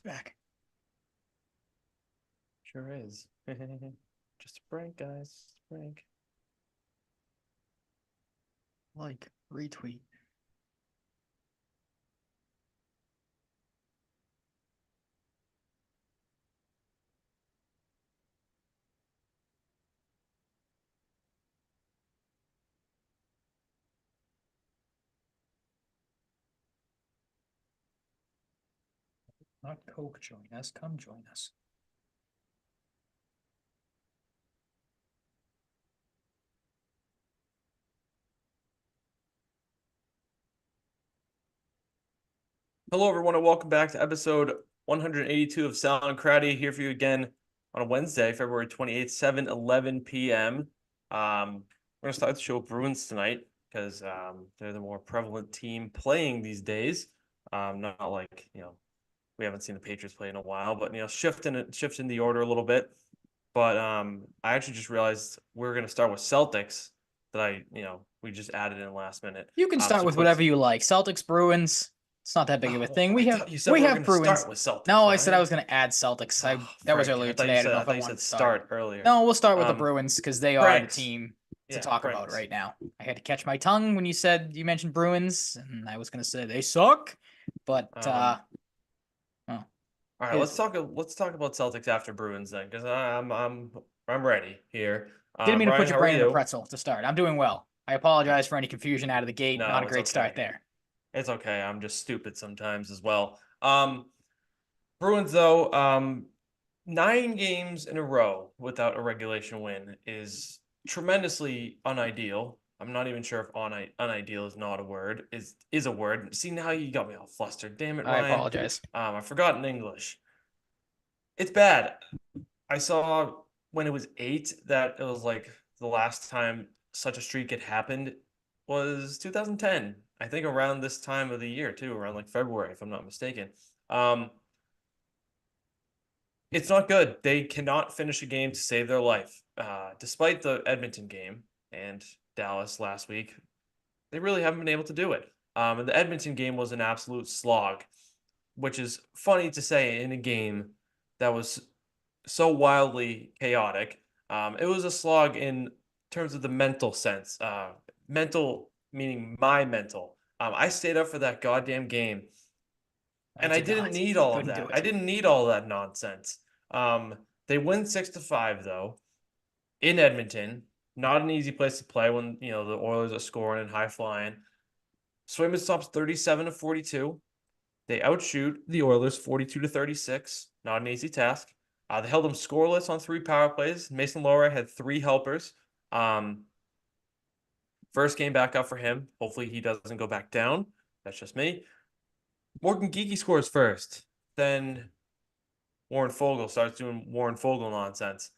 It's back. Sure is. Just a prank, guys. Just a prank. Like, retweet. Not Coke, join us. Come join us. Hello, everyone, and welcome back to episode 182 of Salvaggio and Cratty. Here for you again on a Wednesday, February 28th, 7:11 p.m. We're going to start the show with Bruins tonight because they're the more prevalent team playing these days. Not like, we haven't seen the Patriots play in a while, but, shifting the order a little bit. But I actually just realized we're going to start with Celtics that we just added in last minute. You can start So with quick. whatever you like. Celtics, Bruins. It's not that big of a thing. I thought you said we were going to Bruins. start with Celtics. No, I Ryan. said I was going to add Celtics. That was Frank, earlier I thought today. you I don't said, know I if I thought you wanted said to start earlier. No, we'll start with the Bruins because they are the pranks. team to Yeah, talk pranks. about right now. I had to catch my tongue when you mentioned Bruins, and I was going to say they suck, but all right, let's talk about Celtics after Bruins then, because I'm ready here. Didn't mean to Ryan, put your how are brain in a you? pretzel to start. I'm doing well. I apologize for any confusion out of the gate. No, Not a it's great start okay. there. It's okay. I'm just stupid sometimes as well. Bruins though, 9 games in a row without a regulation win is tremendously unideal. I'm not even sure if unideal is not a word. Is a word. See, now you got me all flustered. Damn it, I Ryan. apologize. I forgot in English. It's bad. I saw when it was 8 that it was like the last time such a streak had happened was 2010. I think around this time of the year too, around like February, if I'm not mistaken. It's not good. They cannot finish a game to save their life. Despite the Edmonton game and Dallas last week, they really haven't been able to do it. And the Edmonton game was an absolute slog, which is funny to say in a game that was so wildly chaotic. It was a slog in terms of the mental sense. Mental meaning my mental. I stayed up for that goddamn game, and I didn't need all of that. I didn't need all that nonsense. They win 6-5 though in Edmonton. Not an easy place to play when the Oilers are scoring and high flying. Swayman stops 37-42. They outshoot the Oilers 42-36. Not an easy task. They held them scoreless on 3 power plays. Mason Lohrei had 3 helpers. First game back up for him. Hopefully he doesn't go back down. That's just me. Morgan Geekie scores first. Then Warren Fogle starts doing Warren Fogle nonsense.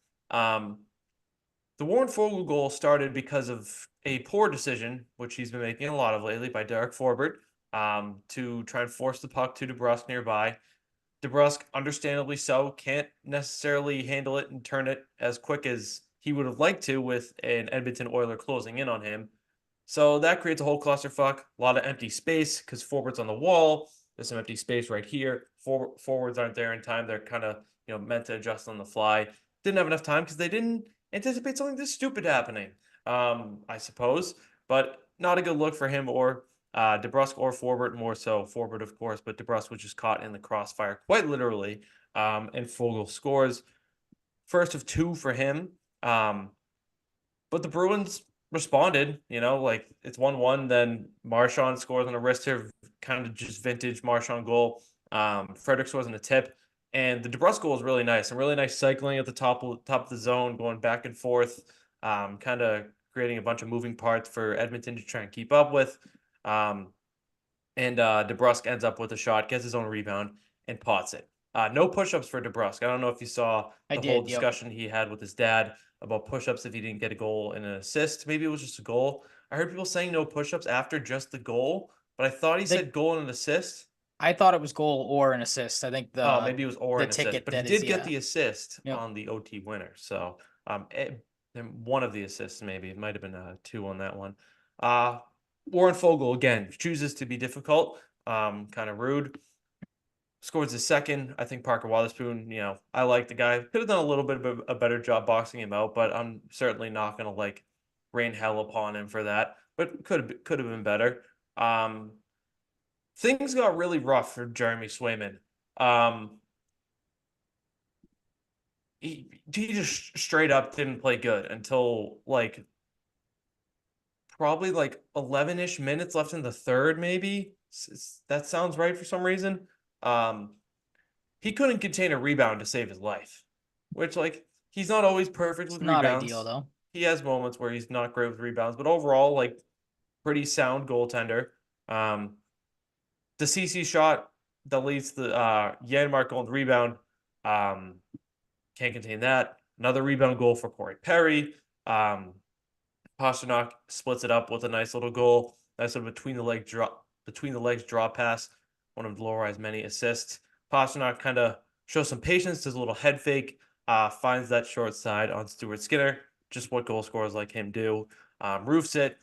The Warren Fogle goal started because of a poor decision, which he's been making a lot of lately, by Derek Forbert, to try and force the puck to DeBrusk nearby. DeBrusk, understandably so, can't necessarily handle it and turn it as quick as he would have liked to with an Edmonton Oiler closing in on him. So that creates a whole clusterfuck, a lot of empty space because Forward's on the wall. There's some empty space right here. Forwards aren't there in time. They're kind of meant to adjust on the fly. Didn't have enough time because they didn't anticipate something this stupid happening. I suppose, but not a good look for him or DeBrusk or Forbert, more so Forbert, of course, but DeBrusk was just caught in the crossfire quite literally. And Fogle scores first of 2 for him. But the Bruins responded, like it's 1-1. Then Marchand scores on a wrist here, kind of just vintage Marchand goal. Frederick scores on a tip. And the DeBrusk goal is really nice. And really nice cycling at the top of the zone, going back and forth, kind of creating a bunch of moving parts for Edmonton to try and keep up with. And DeBrusk ends up with a shot, gets his own rebound, and pots it. No push-ups for DeBrusk. I don't know if you saw the whole discussion he had with his dad about push-ups if he didn't get a goal and an assist. Maybe it was just a goal. I heard people saying no push-ups after just the goal, but I thought he said goal and an assist. I thought it was goal or an assist. I think maybe it was or an assist, but he did get the assist on the OT winner. So one of the assists, maybe it might have been 2 on that one. Warren Fogle again chooses to be difficult, kind of rude. scores his second. I think Parker Wotherspoon, I like the guy. Could have done a little bit of a better job boxing him out, but I'm certainly not gonna like rain hell upon him for that. But could have been better. Um, Things got really rough for Jeremy Swayman. Um, he just straight up didn't play good until like probably like 11-ish minutes left in the third, maybe. That sounds right for some reason. Um, he couldn't contain a rebound to save his life, which like he's not always perfect It's with not ideal rebounds. though. He has moments where he's not great with rebounds, but overall, like pretty sound goaltender. Um, the CC shot that leads to the Yanmark goal rebound. Um, can't contain that. Another rebound goal for Corey Perry. Pasternak splits it up with a nice little goal. Nice little between the legs draw pass. One of Lohrai's many assists. Pasternak kind of shows some patience, does a little head fake, finds that short side on Stuart Skinner. Just what goal scorers like him do. Roofs it,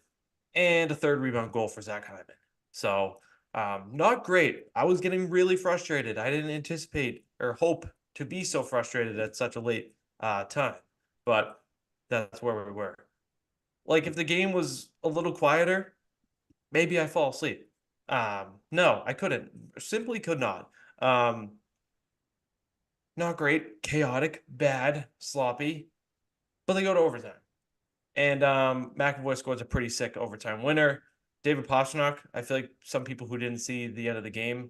and a third rebound goal for Zach Hyman. So not great. I was getting really frustrated. I didn't anticipate or hope to be so frustrated at such a late time, but that's where we were. Like if the game was a little quieter, maybe I fall asleep. No, I couldn't. Simply could not. Um, Not great, chaotic, bad, sloppy, but they go to overtime. And McAvoy scores a pretty sick overtime winner. David Pastrnak, I feel like some people who didn't see the end of the game,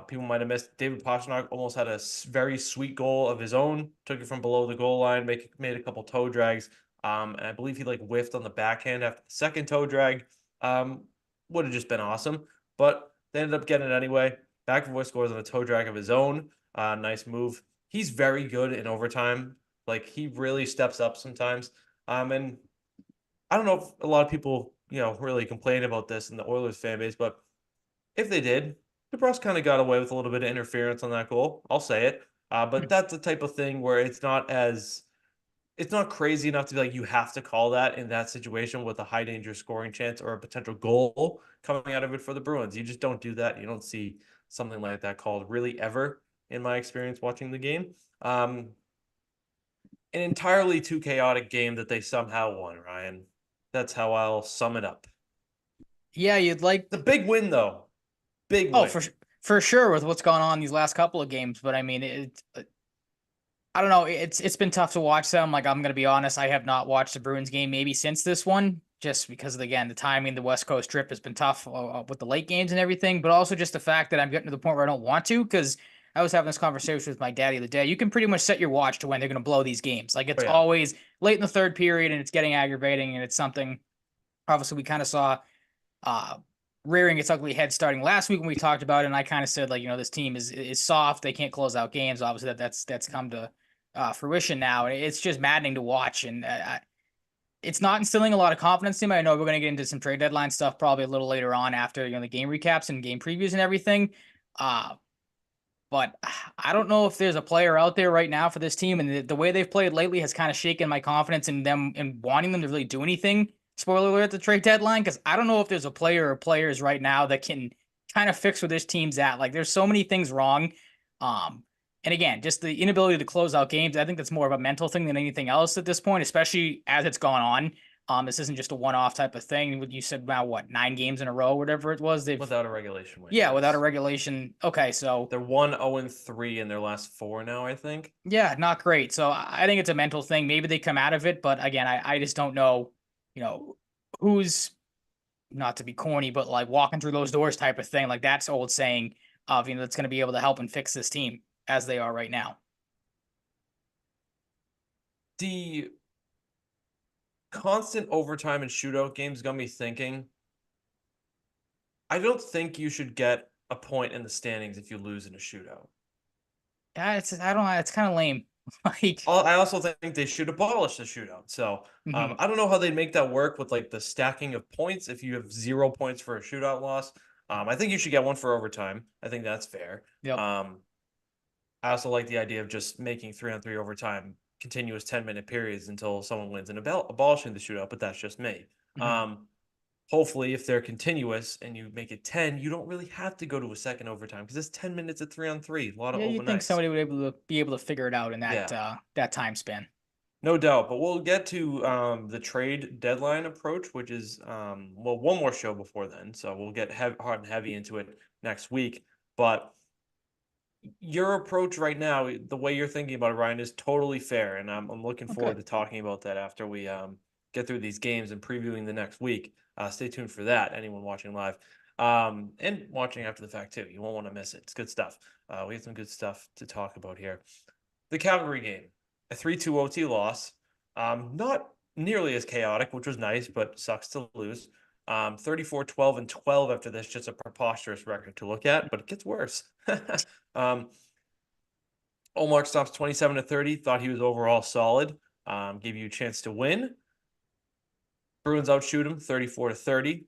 people might have missed. David Pastrnak almost had a very sweet goal of his own. Took it from below the goal line, made a couple toe drags. And I believe he like whiffed on the backhand after the second toe drag. Um, would have just been awesome, but they ended up getting it anyway. McAvoy scores on a toe drag of his own. Nice move. He's very good in overtime. Like he really steps up sometimes. And I don't know if a lot of people, really complain about this in the Oilers fan base, but if they did, DeBrus kind of got away with a little bit of interference on that goal. I'll say it. But that's the type of thing where it's not crazy enough to be like you have to call that in that situation with a high danger scoring chance or a potential goal coming out of it for the Bruins. You just don't do that. You don't see something like that called really ever in my experience watching the game. An entirely too chaotic game that they somehow won, Ryan. That's how I'll sum it up. Yeah, you'd like. The big win, though. Big Oh, win. for sure with what's gone on these last couple of games, but I mean, I don't know. It's been tough to watch them. Like I'm gonna be honest, I have not watched the Bruins game maybe since this one, just because again the timing, the West Coast trip has been tough with the late games and everything, but also just the fact that I'm getting to the point where I don't want to because I was having this conversation with my daddy the other day. You can pretty much set your watch to when they're gonna blow these games. Like Oh, it's yeah. always late in the third period and it's getting aggravating and it's something. Obviously, we kind of saw uh rearing its ugly head starting last week when we talked about it, and I kind of said like this team is soft, they can't close out games. Obviously, that's come to fruition now, and it's just maddening to watch, and it's not instilling a lot of confidence in me. I know we're going to get into some trade deadline stuff probably a little later on after the game recaps and game previews and everything. Uh, but I don't know if there's a player out there right now for this team, and the way they've played lately has kind of shaken my confidence in them and wanting them to really do anything. Spoiler alert: the trade deadline, because I don't know if there's a player or players right now that can kind of fix where this team's at. Like, there's so many things wrong. Um, and again, just the inability to close out games. I think that's more of a mental thing than anything else at this point, especially as it's gone on. This isn't just a one-off type of thing. You said about what 9 games in a row, whatever it was. They've Without a regulation win, yeah, without a yes. regulation. Okay, so They're 1-0-3 in their last four now, I think. yeah, not great. So I think it's a mental thing. Maybe they come out of it, but again, I just don't know, who's not to be corny, but like walking through those doors type of thing. Like that's old saying of, that's going to be able to help and fix this team as they are right now. The constant overtime and shootout games got me thinking. I don't think you should get a point in the standings if you lose in a shootout. Yeah, I don't know. It's kind of lame. Like, I also think they should abolish the shootout. So mhm. I don't know how they'd make that work with like the stacking of points if you have 0 points for a shootout loss. I think you should get one for overtime. I think that's fair. Yep. I also like the idea of just making 3-on-3 overtime continuous 10-minute periods until someone wins and abolishing the shootout, but that's just me. Mhm. hopefully, if they're continuous and you make it 10, you don't really have to go to a second overtime because it's 10 minutes at 3-on-3. A lot of Yeah, you'd open think ice. somebody would be able to figure it out in that Yeah, that time span. no doubt. But we'll get to the trade deadline approach, which is well, one more show before then. So we'll get hard and heavy into it next week. But your approach right now, the way you're thinking about it, Ryan, is totally fair, and I'm looking Okay. forward to talking about that after we get through these games and previewing the next week. Stay tuned for that. Anyone watching live, and watching after the fact too, you won't want to miss it. It's good stuff. We have some good stuff to talk about here. The Calgary game, a 3-2 OT loss. Not nearly as chaotic, which was nice, but sucks to lose. 34-12-12 after this, just a preposterous record to look at, but it gets worse. Omar stops 27-30, thought he was overall solid, gave you a chance to win. Bruins outshoot him 34-30.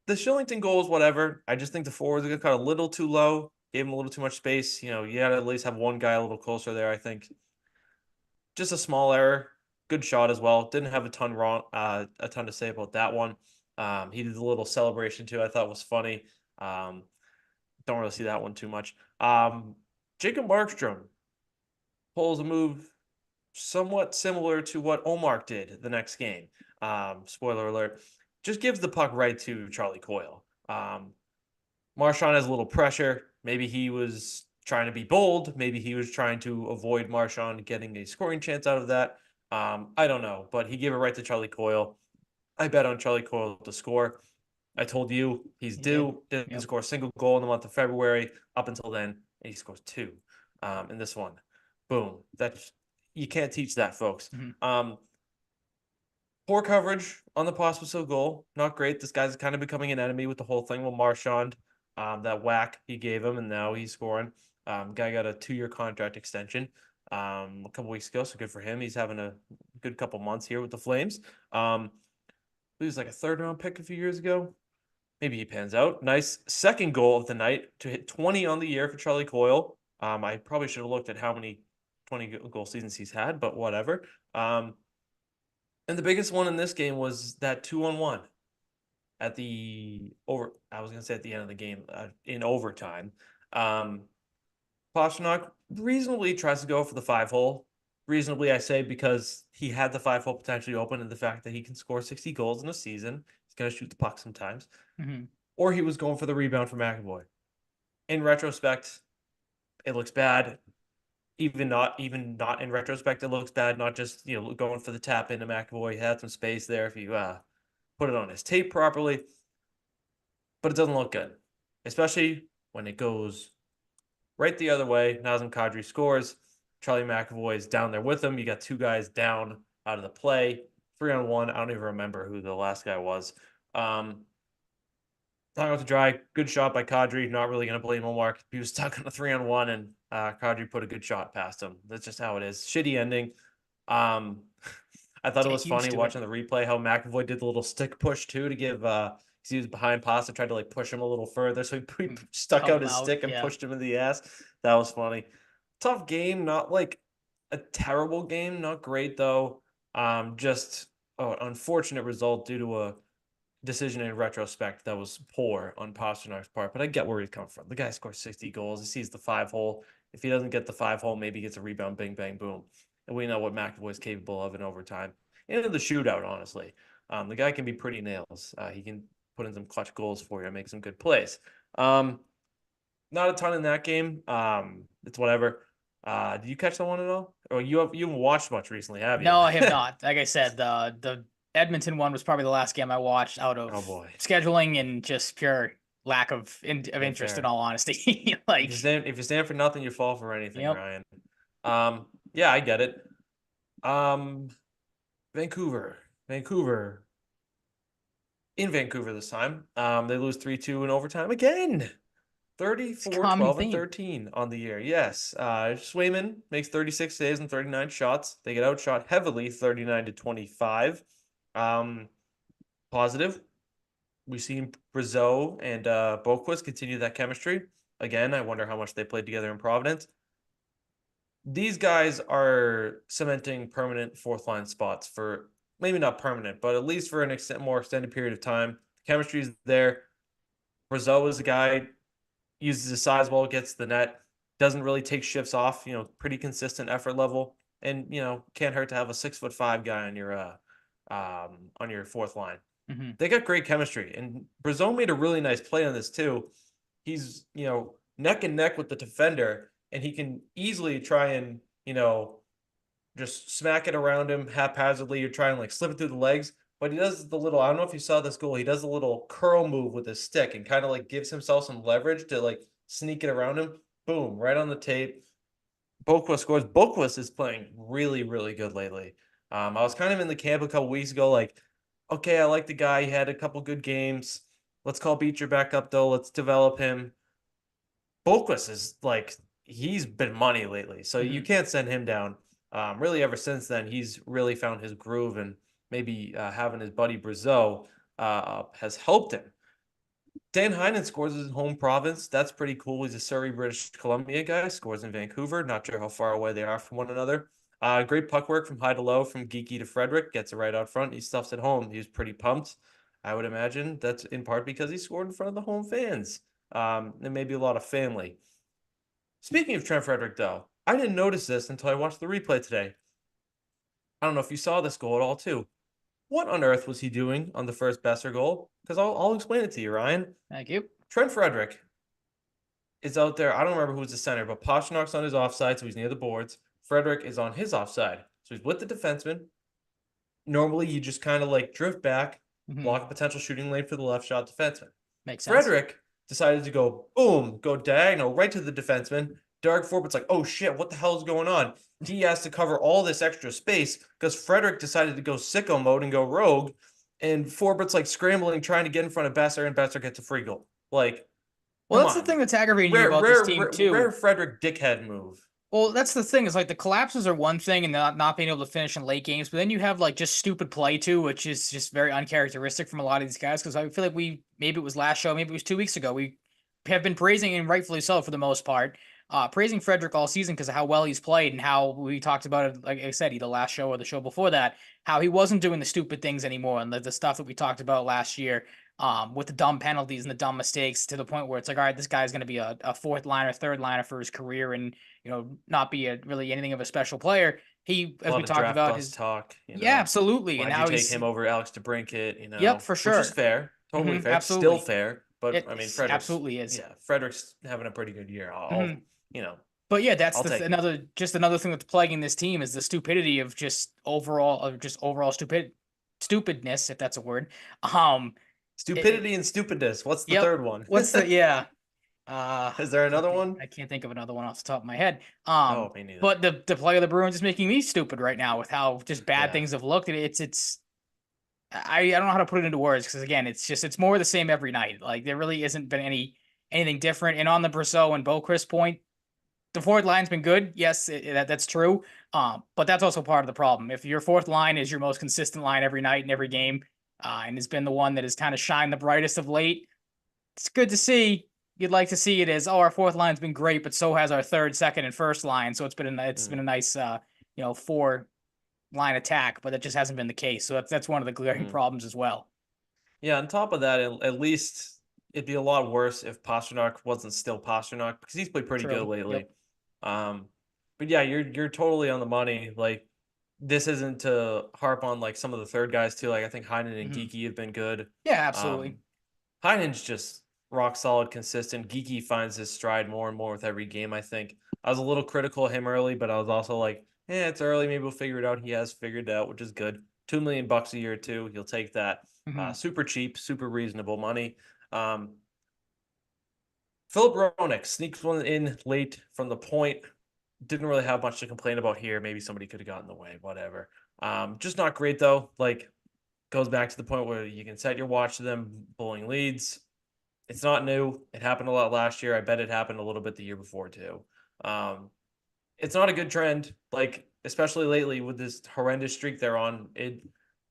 The Shillington goals, whatever. I just think the forwards got caught a little too low, gave him a little too much space. You know, you got to at least have one guy a little closer there, I think. Just a small error. Good shot as well. Didn't have a ton to say about that one. He did a little celebration too. I thought was funny. Don't really see that one too much. Jacob Markstrom pulls a move somewhat similar to what Omar did the next game. Spoiler alert. Just gives the puck right to Charlie Coyle. Marchand has a little pressure. Maybe he was trying to be bold. Maybe he was trying to avoid Marchand getting a scoring chance out of that. I don't know, but he gave it right to Charlie Coyle. I bet on Charlie Coyle to score. I told you he's due. Didn't Yep. score a single goal in the month of February up until then, and he scores two in this one. Boom. That's you can't teach that, folks. Mm-hmm. Poor coverage on the Pospisil goal. Not great. This guy's kind of becoming an enemy with the whole thing with Marchand. That whack he gave him, and now he's scoring. Guy got a 2-year contract extension a couple weeks ago, so good for him. He's having a good couple months here with the Flames. He was like a 3rd-round pick a few years ago. Maybe he pans out. Nice second goal of the night to hit 20 on the year for Charlie Coyle. I probably should have looked at how many 20-goal seasons he's had, but whatever. And the biggest one in this game was that 2-on-1 at the over. I was gonna say at the end of the game in overtime. Pastrnak reasonably tries to go for the 5-hole. Reasonably, I say, because he had the 5-hole potentially open, and the fact that he can score 60 goals in a season. He's gonna shoot the puck sometimes. Mm-hmm. Or he was going for the rebound for McAvoy. In retrospect, it looks bad. Even not in retrospect, it looks bad. Not just going for the tap into McAvoy. He had some space there if you put it on his tape properly, but it doesn't look good, especially when it goes right the other way. Nazem Kadri scores. Charlie McAvoy is down there with him. You got 2 guys down out of the play. 3-on-1. I don't even remember who the last guy was. Hung out to dry. Good shot by Kadri. Not really going to blame Omar. He was stuck on a 3-on-1, and Kadri put a good shot past him. That's just how it is. Shitty ending. I thought it was funny watching the replay how McAvoy did the little stick push too to give he was behind Pasta, tried to like push him a little further, so he stuck out his stick and pushed him in the ass. That was funny. Tough game, not like a terrible game, not great though. Just an unfortunate result due to a decision in retrospect that was poor on Pasternak's part, but I get where he's coming from. The guy scores 60 goals. He sees the 5-hole. If he doesn't get the 5-hole, maybe he gets a rebound, bing, bang, boom. And we know what McAvoy is capable of in overtime and in the shootout, honestly. The guy can be pretty nails. He can put in some clutch goals for you and make some good plays. Not a ton in that game. It's whatever. Did you catch that one at all? Or you haven't watched much recently, have you? No, I have not. Like I said, the Edmonton one was probably the last game I watched out of Oh boy, scheduling and just pure lack of interest. In all honesty, like if you stand for nothing, you fall for anything, yep. Ryan. Yeah, I get it. Vancouver in Vancouver this time. They lose 3-2 in overtime again. 34-12 and 13 on the year. Yes. Swayman makes 36 saves and 39 shots. They get outshot heavily, 39-25. Positive. We've seen Brazeau and Boquist continue that chemistry. Again, I wonder how much they played together in Providence. These guys are cementing permanent 4th line spots for maybe not permanent, but at least for an more extended period of time. Chemistry is there. Brazeau is a guy, uses his size well, gets the net, doesn't really take shifts off, pretty consistent effort level. And, can't hurt to have a 6'5" guy on your fourth line. Mhm. They got great chemistry. And Brazeau made a really nice play on this too. He's, neck and neck with the defender, and he can easily try and, just smack it around him haphazardly. You're trying to like slip it through the legs, but he does the little, I don't know if you saw this goal. He does a little curl move with his stick and kind of like gives himself some leverage to like sneak it around him. Boom, right on the tape. Boquist scores. Boquist is playing really, really good lately. I was kind of in the camp a couple weeks ago, like, okay, I like the guy. He had a couple good games. Let's call Beecher back up though. Let's develop him. Boquist is like, he's been money lately, so you Mhm. can't send him down. Really, ever since then, he's really found his groove, and maybe having his buddy Brazeau has helped him. Dan Heinen scores his home province. That's pretty cool. He's a Surrey, British Columbia guy. Scores in Vancouver. Not sure how far away they are from one another. Great puck work from high to low, from Geeky to Frederick. Gets it right out front. He stuffs it home. He was pretty pumped. I would imagine that's in part because he scored in front of the home fans. And maybe a lot of family. Speaking of Trent Frederick, though, I didn't notice this until I watched the replay today. I don't know if you saw this goal at all, too. What on earth was he doing on the first Besser goal? Because I'll explain it to you, Ryan. Thank you. Trent Frederick is out there. I don't remember who's the center, but Pasternak's on his offside, so he's near the boards. Frederick is on his offside, so he's with the defenseman. Normally, you just kind of like drift back, Mhm. block a potential shooting lane for the left shot defenseman. Makes sense. Frederick decided to go boom, go diagonal right to the defenseman. Derek Forbert's like, oh shit, what the hell is going on? He has to cover all this extra space because Frederick decided to go sicko mode and go rogue. And Forbert's like scrambling, trying to get in front of Besser, and Besser gets a free goal. Like, Well, come that's the on. thing that's aggravating you Rare, about this rare, team rare, too. rare Frederick dickhead move. Well, that's the thing. Is like the collapses are one thing, and not being able to finish in late games. But then you have like just stupid play too, which is just very uncharacteristic from a lot of these guys. Because I feel like maybe it was last show, maybe it was 2 weeks ago. We have been praising, and rightfully so for the most part, praising Frederick all season because of how well he's played and how we talked about it. Like I said, either last show or the show before that, how he wasn't doing the stupid things anymore, and the stuff that we talked about last year. With the dumb penalties and the dumb mistakes to the point where it's like, all right, this guy's going to be a fourth liner, third liner for his career, and not be really anything of a special player. He, A as we lot of talked draft about, bust talk, yeah, absolutely, and Why'd you how take he's, him over Alex DeBrincat, yep, for which is sure. fair. Totally fair. Still Absolutely. fair. But It I mean, absolutely is. Frederick's having a pretty good year. hmm You know, But yeah, that's I'll take it. another thing that's plaguing this team is the stupidity of just overall stupidness, if that's a word. Um, it, Stupidity and stupidness. What's the yep. third one? What's the yeah? Is there another one? I can't think of another one off the top of my head. Oh, me neither. But the play of the Bruins is making me stupid right now with how just bad Yeah. things have looked. I don't know how to put it into words because again, it's more of the same every night. Like there really isn't been anything different. And on the Brazeau and Boquist point, the fourth line's been good. Yes, that's true. But that's also part of the problem. If your fourth line is your most consistent line every night and every game, and has been the one that has kind of shined the brightest of late, it's good to see. You'd like to see it as, oh, our fourth line's been great, but so has our third, second, and first line. So it's been a nice four line attack, but that just hasn't been the case. So that's one of the glaring Mm. problems as well. Yeah, on top of that, at least it'd be a lot worse if Pasternak wasn't still Pasternak because he's played pretty good True. lately. Yep. But yeah, you're totally on the money. Like this isn't to harp on like some of the third guys too. Like I think Heinen and Mhm. Geeky have been good. Yeah, Um, absolutely. Heinen's just rock solid, consistent. Geeky finds his stride more and more with every game. I think I was a little critical of him early, but I was also like, it's early. Maybe we'll figure it out. He has figured it out, which is good. $2 million a year too. He'll take that. Mhm. Super cheap, super reasonable money. Um, Philip Roenick sneaks one in late from the point. Didn't really have much to complain about here. Maybe somebody could have gotten in the way. Whatever. Just not great though. Like goes back to the point where you can set your watch to them pulling leads. It's not new. It happened a lot last year. I bet it happened a little bit the year before too. Um, it's not a good trend. Like especially lately with this horrendous streak they're on, it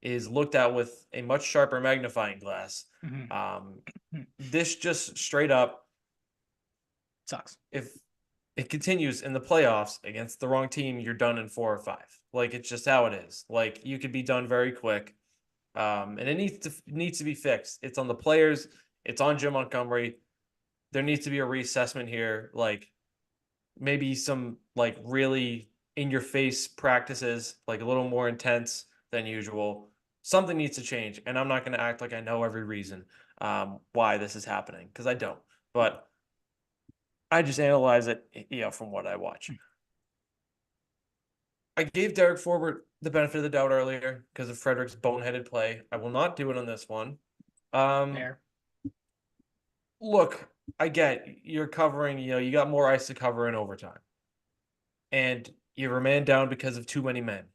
is looked at with a much sharper magnifying glass. Mhm. Um, this just straight up, Sucks. if it continues in the playoffs against the wrong team, you're done in 4 or 5. Like it's just how it is. Like you could be done very quick. And it needs to be fixed. It's on the players, it's on Jim Montgomery. There needs to be a reassessment here, like maybe some like really in your face practices, like a little more intense than usual. Something needs to change, and I'm not going to act like I know every reason why this is happening because I don't. But I just analyze it, from what I watch. I gave Derek Forbort the benefit of the doubt earlier because of Frederick's boneheaded play. I will not do it on this one. Fair. Look, I get you're covering, you got more ice to cover in overtime. And you're a man down because of too many men.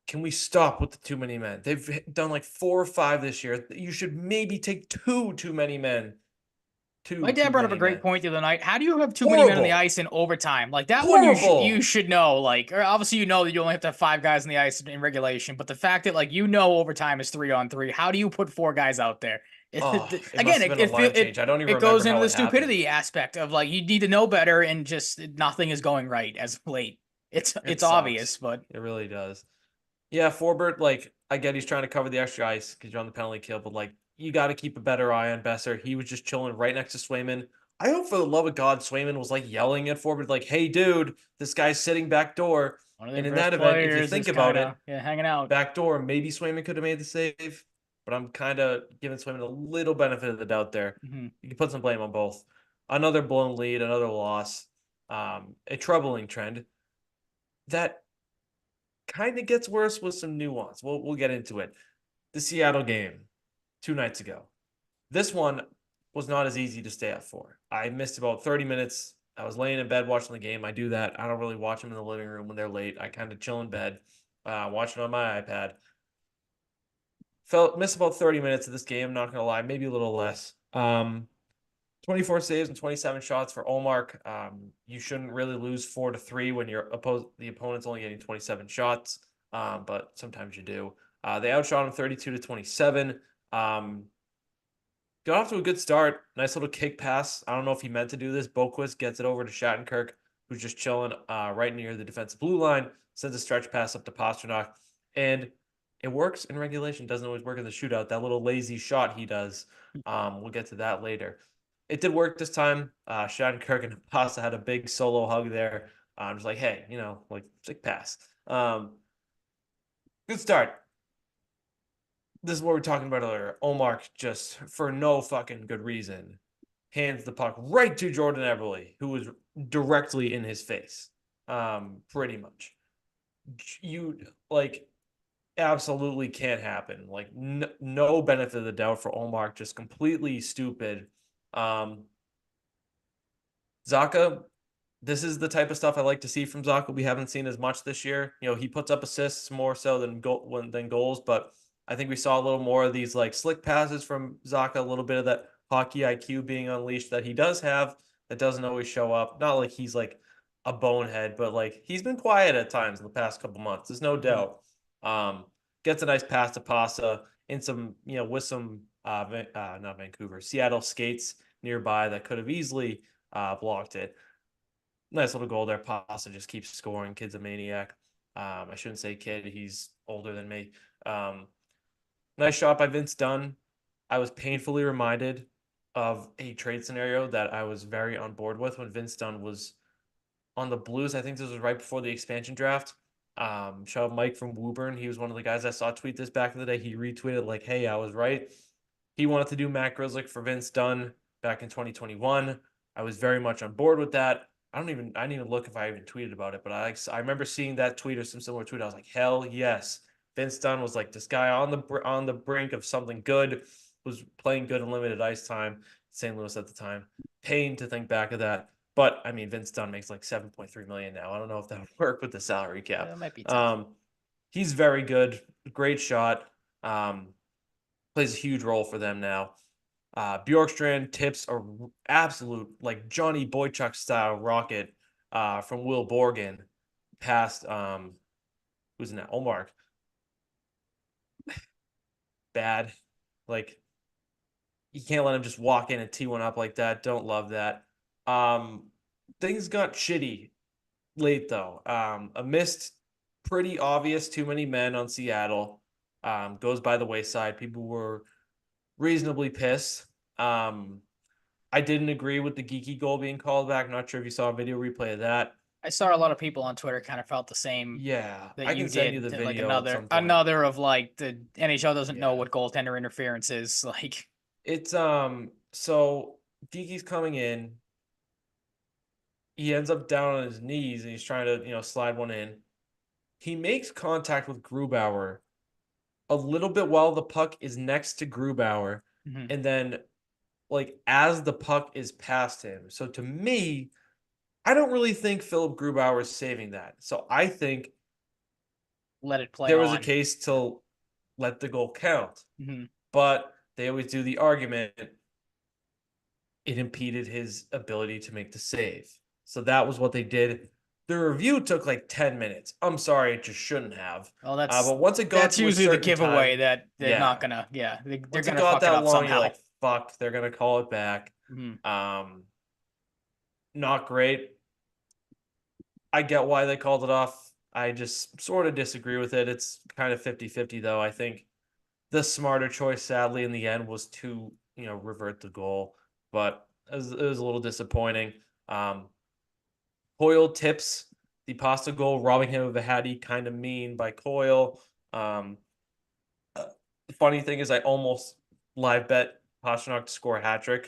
Can we stop with the too many men? They've done like 4 or 5 this year. You should maybe take too many men. My dad Too brought up a many great men. point the other night. How do you have too many men on the Horrible. ice in overtime? Like that one, you Horrible. should know. Like, or obviously you know that you only have to have 5 guys on the ice in regulation, but the fact that like overtime is 3-on-3, how do you put 4 guys out there? Oh, it Again, must have been a line change. I don't even it remember goes into how the it happened. stupidity aspect of like you need to know better, and just nothing is going right as of late. It It's sucks. obvious, but It really does. Yeah, Forbert, like, I get he's trying to cover the extra ice because you're on the penalty kill, but, like, you got to keep a better eye on Besser. He was just chilling right next to Swayman. I hope for the love of God, Swayman was, like, yelling at Forbert, like, hey, dude, this guy's sitting back door. one of their And in best that event, if you players think is about kind it, of hanging out. back door, maybe Swayman could have made the save, but I'm kind of giving Swayman a little benefit of the doubt there. Mm-hmm. You can put some blame on both. Another blown lead, another loss, a troubling trend that kind of gets worse with some nuance. We'll get into it. The Seattle game 2 nights ago. This one was not as easy to stay up for. I missed about 30 minutes. I was laying in bed watching the game. I do that. I don't really watch them in the living room when they're late. I kind of chill in bed, watch it on my iPad. Missed about 30 minutes of this game, not gonna lie, maybe a little less. 24 saves and 27 shots for Olmark. You shouldn't really lose 4-3 when the opponent's only getting 27 shots, but sometimes you do. They outshot him 32-27. Got off to a good start. Nice little kick pass. I don't know if he meant to do this. Boquist gets it over to Shattenkirk, who's just chilling right near the defensive blue line. Sends a stretch pass up to Pasternak. And it works in regulation. Doesn't always work in the shootout. That little lazy shot he does. We'll get to that later. It did work this time. Shattenkirk and Pasta had a big solo hug there. I'm just like, hey, like, sick pass. Good start. This is what we are talking about earlier. Omar just, for no fucking good reason, hands the puck right to Jordan Everly, who was directly in his face. Pretty much. You, like, absolutely can't happen. Like, no benefit of the doubt for Omar, just completely stupid. Zaka, this is the type of stuff I like to see from Zaka. We haven't seen as much this year. He puts up assists more so than goals, but I think we saw a little more of these like slick passes from Zaka, a little bit of that hockey IQ being unleashed that he does have that doesn't always show up. Not like he's like a bonehead, but like he's been quiet at times in the past couple months. There's no doubt. Gets a nice pass to Pasa in some, with some not Vancouver, Seattle skates nearby that could have easily blocked it. Nice little goal there. Pasta just keeps scoring. Kid's a maniac. I shouldn't say kid. He's older than me. Nice shot by Vince Dunn. I was painfully reminded of a trade scenario that I was very on board with when Vince Dunn was on the Blues. I think this was right before the expansion draft. Shout out Mike from Woburn. He was one of the guys I saw tweet this back in the day. He retweeted like, hey, I was right. He wanted to do Matt Grzelcyk for Vince Dunn back in 2021. I was very much on board with that. I didn't even look if I even tweeted about it, but I remember seeing that tweet or some similar tweet. I was like, hell yes. Vince Dunn was like this guy on the brink of something good, was playing good in limited ice time. St. Louis at the time. Pain to think back of that. But I mean, Vince Dunn makes like 7.3 million now. I don't know if that would work with the salary cap. It might be tough. He's very good. Great shot. Plays a huge role for them now. Bjorkstrand tips a absolute like Johnny Boychuk style rocket from Will Borgen past who's in that? Olmark. Bad. Like you can't let him just walk in and tee one up like that. Don't love that. things got shitty late though. A missed pretty obvious too many men on Seattle goes by the wayside. People were reasonably pissed. I didn't agree with the geeky goal being called back. Not sure if you saw a video replay of that. I saw a lot of people on Twitter kind of felt the same Yeah, that I you can send you did. the Like video at another some point. another of like the NHL doesn't know Yeah. what goaltender interference is. Like It's so Geeky's coming in. He ends up down on his knees and he's trying to, slide one in. He makes contact with Grubauer a little bit while the puck is next to Grubauer, mhm, and then like as the puck is past him. So to me, I don't really think Philip Grubauer is saving that. So I think let it play there was a on. case to let the goal count. Mhm. But they always do the argument it impeded his ability to make the save. So that was what they did. The review took like 10 minutes. I'm sorry, it just shouldn't have. Well, But once it got to a usually the certain giveaway time, that they're not yeah. gonna. Yeah, they're Once it gonna got fuck it that up long, you're somehow. like, fuck, they're gonna call it back. Mhm. Um, not great. I get why they called it off. I just sort of disagree with it. It's kind of 50-50 though. I think the smarter choice, sadly, in the end was to, revert the goal. But it was a little disappointing. Coyle tips the pasta goal, robbing him of a hattie, kind of mean by Coyle. Um, the funny thing is, I almost live bet Pastrnak to score a hat trick.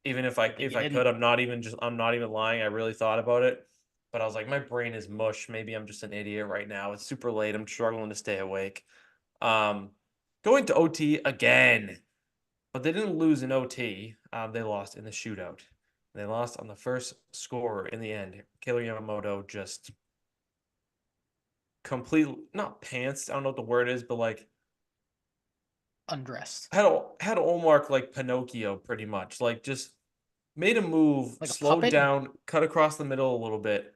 Even if I But if you I didn't. could, I'm not even lying. I really thought about it, but I was like, my brain is mush. Maybe I'm just an idiot right now. It's super late. I'm struggling to stay awake. Um, Going to OT again, but they didn't lose in OT. They lost in the shootout. They lost on the first score in the end. Killer Yamamoto just completely not pants. I don't know what the word is, but like Undressed had Olmark like Pinocchio pretty much. Like just made a move, like a slowed puppet. down, cut across the middle a little bit,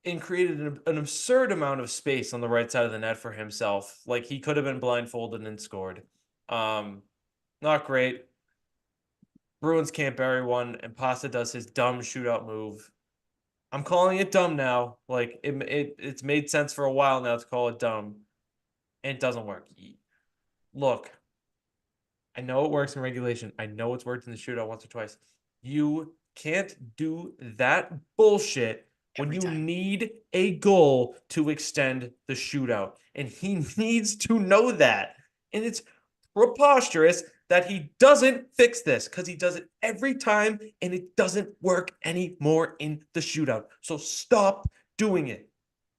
and created an absurd amount of space on the right side of the net for himself. Like he could have been blindfolded and scored. Um, Not great. Bruins can't bury one, and Pasta does his dumb shootout move. I'm calling it dumb now. Like it's made sense for a while now to call it dumb, and it doesn't work. Look, I know it works in regulation. I know it's worked in the shootout once or twice. You can't do that bullshit when Every you time. need a goal to extend the shootout. And he needs to know that. And it's preposterous that he doesn't fix this because he does it every time and it doesn't work anymore in the shootout. So stop doing it.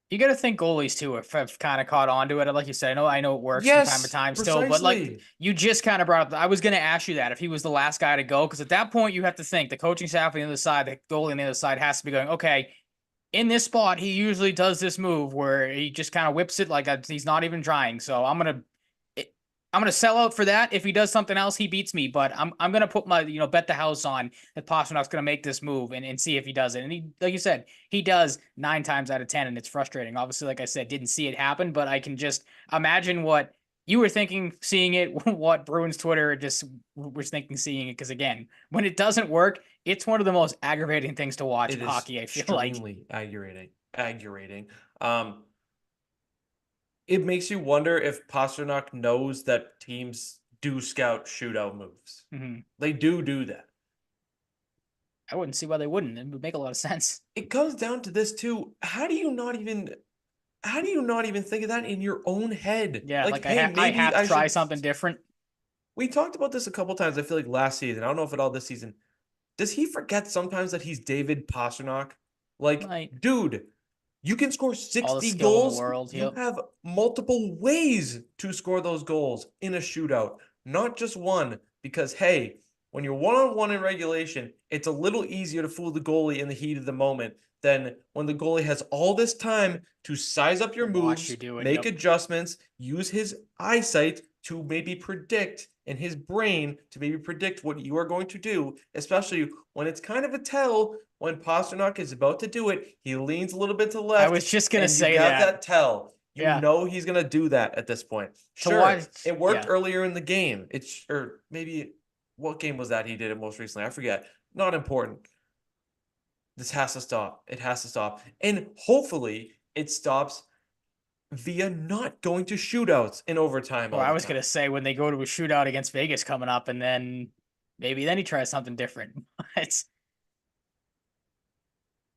You got to think goalies too have kind of caught on to it. Like you said, I know it works from time to Yes, time still, but like precisely. you just kind of brought up. I was going to ask you that if he was the last guy to go, because at that point you have to think the coaching staff on the other side, the goalie on the other side has to be going, okay, in this spot he usually does this move where he just kind of whips it like he's not even trying. So I'm gonna sell out for that. If he does something else, he beats me. But I'm gonna put my bet the house on that Pasternak's gonna make this move and see if he does it. And he, like you said, he does 9 times out of 10, and it's frustrating. Obviously, like I said, didn't see it happen, but I can just imagine what you were thinking seeing it, what Bruins Twitter just was thinking seeing it. Because again, when it doesn't work, it's one of the most aggravating things to watch It in is hockey. I feel like. extremely aggravating. Aggravating. Um, it makes you wonder if Pasternak knows that teams do scout shootout moves. Mhm. They do that. I wouldn't see why they wouldn't. It would make a lot of sense. It comes down to this too. How do you not even think of that in your own head? Yeah, Like, like hey, I maybe have to I try should. something different. We talked about this a couple times. I feel like last season. I don't know if at all this season. Does he forget sometimes that he's David Pasternak? Like, Like dude, you can score all the 60 skill in the goals. world. You Yep. have multiple ways to score those goals in a shootout, not just one. Because, hey, when you're one on one in regulation, it's a little easier to fool the goalie in the heat of the moment than when the goalie has all this time to size up your Watch you moves, do it. make Yep. adjustments, use his eyesight to maybe predict and his brain to maybe predict what you are going to do, especially when it's kind of a tell when Pasternak is about to do it. He leans a little bit to the I left, was just gonna and you say have that. that tell. You Yeah. know he's gonna do that at this point. To Sure, watch. it worked Yeah. earlier in the game. It's or maybe what game was that he did it most recently? I forget. Not important. This has to stop. It has to stop. And hopefully it stops via not going to shootouts in overtime Well, all I the was time. gonna say when they go to a shootout against Vegas coming up, and then maybe then he tries something different. It's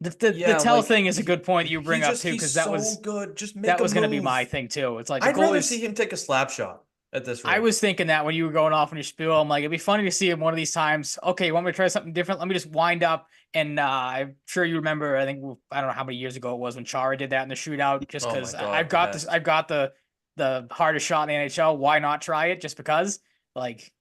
the Yeah, tell like thing is a good point you bring up too, he's because so good. Just make that a was gonna be move. my thing too. It's like the I'd rather see goalies. him take a slap shot at this I rate. was thinking that when you were going off on your spiel, I'm like, it'd be funny to see him one of these times. Okay, you want me to try something different? Let me just wind up. And I'm sure you remember. I think I don't know how many years ago it was when Chara did that in the shootout. Just Oh my because God, I've the got this, best. I've got the hardest shot in the NHL. Why not try it? Just because, like,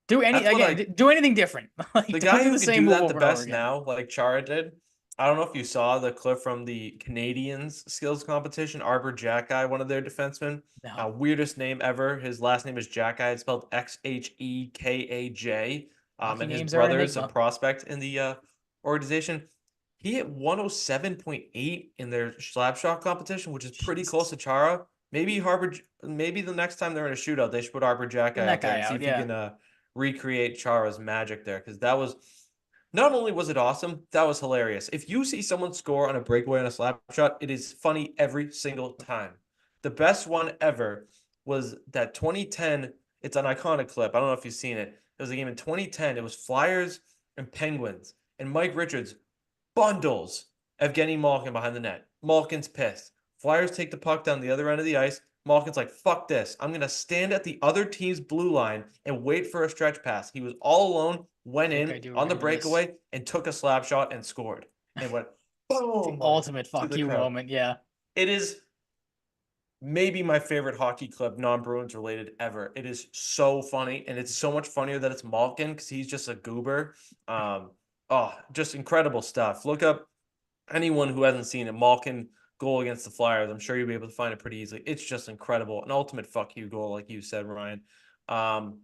That's what I do anything different. Like, The don't guy do who the could same do move that the over and over best again. now, like Chara did. I don't know if you saw the clip from the Canadians skills competition. Arbor Jackeye, one of their defensemen. No, Weirdest name ever. His last name is Jackeye. It's spelled Xhekaj. hockey And his names are an brother's a enigma. prospect in the organization. He hit 107.8 in their slap shot competition, which is pretty close Jesus, to Chara. Maybe the next time they're in a shootout, they should put Arbor send Jackeye that out there guy and see out. if he Yeah, can recreate Chara's magic there, because that was not only was it awesome, that was hilarious. If you see someone score on a breakaway on a slap shot, it is funny every single time. The best one ever was that 2010. It's an iconic clip. I don't know if you've seen it. It was a game in 2010. It was Flyers and Penguins, and Mike Richards bundles Evgeny Malkin behind the net. Malkin's pissed. Flyers take the puck down the other end of the ice. Malkin's like, fuck this. I'm going to stand at the other team's blue line and wait for a stretch pass. He was all alone, I went think I in do on the remember this. breakaway and took a slap shot and scored and went The boom ultimate to fuck the you crowd. moment. Yeah. It is maybe my favorite hockey clip, non-Bruins related ever. It is so funny, and it's so much funnier that it's Malkin because he's just a goober. Just incredible stuff. Look up anyone who hasn't seen a Malkin goal against the Flyers. I'm sure you'll be able to find it pretty easily. It's just incredible. An ultimate fuck you goal, like you said, Ryan. Um,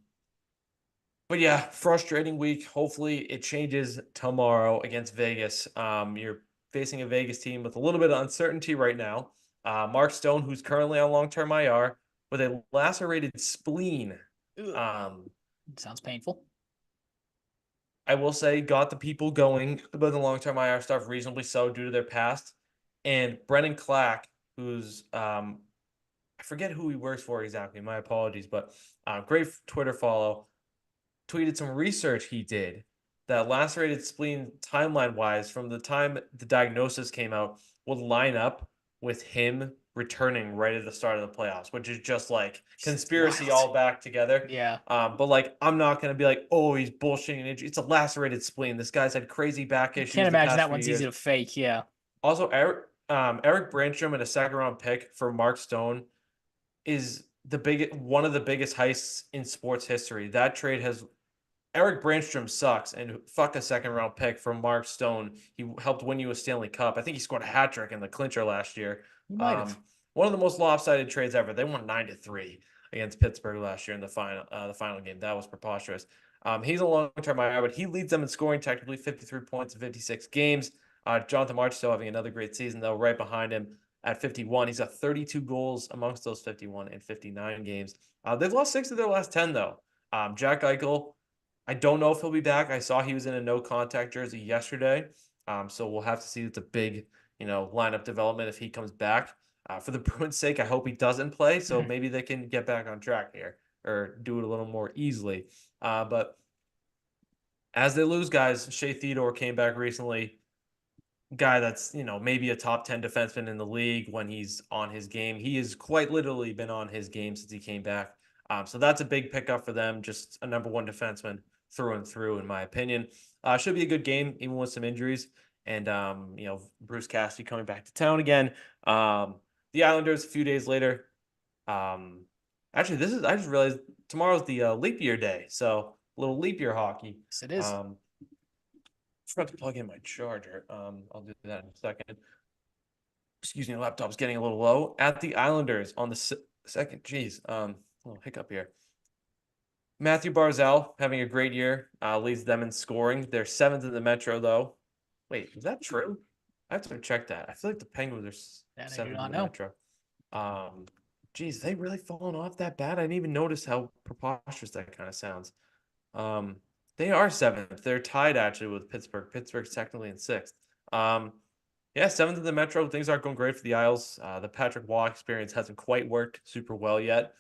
but yeah, frustrating week. Hopefully it changes tomorrow against Vegas. You're facing a Vegas team with a little bit of uncertainty right now. Mark Stone, who's currently on long-term IR with a lacerated spleen. Ugh. Um, Sounds painful. I will say got the people going about the long-term IR stuff reasonably so due to their past. And Brennan Clack, who's I forget who he works for exactly. My apologies, but great Twitter follow. Tweeted some research he did that lacerated spleen timeline wise from the time the diagnosis came out would line up with him returning right at the start of the playoffs, which is just like It's conspiracy wild. all back together. Yeah. But like, I'm not going to be like, oh, he's bullshitting an injury. It's a lacerated spleen. This guy's had crazy back I can't issues the imagine past that few one's easy years. to fake. Yeah. Also, Eric Brandstrom in a second round pick for Mark Stone is one of the biggest heists in sports history. That trade has Eric Brandstrom sucks, and fuck a second round pick from Mark Stone. He helped win you a Stanley Cup. I think he scored a hat trick in the clincher last year. You might have. Um, One of the most lopsided trades ever. They won 9-3 against Pittsburgh last year in the final game. That was preposterous. He's a long-term IR, but he leads them in scoring technically 53 points in 56 games. Jonathan March still having another great season, though, right behind him at 51. He's got 32 goals amongst those 51 in 59 games. They've lost 6 of their last 10, though. Jack Eichel, I don't know if he'll be back. I saw he was in a no contact jersey yesterday. So we'll have to see. It's a big, lineup development if he comes back. For the Bruins' sake, I hope he doesn't play. So maybe they can get back on track here or do it a little more easily. But as they lose guys, Shea Theodore came back recently. Guy that's, maybe a top 10 defenseman in the league when he's on his game. He has quite literally been on his game since he came back. So that's a big pickup for them. Just a number one defenseman through and through, in my opinion. Should be a good game, even with some injuries. And, Bruce Cassidy coming back to town again. The Islanders a few days later. Actually, I just realized tomorrow's the leap year day. So a little leap year hockey. Yes, it is. Forgot to plug in my charger. I'll do that in a second. Excuse me, laptop's getting a little low. At the Islanders on the second. Jeez, little hiccup here. Matthew Barzal having a great year, leads them in scoring. They're 7th in the Metro, though. Wait, is that true? I have to check that. I feel like the Penguins are That I do 7th in not the know. Metro. Geez, they really fallen off that bad? I didn't even notice how preposterous that kind of sounds. They are 7th. They're tied actually with Pittsburgh. Pittsburgh's technically in 6th. Yeah, seventh in the Metro. Things aren't going great for the Isles. The Patrick Waugh experience hasn't quite worked super well yet.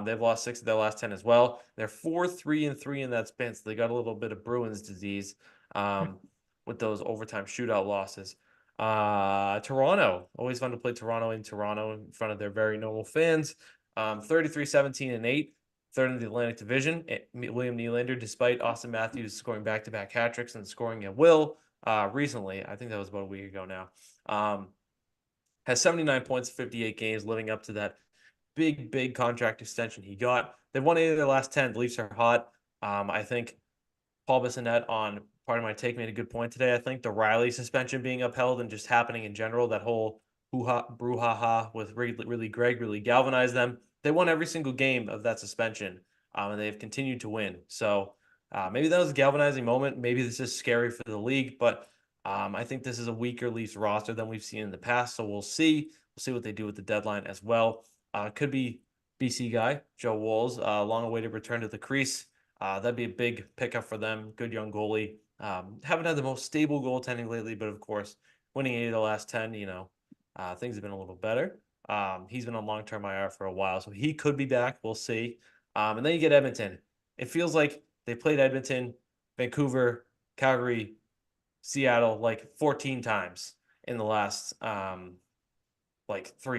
They've lost 6 of their last 10 as well. They're 4-3-3 in that span, so they got a little bit of Bruins disease with those overtime shootout losses. Toronto, always fun to play Toronto in front of their very normal fans. 33-17-8, third in the Atlantic Division. William Nylander, despite Austin Matthews scoring back-to-back hat tricks and scoring at will recently, I think that was about a week ago now, has 79 points, 58 games, living up to that big contract extension he got. They've won 8 of their last 10. The Leafs are hot. I think Paul Bissonnette on Part of My Take made a good point today. I think the Riley suspension being upheld and just happening in general, that whole hoo-ha, brouhaha with really Greg really galvanized them. They won every single game of that suspension, and they've continued to win. So maybe that was a galvanizing moment. Maybe this is scary for the league, but I think this is a weaker Leafs roster than we've seen in the past. So we'll see. We'll see what they do with the deadline as well. Could be BC guy, Joe Wolves, long-awaited return to the crease. That'd be a big pickup for them. Good young goalie. Haven't had the most stable goaltending lately, but of course, winning 8 of the last 10, things have been a little better. He's been on long-term IR for a while, so he could be back. We'll see. And then you get Edmonton. It feels like they played Edmonton, Vancouver, Calgary, Seattle like 14 times in the last 3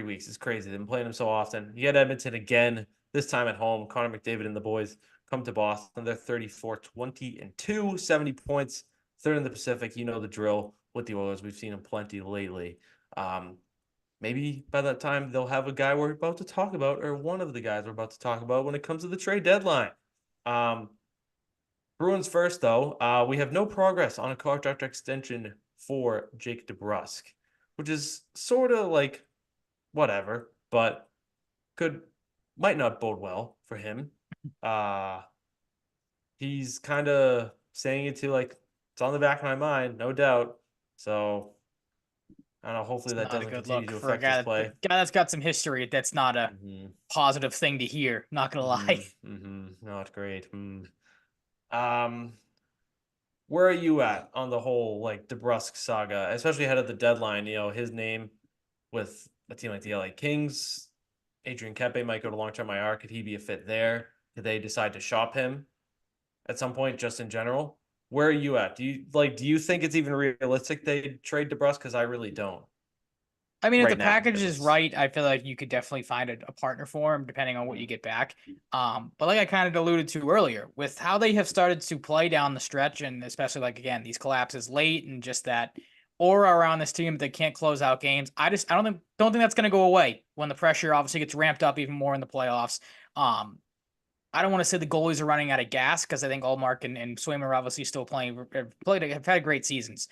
weeks. It's crazy. They've been playing them so often. You get Edmonton again, this time at home. Connor McDavid and the boys come to Boston. They're 34-20-2, 70 points, third in the Pacific. You know the drill with the Oilers. We've seen them plenty lately. Maybe by that time they'll have a guy we're about to talk about, or one of the guys we're about to talk about when it comes to the trade deadline. Bruins first, though. We have no progress on a contract extension for Jake DeBrusk, which is sort of like whatever, but might not bode well for him. He's kind of saying it to it's on the back of my mind, no doubt. So I don't know. Hopefully It's that not a doesn't good continue look to for a affect his play. guy that's got some history. That's not a positive thing to hear. Not gonna lie. Not great. Where are you at on the whole DeBrusk saga, especially ahead of the deadline? His name with a team like the LA Kings, Adrian Kempe might go to long-term IR. Could he be a fit there? Could they decide to shop him at some point, just in general? Where are you at? Do you think it's even realistic they trade DeBrusk? Because I really don't. I mean, if the Right now, package at is least. right, I feel like you could definitely find a partner for him, depending on what you get back. But like I kind of alluded to earlier, with how they have started to play down the stretch, and especially again these collapses late, and just that aura around this team that they can't close out games. I don't think that's going to go away when the pressure obviously gets ramped up even more in the playoffs. I don't want to say the goalies are running out of gas, because I think Allmark and Swayman are obviously still have had great seasons.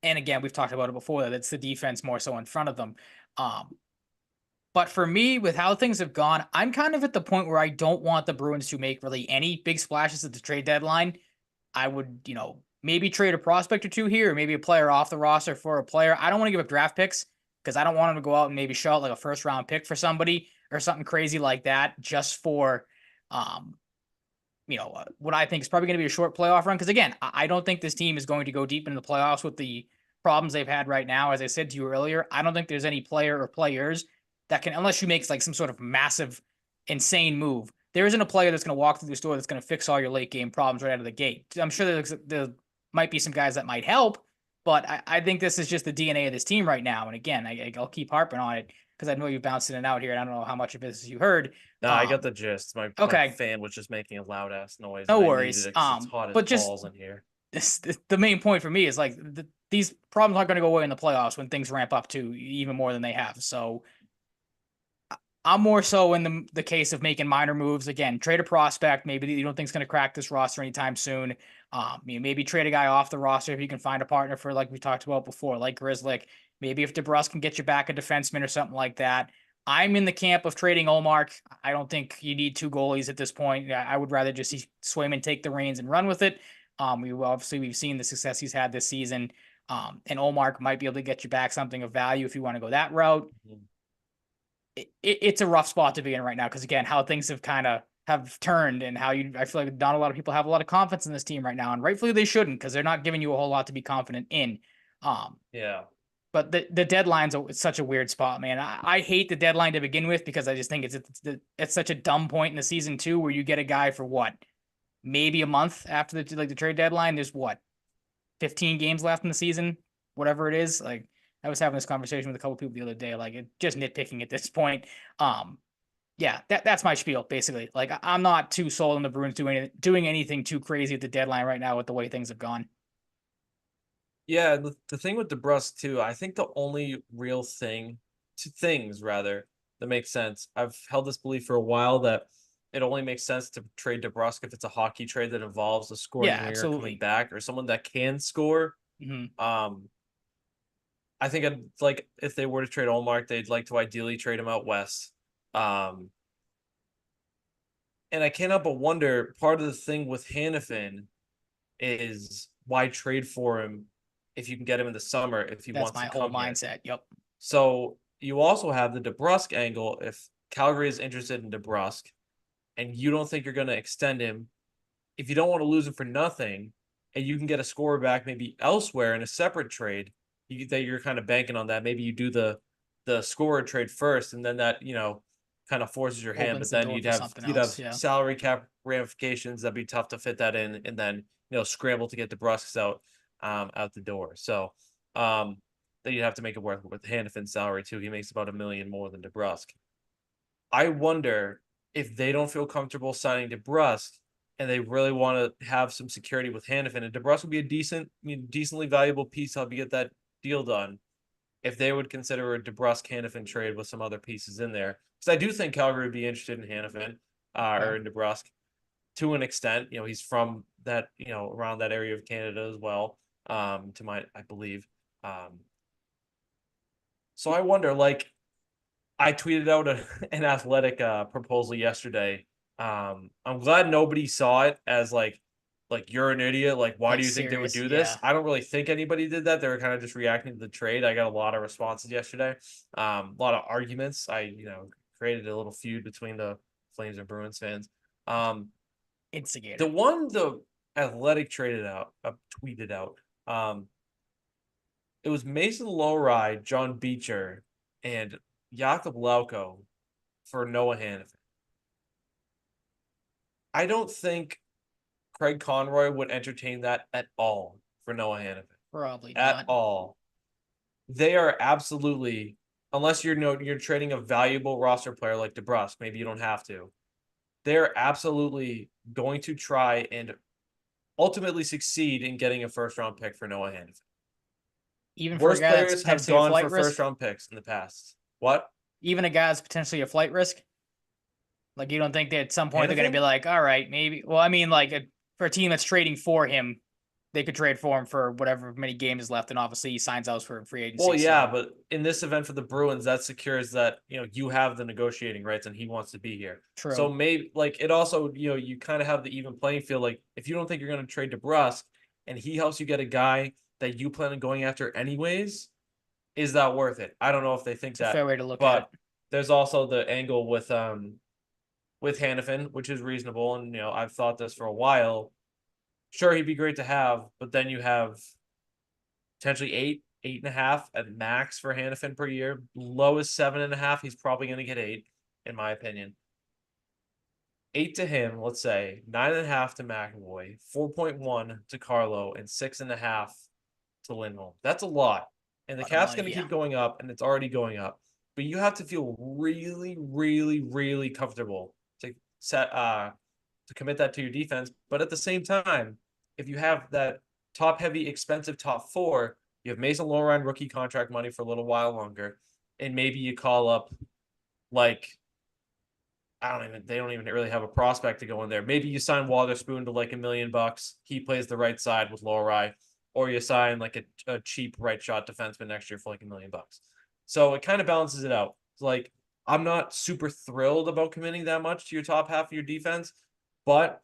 And again, we've talked about it before, that it's the defense more so in front of them. But for me, with how things have gone, I'm kind of at the point where I don't want the Bruins to make really any big splashes at the trade deadline. I would, maybe trade a prospect or two here, or maybe a player off the roster for a player. I don't want to give up draft picks, because I don't want them to go out and maybe show out like a first round pick for somebody or something crazy like that, just for, what I think is probably going to be a short playoff run. Because again, I don't think this team is going to go deep into the playoffs with the problems they've had right now. As I said to you earlier, I don't think there's any player or players that can, unless you make some sort of massive, insane move. There isn't a player that's going to walk through the store that's going to fix all your late game problems right out of the gate. I'm sure there might be some guys that might help, but I think this is just the DNA of this team right now. And again, I'll keep harping on it, because I know you've bounced in and out here, and I don't know how much of this you heard. No, I got the gist. My Okay, fan was just making a loud ass noise, no and I needed worries. it because it's hot as But just balls in here. the main point for me is these problems aren't going to go away in the playoffs when things ramp up to even more than they have. So I'm more so in the case of making minor moves. Again, trade a prospect. Maybe you don't think it's going to crack this roster anytime soon. Maybe trade a guy off the roster if you can find a partner for, like we talked about before, like Grizzlick. Maybe if DeBrusk can get you back a defenseman or something like that. I'm in the camp of trading Olmark. I don't think you need 2 goalies at this point. I would rather just see Swayman take the reins and run with it. We've seen the success he's had this season. And Olmark might be able to get you back something of value if you want to go that route. It's a rough spot to be in right now, because again, how things have kind of have turned and how I feel like not a lot of people have a lot of confidence in this team right now, and rightfully they shouldn't because they're not giving you a whole lot to be confident in. Um, Yeah. but the deadline's it's such a weird spot, man. I hate the deadline to begin with because I just think it's such a dumb point in the season too, where you get a guy for what, maybe a month after the trade deadline. There's what, 15 games left in the season, whatever it is. Like, I was having this conversation with a couple people the other day, like it just nitpicking at this point. Yeah, that's my spiel basically. Like, I'm not too sold on the Bruins doing anything too crazy at the deadline right now with the way things have gone. Yeah, the thing with DeBrusque too, I think the only real thing, two things rather, that makes sense. I've held this belief for a while that it only makes sense to trade DeBrusque if it's a hockey trade that involves a Yeah, scoring winger coming absolutely. back or someone that can score. Hmm. Um, I think I'd like if they were to trade Olmark, they'd like to ideally trade him out west. Um, and I can't help but wonder, part of the thing with Hannafin is why trade for him if you can get him in the summer if he That's wants my to whole come here. mindset. Yep. So you also have the DeBrusque angle. If Calgary is interested in DeBrusque and you don't think you're going to extend him, if you don't want to lose him for nothing, and you can get a scorer back maybe elsewhere in a separate trade, that you're kind of banking on that. Maybe you do the scorer trade first, and then that kind of forces your hand. Opens But the then door for something you'd have else. Yeah. salary cap ramifications that'd be tough to fit that in, and then scramble to get DeBrusque's out the door. So um, then you'd have to make it work with Hannafin's salary too. He makes about $1 million more than DeBrusque. I wonder if they don't feel comfortable signing DeBrusque and they really want to have some security with Hannafin. And DeBrusque would be a decently valuable piece to help you get that deal done. If they would consider a DeBrusque Hannafin trade with some other pieces in there, because I do think Calgary would be interested in Hannafin Okay. or in DeBrusque to an extent. He's from that around that area of Canada as well. I believe. Um, so I wonder, like, I tweeted out an athletic proposal yesterday. I'm glad nobody saw it as like you're an idiot. Like, why Like, do you think they would serious. do this? Yeah. I don't really think anybody did that. They were kind of just reacting to the trade. I got a lot of responses yesterday. A lot of arguments. I created a little feud between the Flames and Bruins fans. Um, the Instigator. one the athletic tweeted out. Um, it was Mason Lowry, John Beecher, and Jakob Lauko for Noah Hannafin. I don't think Craig Conroy would entertain that at all for Noah Hannafin. Probably At not. all. They are absolutely, unless you're trading a valuable roster player like DeBrusque, maybe you don't have to. They're absolutely going to try and ultimately succeed in getting a first round pick for Noah Hannafin. Even for a Worst guy that's players have potentially a gone flight for risk. first round picks in the past. What? Even a guy that's potentially a flight risk. Like, you don't think that at some point they're going to be Hannafin? like, all right, maybe. Well, I mean, like, for a team that's trading for him, they could trade for him for whatever many games is left, and obviously he signs out for free Well, agency. yeah, So but in this event for the Bruins, that secures that you have the negotiating rights and he wants to be here. So true. maybe like it also you kind of have the even playing field. Like if you don't think you're going to trade DeBrusque and he helps you get a guy that you plan on going after anyways, is that worth it? I don't know if they think It's a that, fair way to look at it. but there's also the angle with Hannafin, which is reasonable, and I've thought this for a while. Sure, he'd be great to have, but then you have potentially 8.5 at max for Hannafin per year. Low is 7.5. He's probably going to get 8, in my opinion. 8 to him, let's say 9.5 to McAvoy, 4.1 to Carlo, and 6.5 to Lindholm. That's a lot, and A the lot of cap's money. going to Yeah. keep going up, and it's already going up. But you have to feel really, really, really comfortable to commit that to your defense. But at the same time, if you have that top heavy, expensive top four, you have Mason Lowry rookie contract money for a little while longer, and maybe you call up like they don't even really have a prospect to go in there. Maybe you sign Waterspoon to like $1 million. He plays the right side with Lowry, or you sign like a cheap right shot defenseman next year for like $1 million. So it kind of balances it out. It's like I'm not super thrilled about committing that much to your top half of your defense, but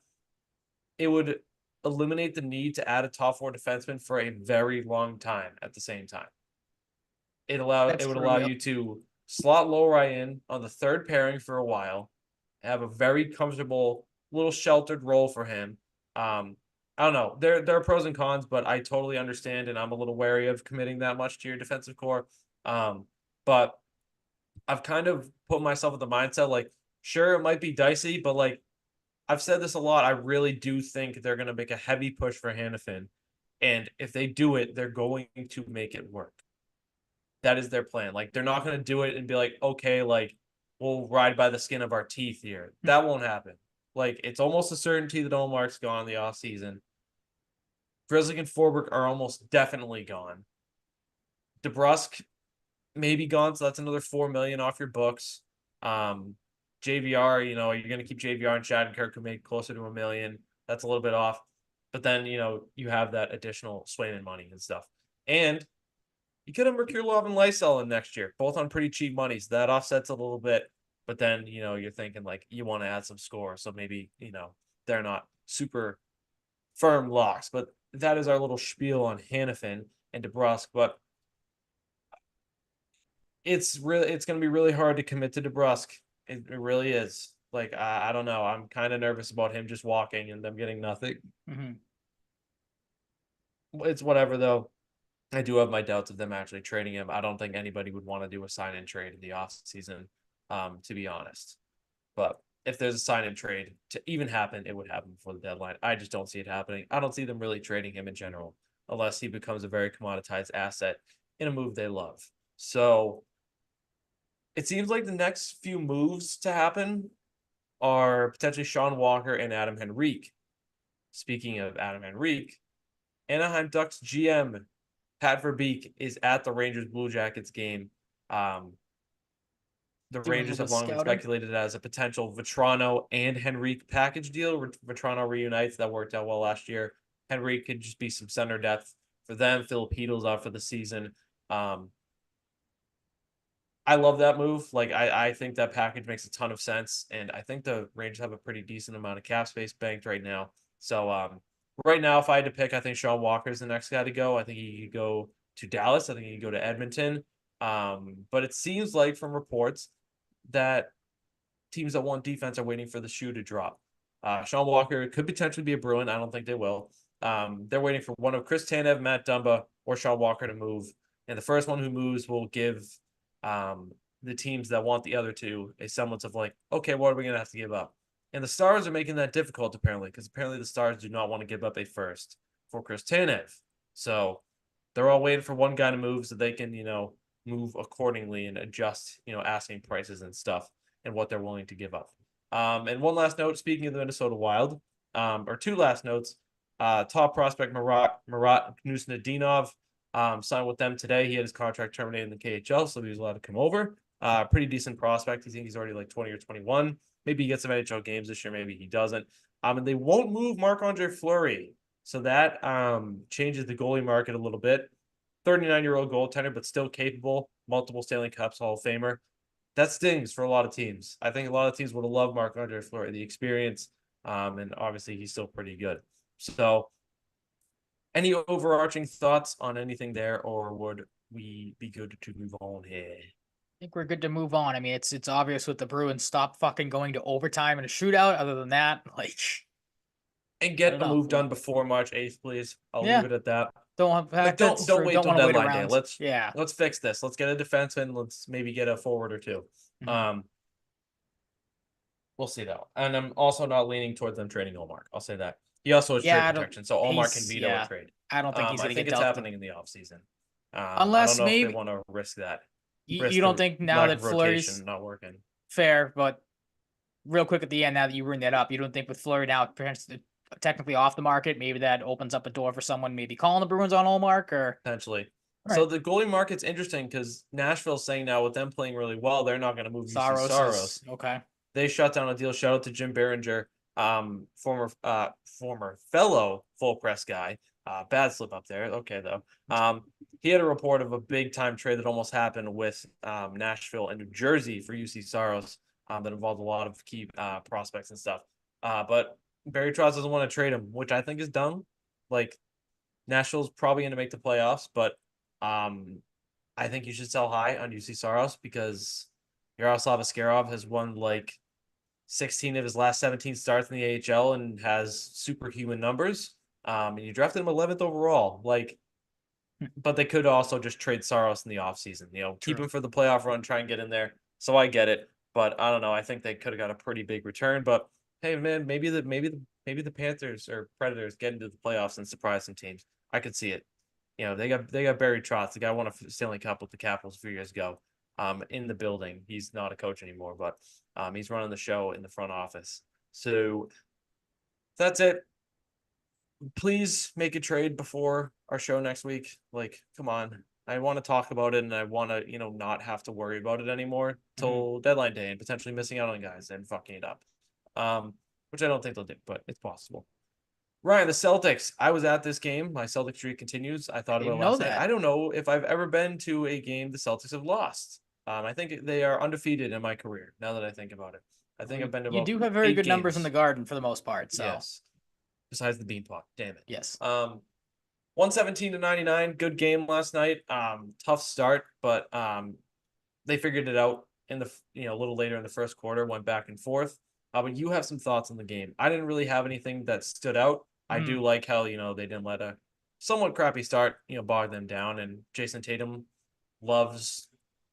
it would eliminate the need to add a top four defenseman for a very long time at the same time. It That's would true. allow Yep. you to slot Lowry in on the third pairing for a while, have a very comfortable little sheltered role for him. I don't know. There are pros and cons, but I totally understand, and I'm a little wary of committing that much to your defensive core. But I've kind of put myself in the mindset like, sure, it might be dicey, but like I've said this a lot. I really do think they're going to make a heavy push for Hannafin, and if they do it, they're going to make it work. That is their plan. Like they're not going to do it and be like, okay, like we'll ride by the skin of our teeth here. That won't happen. Like it's almost a certainty that Omar's gone in the offseason. Grizzly and Forbrick are almost definitely gone. DeBrusque maybe gone, so that's another 4 million off your books. JVR, you're going to keep JVR and Shattenkirk who make closer to 1 million. That's a little bit off. But then, you have that additional Swayman money and stuff. And you could have Merkulov and Lysell in next year, both on pretty cheap money. So that offsets a little bit. But then, you're thinking like you want to add some score. So maybe, they're not super firm locks. But that is our little spiel on Hannafin and DeBrusque. But it's going to be really hard to commit to DeBrusque. It really is. Like, I don't know. I'm kind of nervous about him just walking and them getting nothing. Mm-hmm. It's whatever, though. I do have my doubts of them actually trading him. I don't think anybody would want to do a sign-in trade in the offseason, to be honest. But if there's a sign-in trade to even happen, it would happen before the deadline. I just don't see it happening. I don't see them really trading him in general, unless he becomes a very commoditized asset in a move they love. So it seems like the next few moves to happen are potentially Sean Walker and Adam Henrique. Speaking of Adam Henrique, Anaheim Ducks GM Pat Verbeek is at the Rangers Blue Jackets game. The Doing a Rangers little have bit of long been scouting. speculated as a potential Vetrano and Henrique package deal. Vetrano reunites. That worked out well last year. Henrique could just be some center depth for them. Filipido's out for the season. I love that move. Like I think that package makes a ton of sense, and I think the Rangers have a pretty decent amount of cap space banked right now. So right now, if I had to pick, I think Sean Walker is the next guy to go. I think he could go to Dallas. I think he could go to Edmonton. But it seems like from reports that teams that want defense are waiting for the shoe to drop. Sean Walker could potentially be a Bruin. I don't think they will. They're waiting for one of Chris Tanev, Matt Dumba, or Sean Walker to move. And the first one who moves will give the teams that want the other two a semblance of like, okay, what are we going to have to give up? And the Stars are making that difficult, apparently, because apparently the Stars do not want to give up a first for Chris Tanev. So they're all waiting for one guy to move so they can, move accordingly and adjust, asking prices and stuff and what they're willing to give up. And one last note, speaking of the Minnesota Wild, or two last notes, top prospect Marat Knusnadinov signed with them today. He had his contract terminated in the KHL, so he was allowed to come over. Pretty decent prospect. I think he's already like 20 or 21. Maybe he gets some NHL games this year. Maybe he doesn't. And they won't move Marc-Andre Fleury. So that changes the goalie market a little bit. 39-year-old goaltender, but still capable. Multiple Stanley Cups, Hall of Famer. That stings for a lot of teams. I think a lot of teams would have loved Marc-Andre Fleury, the experience, and obviously he's still pretty good. So any overarching thoughts on anything there, or would we be good to move on here? I think we're good to move on. I mean, it's obvious with the Bruins stop fucking going to overtime in a shootout. Other than that, like And I get don't a know. move done before March 8th, please. I'll leave Yeah, it at that. Like that's don't true. wait Don't till want to wait deadline day. around. Yeah. Let's fix this. Let's get a defenseman. Let's maybe get a forward or two. Mhm. We'll see though. And I'm also not leaning towards them trading Omar. I'll say that. He also has trade Yeah, I don't. protection, so Omar can veto a Yeah. trade. I don't think he's I gonna think get it's dealt the happening in the offseason. I don't unless know if they maybe want to risk that. you Risk don't the think now lack that of rotation Flurry's not working. fair, but real quick at the end, now that you bring that up, you don't think with Flurry now perhaps technically off the market, maybe that opens up a door for someone maybe calling the Bruins on Allmark or Potentially. all So right. the goalie market's interesting because Nashville's saying now with them playing really well, they're not going to move UC Saros is Saros. okay. They shut down a deal. Shout out to Jim Behringer, former fellow full press guy. Bad slip up there. Okay though. He had a report of a big time trade that almost happened with Nashville and New Jersey for UC Saros that involved a lot of key prospects and stuff. But Barry Trotz doesn't want to trade him, which I think is dumb. Like Nashville's probably going to make the playoffs, but I think you should sell high on UC Saros because Yaroslav Askarov has won like 16 of his last 17 starts in the AHL and has superhuman numbers. And you drafted him 11th overall. Like, but they could also just trade Saros in the offseason, keep True. him for the playoff run, try and get in there. So I get it. But I don't know. I think they could have got a pretty big return. But hey, man, maybe the Panthers or Predators get into the playoffs and surprise some teams. I could see it. They got Barry Trotz. The guy won a Stanley Cup with the Capitals a few years ago. In the building. He's not a coach anymore, but he's running the show in the front office. So that's it. Please make a trade before our show next week. Like, come on. I want to talk about it and I want to, not have to worry about it anymore till deadline day and potentially missing out on guys and fucking it up. Which I don't think they'll do, but it's possible. Ryan, the Celtics. I was at this game. My Celtics streak continues. I thought about Didn't it know last night. that. I don't know if I've ever been to a game the Celtics have lost. I think they are undefeated in my career, now that I think about it. I think I've been to You about do have very 8 good numbers in games. the Garden for the most part. So Yes. Besides the Beanpot. Damn it. yes. 117-99. Good game last night. Tough start, but they figured it out in the a little later in the first quarter, went back and forth. But you have some thoughts on the game. I didn't really have anything that stood out. I do like how, they didn't let a somewhat crappy start, bog them down. And Jason Tatum loves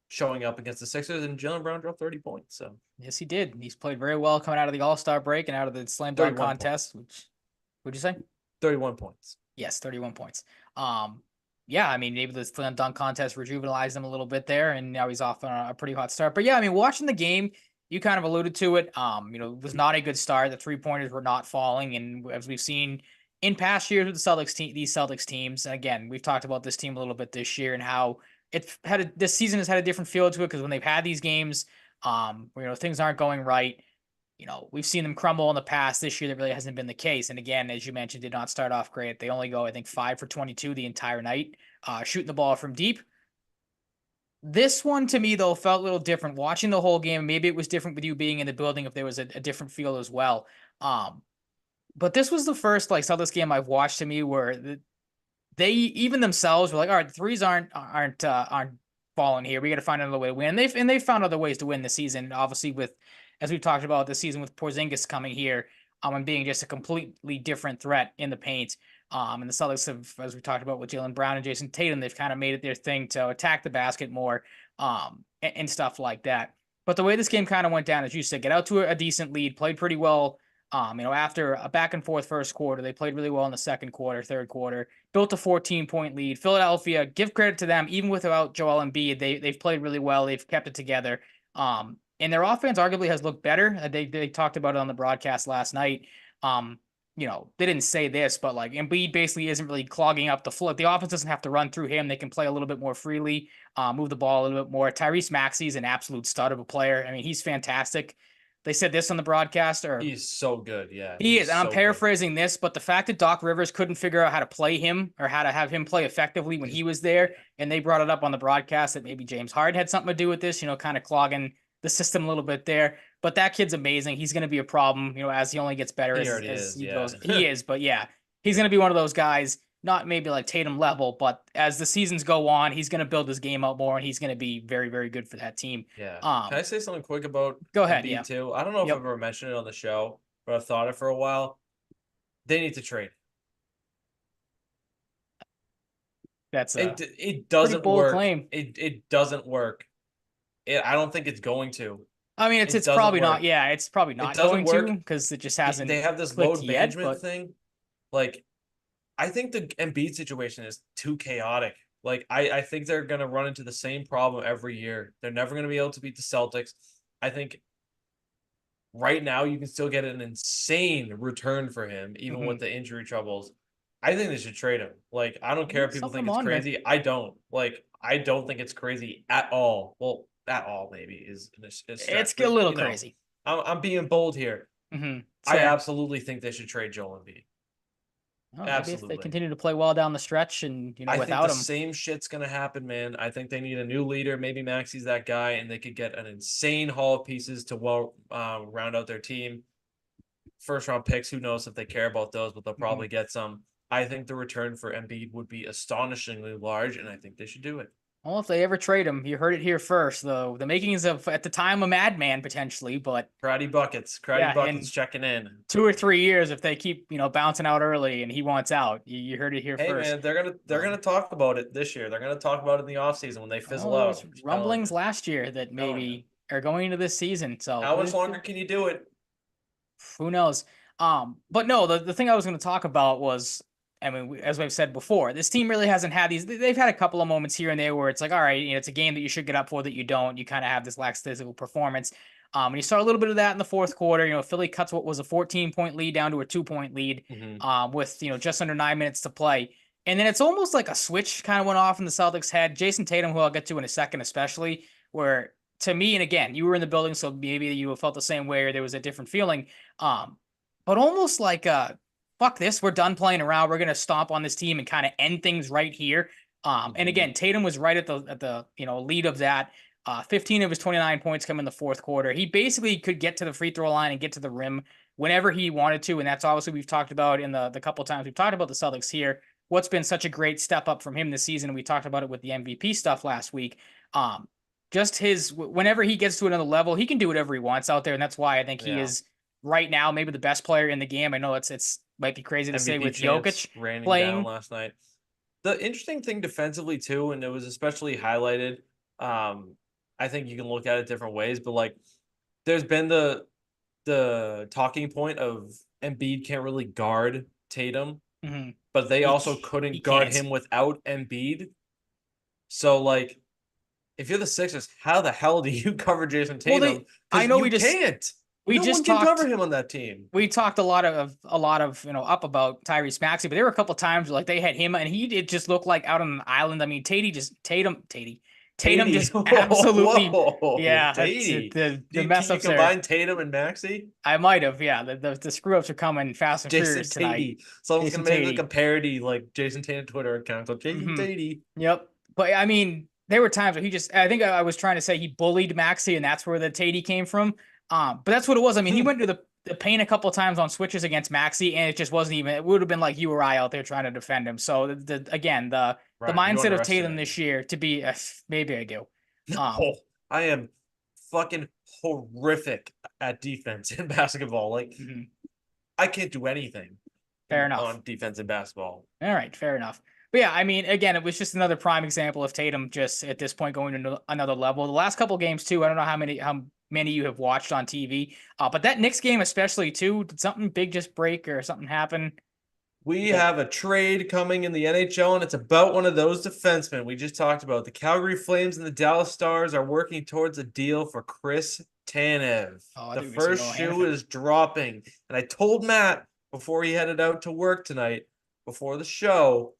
showing up against the Sixers, and Jaylen Brown dropped 30 points. So Yes, he did. He's played very well coming out of the All-Star break and out of the slam dunk 31 contest, which would you say? 31 points. Yes, 31 points. Yeah, I mean, maybe the slam dunk contest rejuvenized him a little bit there, and now he's off on a pretty hot start. But yeah, I mean, watching the game, you kind of alluded to it. It was not a good start. The 3-pointers were not falling, and as we've seen in past years with the these Celtics teams, and again, we've talked about this team a little bit this year and how this season has had a different feel to it because when they've had these games, where things aren't going right, we've seen them crumble in the past. This year, that really hasn't been the case. And again, as you mentioned, did not start off great. They only go, I think, 5 for 22 the entire night, shooting the ball from deep. This one, to me, though, felt a little different. Watching the whole game, maybe it was different with you being in the building if there was a different feel as well. But this was the first Celtics game I've watched to me where they even themselves were like, all right, the threes aren't falling here. We got to find another way to win. And they found other ways to win this season. Obviously, as we've talked about this season with Porzingis coming here, and being just a completely different threat in the paint. And the Celtics have, as we talked about with Jaylen Brown and Jason Tatum, they've kind of made it their thing to attack the basket more, and stuff like that. But the way this game kind of went down, as you said, get out to a decent lead, played pretty well. After a back and forth first quarter, they played really well in the second quarter, third quarter, built a 14-point lead. Philadelphia, give credit to them, even without Joel Embiid, they've played really well. They've kept it together. And their offense arguably has looked better. They talked about it on the broadcast last night. They didn't say this, but Embiid basically isn't really clogging up the floor. The offense doesn't have to run through him. They can play a little bit more freely, move the ball a little bit more. Tyrese Maxey's an absolute stud of a player. I mean, he's fantastic. They said this on the broadcast, or He's so good. Yeah, he is. And I'm so paraphrasing this, but the fact that Doc Rivers couldn't figure out how to play him or how to have him play effectively when he was there, and they brought it up on the broadcast that maybe James Harden had something to do with this, kind of clogging the system a little bit there. But that kid's amazing. He's going to be a problem, as he only gets better as he goes. He is, but yeah, he's going to be one of those guys, not maybe like Tatum level, but as the seasons go on, he's going to build his game up more, and he's going to be very, very good for that team. Yeah. Can I say something quick about Go ahead. Embiid Yeah. too? I don't know if I've ever mentioned it on the show, but I've thought it for a while. They need to trade. That's it doesn't bold work. claim. It doesn't work. I don't think it's going to. I mean, it's probably not. Yeah, it's probably not going to because it just hasn't. They have this load management thing. I think the Embiid situation is too chaotic. I think they're gonna run into the same problem every year. They're never gonna be able to beat the Celtics. I think right now you can still get an insane return for him, even with the injury troubles. I think they should trade him. I don't care if people think it's crazy. I don't. I don't think it's crazy at all. Well, at all maybe is a stretch, it's a little crazy. I'm being bold here. I absolutely think they should trade Joel Embiid. Absolutely. If they continue to play well down the stretch and I without think the him, same shit's gonna happen, man. I think they need a new leader. Maybe Maxey's that guy, and they could get an insane haul of pieces to round out their team. First round picks, who knows if they care about those, but they'll probably get some. I think the return for Embiid would be astonishingly large, and I think they should do it. Well, if they ever trade him, you heard it here first, though. The makings of, at the time, a madman potentially, but Cratty yeah, buckets in checking in. 2 or 3 years, if they keep, bouncing out early and he wants out, you heard it here Hey first. man, they're gonna talk about it this year. They're gonna talk about it in the offseason when they fizzle Well, there out. was I'm just telling you. rumblings last year that Telling you. maybe are going into this season, so How much longer can you do it? who knows? But no, the thing I was going to talk about was, I mean, as we've said before, this team really hasn't had these. They've had a couple of moments here and there where it's like, all right, it's a game that you should get up for that you don't. You kind of have this lackadaisical performance. And you saw a little bit of that in the fourth quarter. Philly cuts what was a 14-point lead down to a 2-point lead, with just under 9 minutes to play. And then it's almost like a switch kind of went off in the Celtics' head. Jason Tatum, who I'll get to in a second, especially, where to me, and again, you were in the building, so maybe you felt the same way or there was a different feeling. But almost like fuck this, we're done playing around. We're gonna stomp on this team and kind of end things right here. And again, Tatum was right at the lead of that. 15 of his 29 points come in the fourth quarter. He basically could get to the free throw line and get to the rim whenever he wanted to, and that's obviously we've talked about in the couple times we've talked about the Celtics here. What's been such a great step up from him this season, and we talked about it with the MVP stuff last week. Just whenever he gets to another level, he can do whatever he wants out there, and that's why I think he is right now maybe the best player in the game. I know it's might be crazy to say MVP with chance Jokic raining down playing. last night. The interesting thing defensively too, and it was especially highlighted. I think you can look at it different ways, but like, there's been the talking point of Embiid can't really guard Tatum, but they also He couldn't guard can't. him without Embiid. So like, if you're the Sixers, how the hell do you cover Jason Well, Tatum? I Because know you can't. we No one just can talked cover him on that team. we talked a lot of up about Tyrese Maxey, but there were a couple times where, like, they had him and he did just look like out on an island. I mean, Tatum Tatey. just absolutely, Whoa, yeah, Tatey. the Can mess you ups there. combine Tatum and Maxey? I might have, yeah. The screw ups are coming fast and Jason furious tonight. Tatey. Someone's Jason gonna make like a Tatey. parody, like Jason Tatum Twitter account called Jason Mm-hmm. Tatey. Yep. But I mean, there were times where I think I was trying to say he bullied Maxey, and that's where the Tatey came from. But that's what it was. I mean, he went to the paint a couple of times on switches against Maxey, and it just wasn't even. It would have been like you or I out there trying to defend him. So again, the Ryan, you mindset of Tatum underestimate this him. year to be maybe I do. Oh, I am fucking horrific at defense in basketball. Like, Mhm. I can't do anything Fair enough. on defense in basketball. All right, fair enough. But yeah, I mean, again, it was just another prime example of Tatum just at this point going to another level. The last couple games too, I don't know how many you have watched on TV, but that Knicks game especially too. Did something big just break or something happen? We That have a trade coming in the NHL, and it's about one of those defensemen we just talked about. The Calgary Flames and the Dallas Stars are working towards a deal for Chris Tanev. oh, I The think we said first Noah shoe Hannafin. is dropping. And I told Matt before he headed out to work tonight, before the show,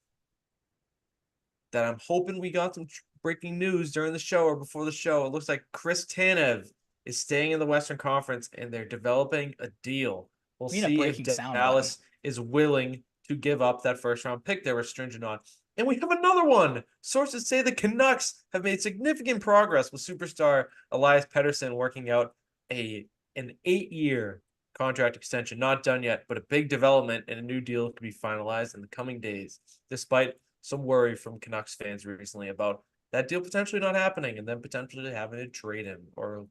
that I'm hoping we got some breaking news during the show or before the show. It looks like Chris Tanev is staying in the Western Conference, and they're developing a deal. We'll We need a see if breaking sound button. Dallas is willing to give up that first round pick they were stringent on. And we have another one. Sources say the Canucks have made significant progress with superstar Elias Pettersson working out an 8-year contract extension. Not done yet, but a big development, and a new deal could be finalized in the coming days, despite some worry from Canucks fans recently about that deal potentially not happening and then potentially having to trade him or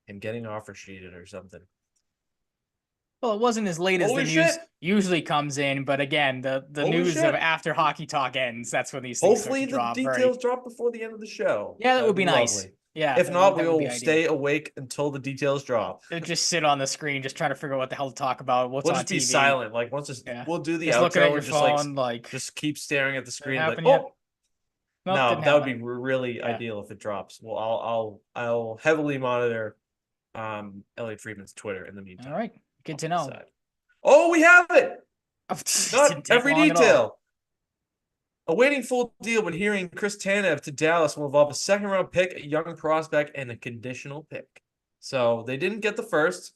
him getting offer sheeted or something. Well, it wasn't as late as the Holy news shit. usually comes in, but again, the Holy news of shit. after hockey talk ends, that's when these things start Hopefully to the drop. details Very, drop before the end of the show. yeah, that That'd would be be nice. lovely. Yeah, If not, we that would be will ideal. stay awake until the details drop. Just sit on the screen, just trying to figure out what the hell to talk about, what's We'll on just be TV. silent. Like once Yeah, we'll do the just looking at outro your and just like phone, like, just keep staring at the did it screen like, happen yet? oh Nope, no, didn't that would happen. be really Yeah. ideal if it drops. Well, I'll heavily monitor Elliot Friedman's Twitter in the meantime. All right, good to know. Oh, we have it. Not Didn't take every long at all. detail. Awaiting full deal, but hearing Chris Tanev to Dallas will involve a second-round pick, a young prospect, and a conditional pick. So they didn't get the first,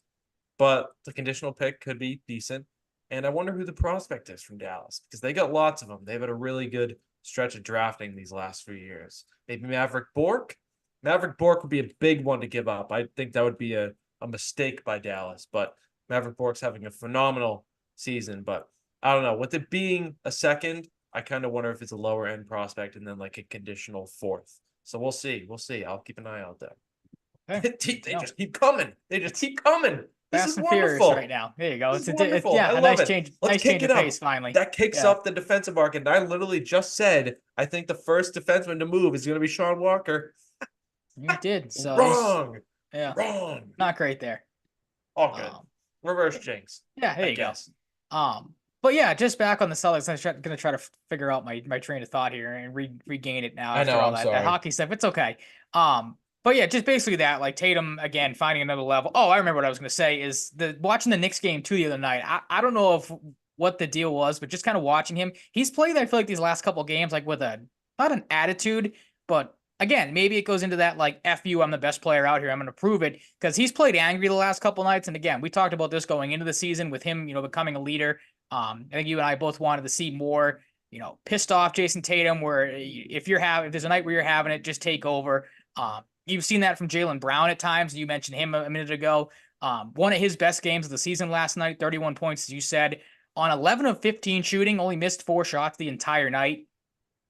but the conditional pick could be decent. And I wonder who the prospect is from Dallas, because they got lots of them. They've had a really good stretch of drafting these last few years. Maybe Maverick Bork? Maverick Bork would be a big one to give up. I think that would be a mistake by Dallas, but Maverick Bork's having a phenomenal season. But I don't know. With it being a second, I kind of wonder if it's a lower end prospect and then like a conditional fourth. So we'll see. We'll see. I'll keep an eye out there. Okay. They No, just keep coming. They just keep coming. This is Fast and Furious right wonderful. now. There you go. This is It's wonderful. I yeah, a love it. Let's nice kick change it of pace up. finally. That kicks Yeah. up the defensive market. And I literally just said I think the first defenseman to move is going to be Sean Walker. You did. So this, Wrong. yeah, Wrong. not great there. All good. Um, Reverse jinx, yeah, there I you go. guess. But yeah, just back on the Celtics, gonna try to figure out my train of thought here and regain it now I after know. all I'm that sorry. hockey stuff. It's okay. But yeah, just basically that, like Tatum again finding another level. Oh, I remember what I was gonna say is the watching the Knicks game too the other night. I don't know if what the deal was, but just kind of watching him, he's played. I feel like these last couple games like with a not an attitude, but again, maybe it goes into that like F you, I'm the best player out here. I'm going to prove it because he's played angry the last couple nights. And again, we talked about this going into the season with him, becoming a leader. I think you and I both wanted to see more, pissed off Jason Tatum, where if there's a night where you're having it, just take over. You've seen that from Jaylen Brown at times. You mentioned him a minute ago. One of his best games of the season last night, 31 points, as you said, on 11 of 15 shooting, only missed 4 shots the entire night.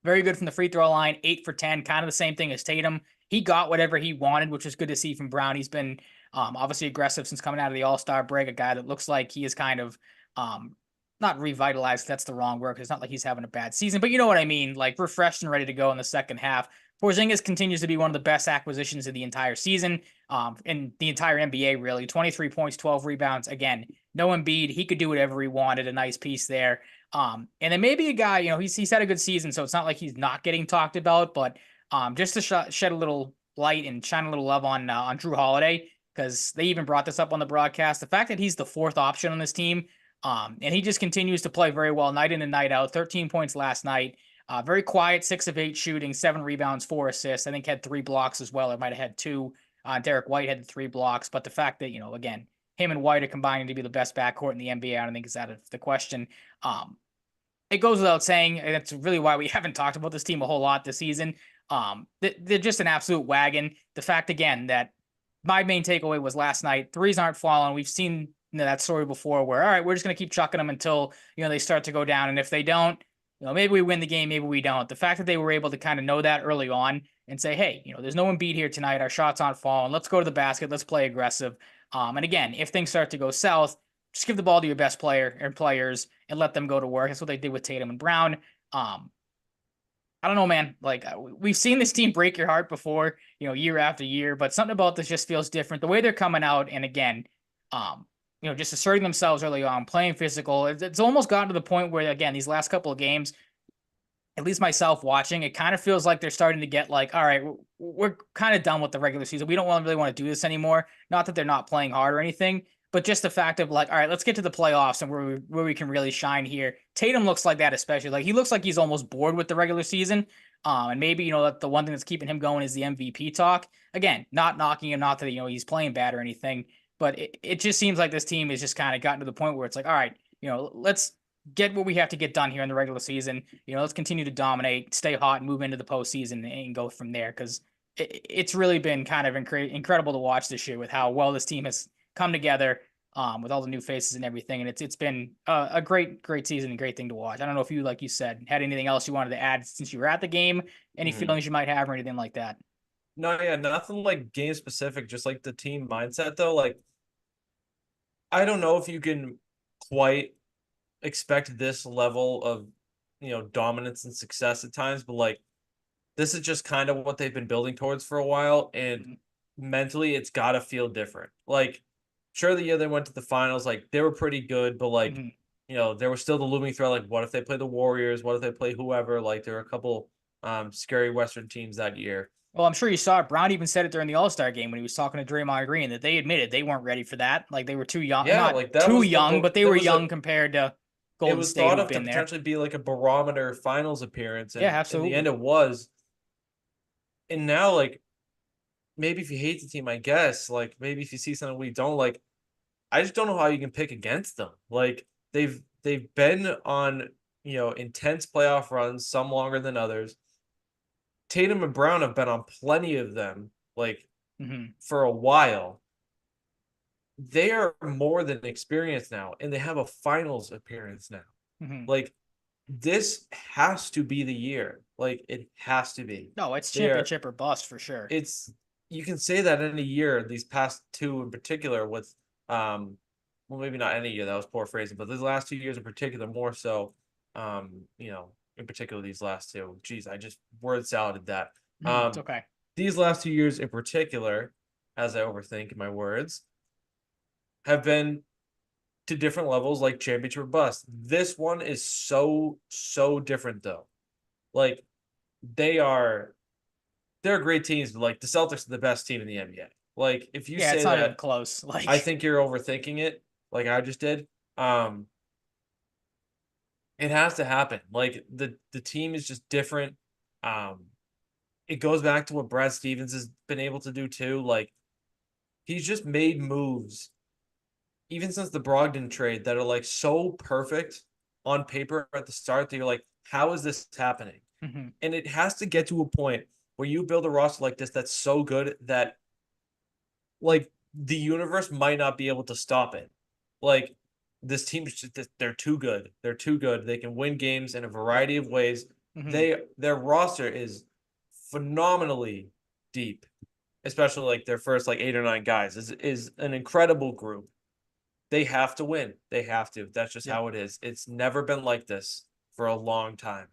Very good from the free throw line, 8 for 10, kind of the same thing as Tatum. He got whatever he wanted, which was good to see from Brown. He's been obviously aggressive since coming out of the All-Star break, a guy that looks like he is kind of not revitalized, that's the wrong word, because it's not like he's having a bad season, but you know what I mean, like refreshed and ready to go in the second half. Porzingis continues to be one of the best acquisitions of the entire season, in the entire NBA, really. 23 points, 12 rebounds. Again, no Embiid. He could do whatever he wanted. A nice piece there. And then maybe a guy, he's had a good season, so it's not like he's not getting talked about, but just to shed a little light and shine a little love on Drew Holiday, because they even brought this up on the broadcast. The fact that he's the 4th option on this team, and he just continues to play very well night in and night out. 13 points last night. Very quiet, 6 of 8 shooting, 7 rebounds, 4 assists. I think had 3 blocks as well. It might have had 2. Derek White had 3 blocks, but the fact that, again, him and White are combining to be the best backcourt in the NBA, I don't think is out of the question. It goes without saying, and that's really why we haven't talked about this team a whole lot this season. They're just an absolute wagon. The fact, again, that my main takeaway was last night, threes aren't falling. We've seen that story before where, all right, we're just going to keep chucking them until, they start to go down. And if they don't, maybe we win the game, maybe we don't. The fact that they were able to kind of know that early on and say, hey, there's no Embiid here tonight. Our shots aren't falling. Let's go to the basket. Let's play aggressive. And again, if things start to go south, just give the ball to your best player and players and let them go to work. That's what they did with Tatum and Brown. I don't know, man. Like we've seen this team break your heart before, year after year, but something about this just feels different. The way they're coming out, and again, just asserting themselves early on, playing physical. It's almost gotten to the point where, again, these last couple of games, at least myself watching, it kind of feels like they're starting to get like, all right, we're kind of done with the regular season. We don't really want to do this anymore. Not that they're not playing hard or anything, but just the fact of like, all right, let's get to the playoffs and where we can really shine here. Tatum looks like that, especially like he looks like he's almost bored with the regular season. And maybe that the one thing that's keeping him going is the MVP talk. Again, not knocking him, not that he's playing bad or anything, but it just seems like this team has just kind of gotten to the point where it's like, all right, let's get what we have to get done here in the regular season. Let's continue to dominate, stay hot, and move into the postseason and go from there. Because it's really been kind of incredible to watch this year with how well this team has come together, with all the new faces and everything. And it's been a great season and great thing to watch. I don't know if you, like you said, had anything else you wanted to add since you were at the game, any feelings you might have or anything like that. No, yeah, nothing like game specific, just like the team mindset though. Like, I don't know if you can quite expect this level of, dominance and success at times, but like this is just kind of what they've been building towards for a while. And mentally, it's got to feel different. Like, sure, the year they went to the finals, like they were pretty good, but like, there was still the looming threat. Like, what if they play the Warriors? What if they play whoever? Like, there were a couple scary Western teams that year. Well, I'm sure you saw it. Brown even said it during the All-Star game when he was talking to Draymond Green that they admitted they weren't ready for that. Like they were too young, Yeah, not like that too was young, but they that were was young a compared to it Golden was State, thought who've of to been there. potentially be like a barometer finals appearance, Yeah, and in the end absolutely. it was. And now, like, maybe if you hate the team, I guess, like maybe if you see something we don't like, I just don't know how you can pick against them. Like they've been on, intense playoff runs, some longer than others. Tatum and Brown have been on plenty of them, like for a while. They are more than experienced now, and they have a finals appearance now. Like this has to be the year. Like it has to be. No, it's They're championship or bust for sure. it's you can say that any year, these past two in particular, with well, maybe not any year, that was poor phrasing, but these last 2 years in particular, more so, in particular these last two. Geez, I just word saladed that. It's okay. These last 2 years in particular, as I overthink my words, have been to different levels, like championship or bust. This one is so different though. Like they are they're great teams, but like the Celtics are the best team in the NBA. Like if you Yeah, it's say not even that, close. I Like, think you're overthinking it, like I just did. Um, it has to happen. Like the team is just different. Um, it goes back to what Brad Stevens has been able to do too. Like he's just made moves even since the Brogdon trade that are like so perfect on paper at the start that you're like, how is this happening? mhm. And it has to get to a point where you build a roster like this that's so good that like the universe might not be able to stop it. Like this team is just they're too good. They're too good. They can win games in a variety of ways. Mhm. Their roster is phenomenally deep, especially like their first like 8 or 9 guys is an incredible group. They have to win. They have to. That's just Yep. how it is. It's never been like this for a long time.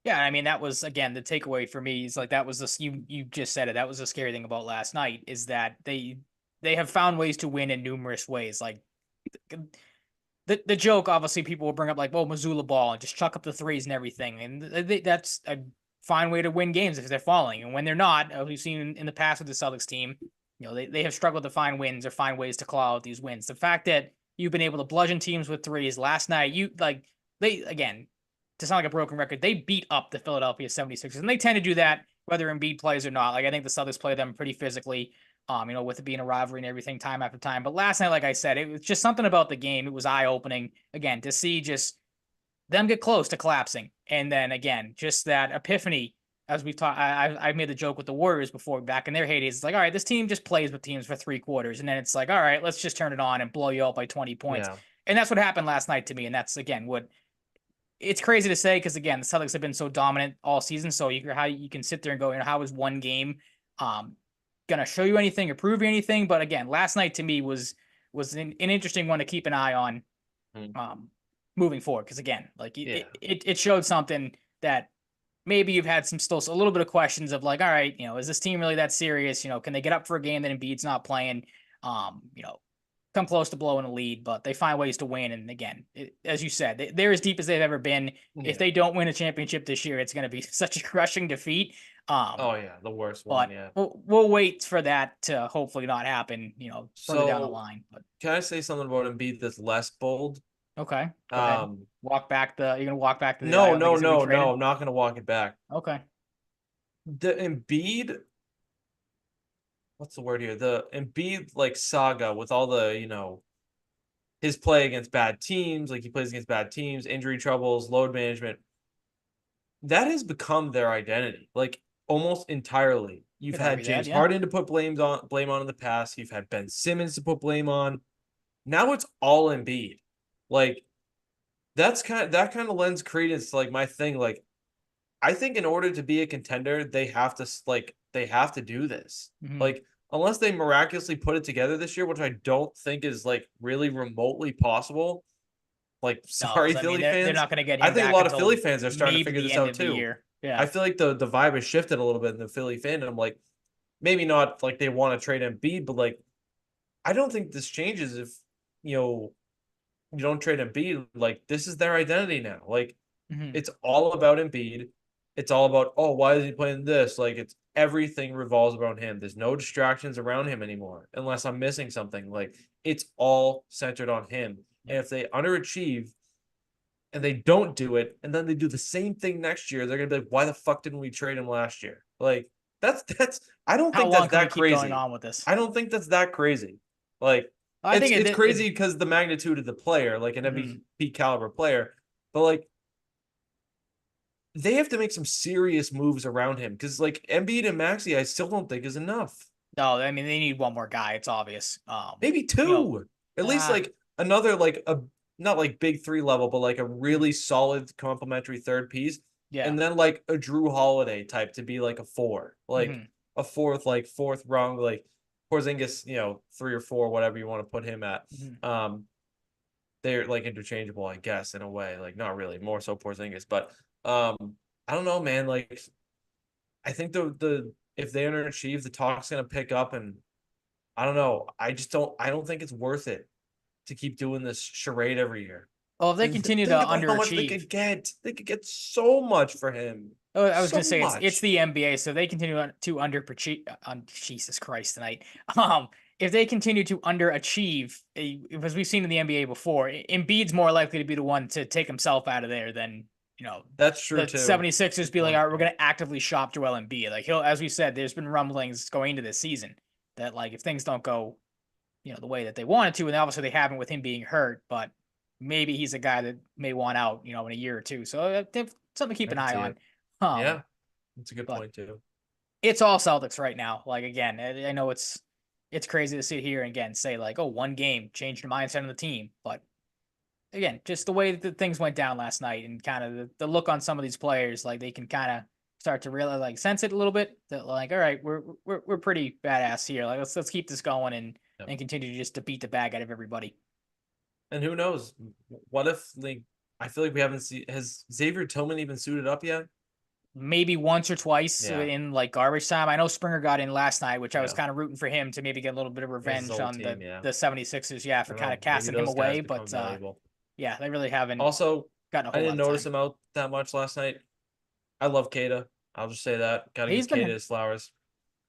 Yeah, I mean that was again the takeaway for me is like that was this you just said it. That was the scary thing about last night is that they have found ways to win in numerous ways. Like the joke, obviously, people will bring up like, well, Missoula ball and just chuck up the threes and everything, and that's a fine way to win games if they're falling. And when they're not, as we've seen in the past with the Celtics team, they have struggled to find wins or find ways to claw out these wins. The fact that you've been able to bludgeon teams with threes last night, you like they again to sound like a broken record, they beat up the Philadelphia 76ers, and they tend to do that whether Embiid plays or not. Like I think the Celtics play them pretty physically with it being a rivalry and everything time after time. But last night, like I said, it was just something about the game. It was eye opening again to see just them get close to collapsing. And then again, just that epiphany as we've talked, I've made the joke with the Warriors before back in their heydays. It's like, all right, this team just plays with teams for 3 quarters. And then it's like, all right, let's just turn it on and blow you out by 20 points. Yeah. And that's what happened last night to me. And that's, again, what it's crazy to say because again, the Celtics have been so dominant all season. So how you can sit there and go, how is one game um gonna show you anything or prove you anything? But again, last night to me was an interesting one to keep an eye on Mm. moving forward. Because again, like Yeah. it showed something that maybe you've had some still a little bit of questions of like, all right, is this team really that serious? Can they get up for a game that Embiid's not playing? Um, you know, come close to blowing a lead, but they find ways to win. And again, as you said, they're as deep as they've ever been. If Yeah. they don't win a championship this year, it's going to be such a crushing defeat. Oh yeah, the worst one, But yeah. we'll wait for that to hopefully not happen, further down the So line. But can I say something about Embiid that's less bold? okay, go ahead. Um, You're gonna walk back the no, guy like no, I said we no, no. traded. I'm not gonna walk it back. Okay. The Embiid, what's the word here? The Embiid like saga with all the his play against bad teams, like he plays against bad teams, injury troubles, load management. That has become their identity, like almost entirely. You've Could had argue that, James yeah. Harden to put blame on in the past. You've had Ben Simmons to put blame on. Now it's all Embiid. Like that kind of lends credence to like my thing. Like I think in order to be a contender, they have to do this. Hmm. Like unless they miraculously put it together this year, which I don't think is like really remotely possible. Like No, sorry because I mean Philly they're fans. not gonna get I him think a back lot of Philly until fans are starting to maybe figure the this end out of the too. year. I Yeah. feel like the vibe has shifted a little bit in the Philly fandom. Like maybe not like they want to trade Embiid, but like I don't think this changes if you know you don't trade Embiid. Like this is their identity now. Like Hmm. it's all about Embiid. It's all about, oh, why is he playing this? Like it's everything revolves around him. There's no distractions around him anymore, unless I'm missing something. Like it's all centered on him. And Yep. if they underachieve and they don't do it, and then they do the same thing next year, they're gonna be like, why the fuck didn't we trade him last year? Like that's I don't How think long that's can we that keep going crazy. on with this? I don't think that's that crazy. Like I think it's it crazy because the magnitude of the player, like an mhm. MVP caliber player, but like they have to make some serious moves around him because like Embiid and Maxi, I still don't think is enough. No, I mean they need one more guy. It's obvious. Maybe You know, two, at least uh, like another like a not like big three level, but like a really solid complementary third piece. Yeah. and then like a Drew Holiday type to be like a 4, like Hmm. a fourth rung, like Porzingis, 3 or 4, whatever you want to put him at. Hmm. Um, they're like interchangeable, I guess, in a way. Like not really, more so Porzingis, but I don't know, man. Like I think the if they underachieve, the talk's gonna pick up, and I don't know. I don't think it's worth it to keep doing this charade every year. Well, if they And continue to think about how much they underachieve, could get. They could get so much for him. oh, I was So gonna say it's much. the NBA, so they continue to underachieve. On Jesus Christ tonight. If they continue to underachieve, as we've seen in the NBA before, Embiid's more likely to be the one to take himself out of there than That's true the too. 76ers Good be like, point. all right, we're gonna actively shop Joel Embiid. Like as we said, there's been rumblings going into this season that like if things don't go the way that they wanted to, and obviously they haven't with him being hurt, but maybe he's a guy that may want out, in a year or two. So something to keep I an can eye see on. it. Yeah, that's a good But point too. it's all Celtics right now. Like again, I know it's crazy to sit here and again say like, oh, one game changed the mindset of the team, but again, just the way that things went down last night and kind of the look on some of these players, like they can kind of start to really like sense it a little bit that like, all right, we're pretty badass here. Like let's keep this going Yep. and continue just to beat the bag out of everybody. And who knows? What if like I feel like we haven't seen has Xavier Tillman even suited up yet? Maybe once or twice Yeah, in like garbage time. I know Springer got in last night, which I was yeah. kind of rooting for him to maybe get a little bit of Against his revenge old on team, yeah. the 76ers, yeah, I for don't kind know. of Maybe casting him those guys away. become But valuable. yeah, they really haven't Also, gotten a I whole didn't lot of notice time. him out that much last night. I love Kata. I'll just say that. Got to He's give Kata been his flowers.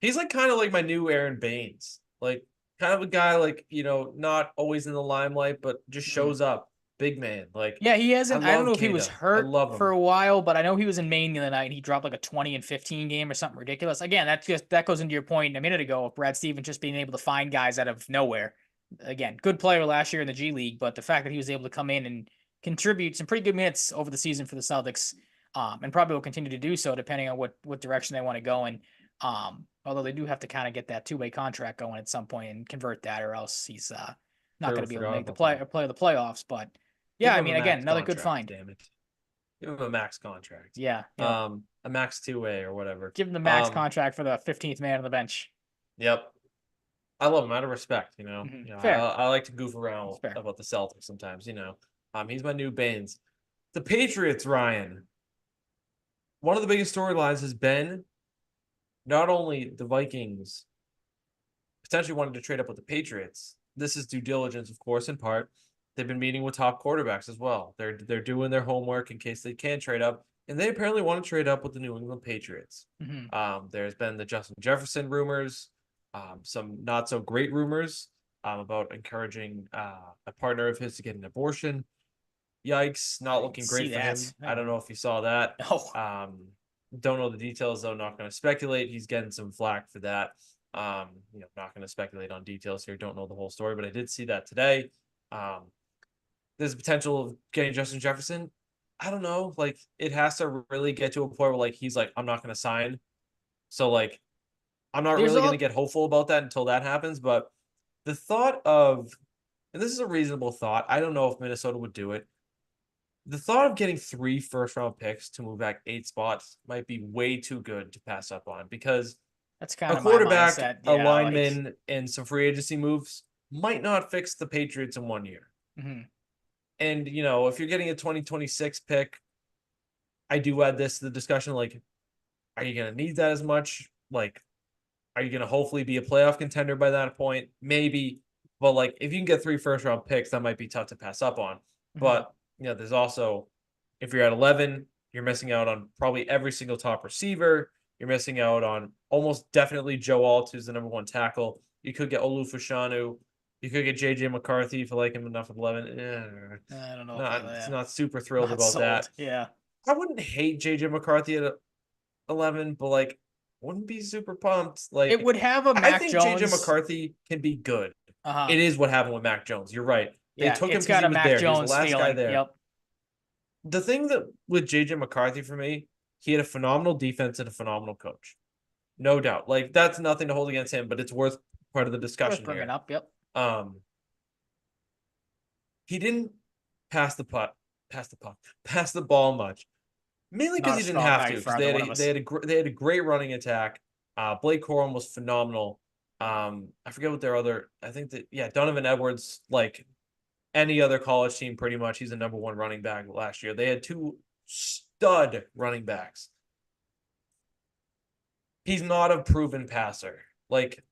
He's like kind of like my new Aaron Baines. Like kind of a guy like, not always in the limelight, but just mhm. shows up. Big man. Like Yeah, he I hasn't. I don't love know if he was Kata. I hurt love for him. a while, but I know he was in Maine the other night and he dropped like a 20 and 15 game or something ridiculous. Again, that goes into your point a minute ago of Brad Stevens just being able to find guys out of nowhere. Again, good player last year in the G League, but the fact that he was able to come in and contribute some pretty good minutes over the season for the Celtics, and probably will continue to do so depending on what direction they want to go in. Although they do have to kind of get that two-way contract going at some point and convert that, or else he's not going True, to be able to forgot make the about that. play of the playoffs. But yeah, Give I him a mean, again, max another good contract, find. damn it. Give him a max contract. Yeah, yep. A max 2-way or whatever. Give him the max contract for the 15th man on the bench. Yep. I love him out of respect, Fair. I like to goof That's around fair. about the Celtics sometimes. He's my new Baines. The Patriots, Ryan. One of the biggest storylines has been not only the Vikings potentially wanted to trade up with the Patriots. This is due diligence, of course, in part. They've been meeting with top quarterbacks as well. They're doing their homework in case they can trade up, and they apparently want to trade up with the New England Patriots. Hmm. There's been the Justin Jefferson rumors, some not so great rumors about encouraging a partner of his to get an abortion. Yikes, I not didn't looking see great for that. him. I don't know if you saw that. No. Don't know the details though. Not going to speculate. He's getting some flack for that. Not going to speculate on details here. Don't know the whole story, but I did see that today. There's potential of getting Justin Jefferson. I don't know. Like it has to really get to a point where like he's like, I'm not going to sign. So like, I'm not There's really going to all get hopeful about that until that happens. But the thought of, and this is a reasonable thought. I don't know if Minnesota would do it. The thought of getting 3 first-round picks to move back 8 spots might be way too good to pass up on because that's a kind of my quarterback, mindset. a Yeah, like lineman, and some free agency moves might not fix the Patriots in 1 year. mhm. And, if you're getting a 2026 pick, I do add this to the discussion. Like, are you going to need that as much? Like, are you going to hopefully be a playoff contender by that point? Maybe. But, like, if you can get 3 first-round picks, that might be tough to pass up on. Mhm. But, there's also, if you're at 11, you're missing out on probably every single top receiver. You're missing out on almost definitely Joe Alt, who's the number 1 tackle. You could get Olu Fashanu. You could get J.J. McCarthy if you like him enough at 11. I don't know if Not not super thrilled not about that. sold. Yeah. I wouldn't hate J.J. McCarthy at 11, but like wouldn't be super pumped. It Like would have a I Mac think J.J. Jones. McCarthy can be good. Uh-huh. It is what happened with Mac Jones. You're right. They Yeah, took him it's because got he a was Mac there. He was the Jones last guy feeling. there. Yep. The thing that with J.J. McCarthy for me, he had a phenomenal defense and a phenomenal coach. No doubt. Like that's nothing to hold against him, but it's worth part of the Worth discussion bringing here. up. Yep. Um, he didn't pass the puck, pass the ball much. Mainly because not a he didn't strong have night to, for because either one of us. they had a great running attack. Blake Corum was phenomenal. I forget what their other. I think that yeah, Donovan Edwards, like any other college team, pretty much he's the number one running back last year. They had two stud running backs. He's not a proven passer, like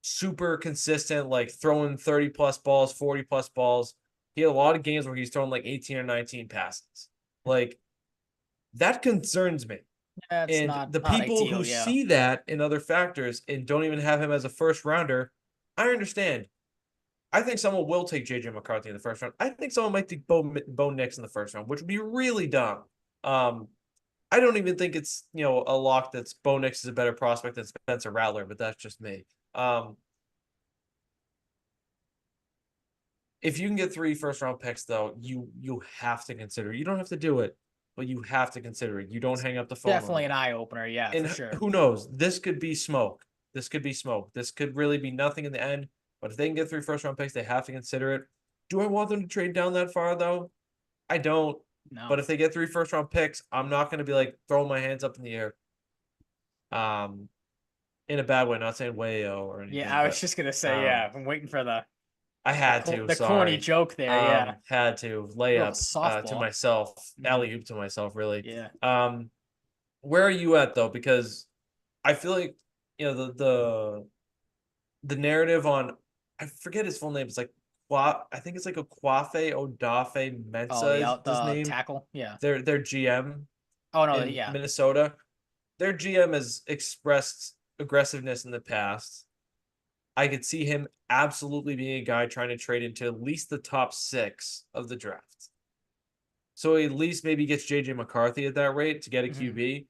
super consistent, like throwing 30 plus balls, 40 plus balls. He had a lot of games where he's throwing like 18 or 19 passes. Like that concerns me. That's And not the not people who ideal. Yeah, see that in other factors and don't even have him as a first rounder, I understand. I think someone will take JJ McCarthy in the first round. I think someone might take Bo Nix in the first round, which would be really dumb. Um, I don't even think it's a lock that's Bo Nix is a better prospect than Spencer Rattler, but that's just me. If you can get 3 first round picks, though, you have to consider. You don't have to do it, but you have to consider it. You don't hang up the phone on definitely an that. eye opener. Yeah, for And sure. who knows? This could be smoke. This could be smoke. This could really be nothing in the end. But if they can get 3 first round picks, they have to consider it. Do I want them to trade down that far though? I don't. No. But if they get 3 first round picks, I'm not going to be like throwing my hands up in the air. In a bad way, not saying wayo or Yeah, anything, I was but just gonna say. um, Yeah, I'm waiting for I had to. the corny Sorry, joke there. Yeah. had to Little layup to softball. myself, Mhm. alley oop to myself, really. Yeah. Where are you at though? Because I feel like the narrative on I forget his full name. It's like I think it's like a Kwafe Odafe Oh, Mensa the is out his the name. tackle. Yeah. Their GM Oh no. in Yeah. Minnesota. Their GM has expressed aggressiveness in the past. I could see him absolutely being a guy trying to trade into at least the top 6 of the draft. So he at least maybe gets JJ McCarthy at that rate to get a Hmm. QB.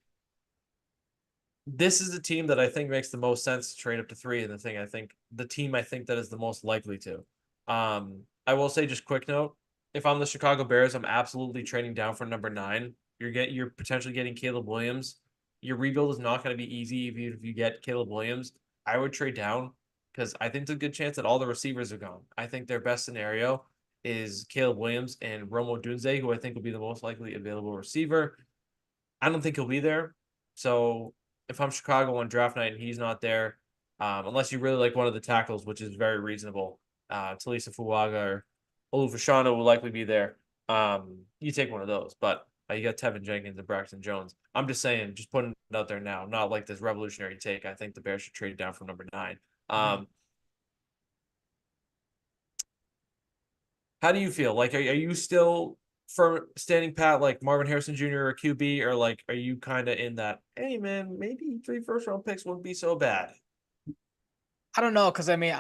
This is a team that I think makes the most sense to trade up to 3, and the team I think that is the most likely to. I will say just quick note: if I'm the Chicago Bears, I'm absolutely trading down for number 9. You're potentially getting Caleb Williams. Your rebuild is not going to be easy even if you get Caleb Williams. I would trade down because I think there's a good chance that all the receivers are gone. I think their best scenario is Caleb Williams and Romo Dunze, who I think will be the most likely available receiver. I don't think he'll be there. So if I'm Chicago on draft night and he's not there, unless you really like one of the tackles, which is very reasonable, Talisa Fuaga or Olufashano will likely be there. You take one of those, but you got Tevin Jenkins and Braxton Jones. I'm just saying, just putting it out there now, not like this revolutionary take. I think the Bears should trade down from number 9. Hmm. How do you feel? Like, are you still for standing pat like Marvin Harrison Jr. or QB, or like are you kind of in that? Hey man, maybe 3 first round picks wouldn't be so bad. I don't know because I mean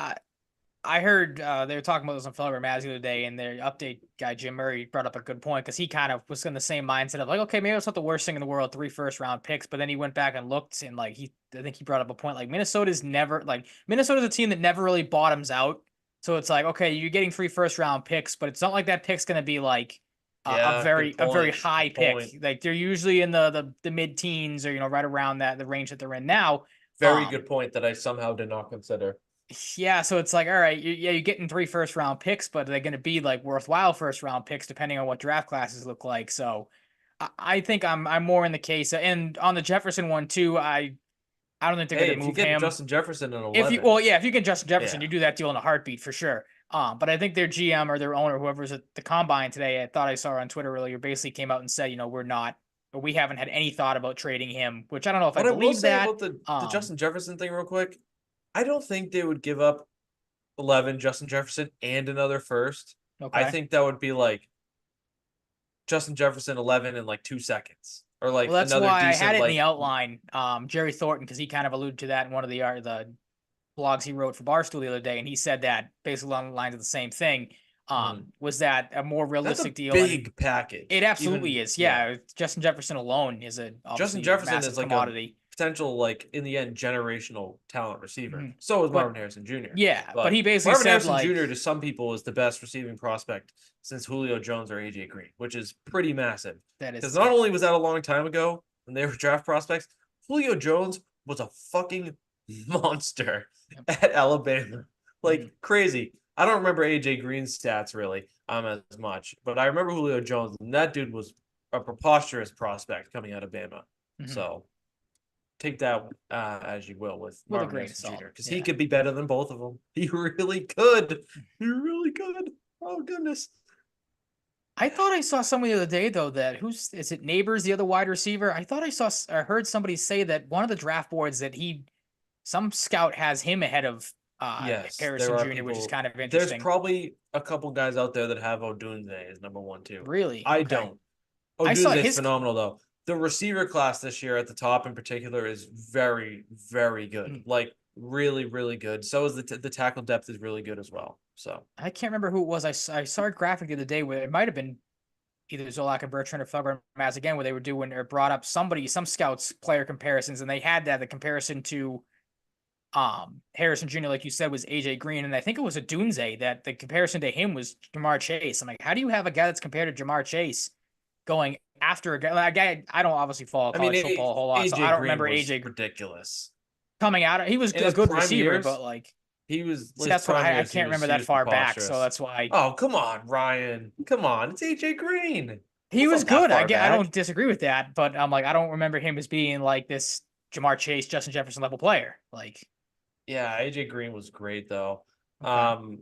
I heard they were talking about this on Fellow Maz the other day, and their update guy Jim Murray brought up a good point because he kind of was in the same mindset of like, okay, maybe it's not the worst thing in the world, 3 first round picks, but then he went back and looked and like I think he brought up a point like Minnesota's a team that never really bottoms out, so it's like okay, you're getting 3 first round picks, but it's not like that pick's gonna be like Yeah, good a very point. high Good point. pick. Like they're usually in the mid teens or right around that the range that they're in now. Very good point that I somehow did not consider. Yeah, so it's like, all right, you're getting 3 first round picks, but they're going to be like worthwhile first round picks depending on what draft classes look like. So I think I'm more in the case, and on the Jefferson one too. I don't think they're going Hey, to if you move get him. Justin Jefferson in If you 11, well, yeah, if you get Justin Jefferson, yeah, you do that deal in a heartbeat for sure. But I think their GM or their owner, whoever's at the combine today, I thought I saw on Twitter earlier, basically came out and said, we're not, or we haven't had any thought about trading him, which I don't know if I what I will believe say that. about the Justin Jefferson thing, real quick, I don't think they would give up 11 Justin Jefferson and another first. I Okay. think that would be like Justin Jefferson 11 in like 2 seconds, or Well, like that's another why I had decent it in the like outline. Jerry Thornton, because he kind of alluded to that in one of the blogs he wrote for Barstool the other day, and he said that basically along the lines of the same thing. mhm. Was that a more That's a realistic deal? And big it package. absolutely Even is. yeah, Yeah, Justin Jefferson alone is Justin obviously a Jefferson massive is like a commodity. potential like in the end generational talent receiver. Mhm. So is But Marvin Harrison Jr. yeah, but But he basically Marvin said Harrison like, Jr. to some people is the best receiving prospect since Julio Jones or AJ Green, which is pretty massive. that Because is not yeah. only was that a long time ago when they were draft prospects, Julio Jones was a fucking monster Yep. at Alabama. Mhm. Like crazy. I don't remember AJ Green's stats really as much, but I remember Julio Jones, and that dude was a preposterous prospect coming out of Bama. Mhm. So take that as you will with With a Marvin grain of Harrison salt. Jr. because Yeah. he could be better than both of them. He really could. He really could. Oh goodness. I thought I saw someone the other day though that is it Neighbors, the other wide receiver? I thought I heard somebody say that one of the draft boards that some scout has him ahead of Yes, there Harrison are Jr., which is people. kind of There's interesting. probably a couple guys out there that have Odunze as number one too. Really? I Okay. don't. I saw Odunze is his phenomenal though. The receiver class this year at the top in particular is very, very good. mm, Like really, really good. So is the tackle depth is really good as well. So I can't remember who it was. I saw a graphic the other day where it might have been either Zolak and Bertrand or Felger Maz again, where they were doing or brought up some scouts player comparisons, and they had the comparison to Harrison Jr., like you said, was AJ Green, and I think it was a Dunze that the comparison to him was Jamar Chase. I'm like, how do you have a guy that's compared to Jamar Chase going after a guy? I don't obviously follow I mean, college football a whole lot, so I AJ don't Green remember was AJ ridiculous coming out. He was in a his good prime receiver, but years. like, He was see, his that's what prime I years. can't remember He that was far back, so preposterous. that's why Oh come on, Ryan! Come on, it's AJ Green. he That's was not that good. far I back. don't disagree with that, but I'm like, I don't remember him as being like this Jamar Chase, Justin Jefferson level player. Like, Yeah, AJ Green was great though. okay.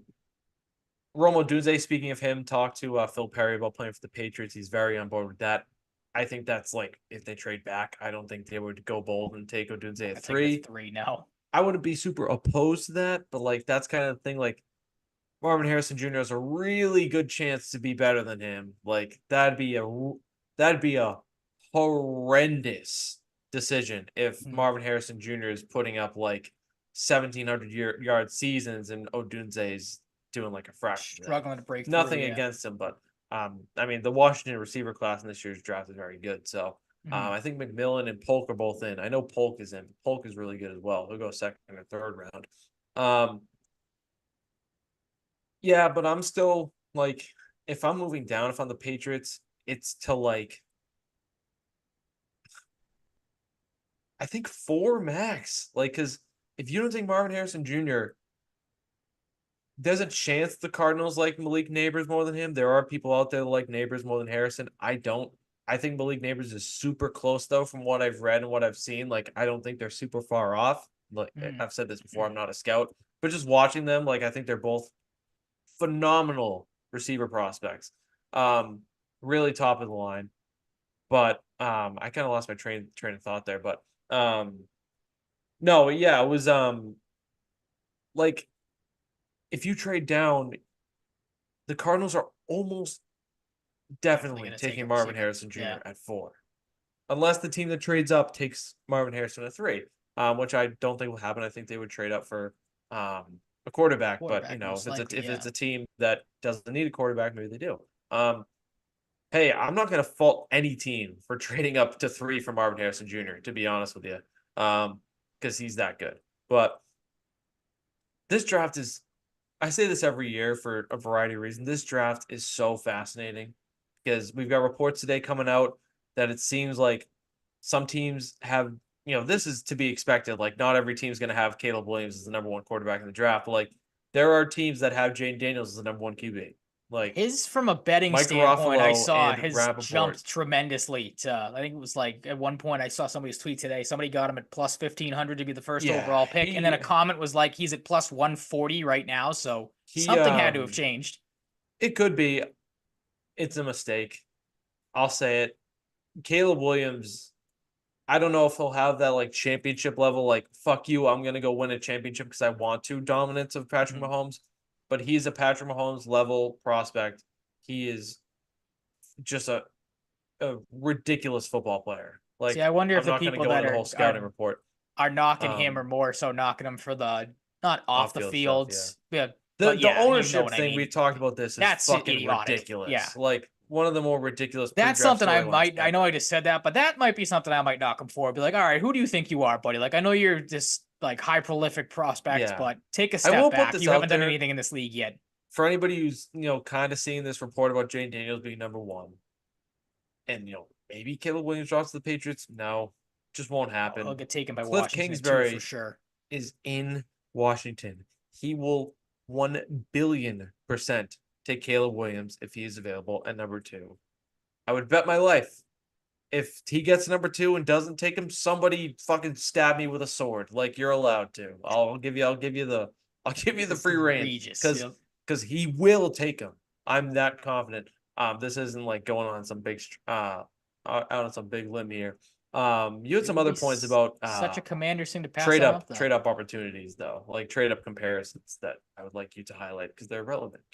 Romo Dunze, speaking of him, talked to Phil Perry about playing for the Patriots. He's very on board with that. I think that's like if they trade back, I don't think they would go bold and take Odunze Not at gonna take the 3. 3 now. I wouldn't be super opposed to that, but like that's kind of the thing. Like Marvin Harrison Jr. has a really good chance to be better than him. Like that'd be a horrendous decision if Hmm. Marvin Harrison Jr. is putting up like 1,700 yard seasons and Odunze's doing like a fraction of that. Struggling to break through, Nothing yeah. against him, but I mean the Washington receiver class in this year's draft is very good. So Mhm. I think McMillan and Polk are both in. I know Polk is in. Polk is really good as well. He'll go second or third round. Um, yeah, but I'm still like, if I'm moving down, if I'm the Patriots, it's to like, I think 4 max. Like, because if you don't take Marvin Harrison Jr., there's a chance the Cardinals like Malik Neighbors more than him. There are people out there that like Neighbors more than Harrison. I don't. I think Malik Neighbors is super close though, from what I've read and what I've seen. Like, I don't think they're super far off. Like Mhm. I've said this before, I'm not a scout, but just watching them, like I think they're both phenomenal receiver prospects. Um, really top of the line. But I kind of lost my train of thought there. But no, yeah, it was like if you trade down, the Cardinals are almost Definitely definitely gonna take a taking Marvin receiver. Harrison Yeah. Jr. at 4. Unless the team that trades up takes Marvin Harrison at 3, which I don't think will happen. I think they would trade up for a quarterback, but Quarterback, if most it's likely, yeah. a team that doesn't need a quarterback, maybe they do. Hey, I'm not going to fault any team for trading up to 3 for Marvin Harrison Jr., to be honest with you, because he's that good. But this draft is, I say this every year for a variety of reasons. This draft is so fascinating because we've got reports today coming out that it seems like some teams have, this is to be expected. Like, not every team's going to have Caleb Williams as the number 1 quarterback in the draft, but like, there are teams that have Jane Daniels as the number 1 QB. Like, His from a betting Mike standpoint, I Garofalo saw and his Rappaport. jumped tremendously to I think it was like at one point I saw somebody's tweet today. Somebody got him at plus 1,500 to be the first Yeah, overall pick, and then a comment was like he's at plus 140 right now. So he something had to have changed. it could be, it's a mistake. I'll say it. Caleb Williams, I don't know if he'll have that like championship level, like fuck you, I'm gonna go win a championship because I want to dominance of Patrick Mhm. Mahomes, but he's a Patrick Mahomes level prospect. He is just a ridiculous football player. See, Like, I wonder if I'm the not gonna people go that into the whole scouting report. are knocking him Um, or more so knocking him for the not off Off the field stuff, yeah. fields, yeah, The but the yeah, you know ownership what I thing mean. we've talked about this is That's fucking idiotic. Yeah. ridiculous. Like one of the more ridiculous That's pre-draft something storylines I know I ever. just said that, but that might be something I might knock him for. Be like, all right, who do you think you are, buddy? Like, I know you're this like high prolific prospect, Yeah. but take a I step will put back. this You out haven't done there anything in this league yet. for anybody who's, kind of seeing this report about Jane Daniels being number 1. And, maybe Caleb Williams drops to the Patriots. No, just won't He'll happen. get taken by Cliff Washington at 2 for Kingsbury sure. is in Washington. He will 1,000,000,000% take Caleb Williams if he is available at number 2. I would bet my life if he gets number 2 and doesn't take him, somebody fucking stab me with a sword. Like you're allowed to. I'll give you the free reign Egregious. Yep. because he will take him. I'm that confident. This isn't like going on some big out on some big limb here. You had some other points about such a Commanders thing to pass that up, though. trade up opportunities though, like trade up comparisons that I would like you to highlight because they're relevant.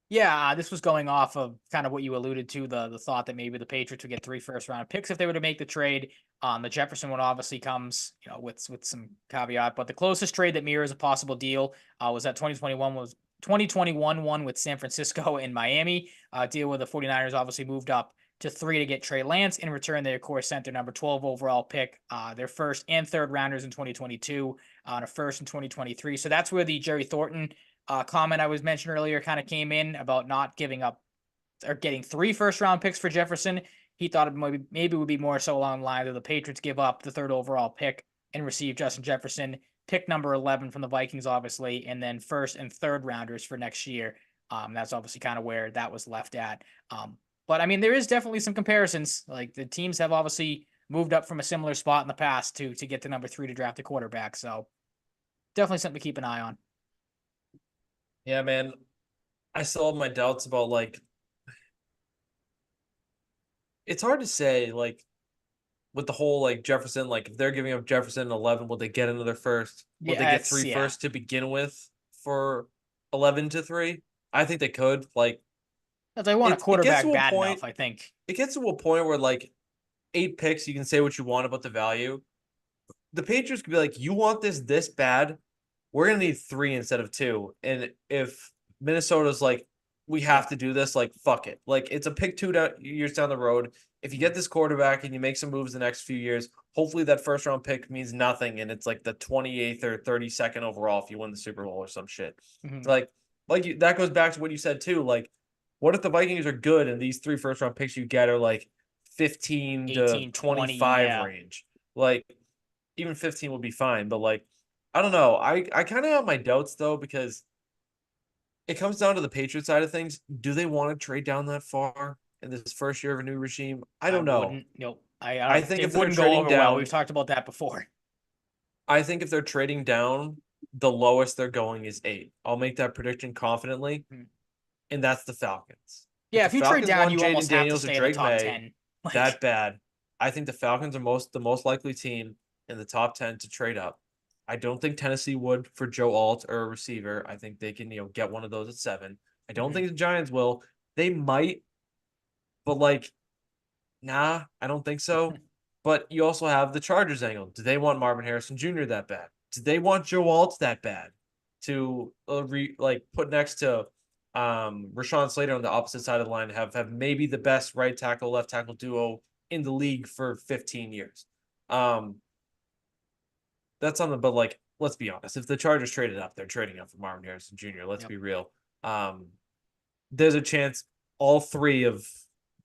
Yeah, this was going off of kind of what you alluded to, the thought that maybe the Patriots would get 3 first-round picks if they were to make the trade. The Jefferson one obviously comes, with some caveat, but the closest trade that mirrors a possible deal was that 2021 one with San Francisco and Miami. Deal with the 49ers obviously moved up to 3 to get Trey Lance. In return, they of course sent their number 12 overall pick, their first and third rounders in 2022, and a first in 2023. So that's where the Jerry Thornton comment I was mentioned earlier kind of came in about not giving up or getting 3 first-round picks for Jefferson. He thought it maybe would be more so along the line that the Patriots give up the 3rd overall pick and receive Justin Jefferson, pick number 11 from the Vikings, obviously, and then 1st and 3rd rounders for next year. That's obviously kind of where that was left at. But I mean, there is definitely some comparisons. Like the teams have obviously moved up from a similar spot in the past to get to number 3 to draft a quarterback. So definitely something to keep an eye on. Yeah, man. I still have my doubts about like it's hard to say like with the whole like Jefferson, like if they're giving up Jefferson 11, will they get another first? Will they get 3 first to begin with for 11 to 3? I think they could. Like they want a quarterback bad enough, I think. It gets to a point where like 8 picks, you can say what you want about the value. The Patriots could be like, you want this bad? We're gonna need 3 instead of 2. And if Minnesota's like, we have to do this, like fuck it. Like it's a pick 2 years down the road. If you get this quarterback and you make some moves the next few years, hopefully that first round pick means nothing and it's like the 28th or 32nd overall if you win the Super Bowl or some shit. Mm-hmm. That goes back to what you said too. Like, what if the Vikings are good and these 3 first round picks you get are like 15 to 25 range? Like even 15 will be fine, but like I don't know. I kind of have my doubts though because it comes down to the Patriots side of things. Do they want to trade down that far in this first year of a new regime? I don't know. Nope. I think if it wouldn't go over well. We've talked about that before. I think if they're trading down, the lowest they're going is 8. I'll make that prediction confidently, and that's the Falcons. Yeah, if you trade down, you almost have to stay in the top 10. That bad. I think the Falcons are the most likely team in the top 10 to trade up. I don't think Tennessee would for Joe Alt or a receiver. I think they can, get one of those at 7. I don't think the Giants will. They might, but like, nah, I don't think so. But you also have the Chargers angle. Do they want Marvin Harrison Jr. that bad? Do they want Joe Alt that bad to put next to Rashawn Slater on the opposite side of the line, have maybe the best right tackle, left tackle duo in the league for 15 years? That's something, but like, let's be honest. If the Chargers traded up, they're trading up for Marvin Harrison Jr. Let's be real. There's a chance all 3 of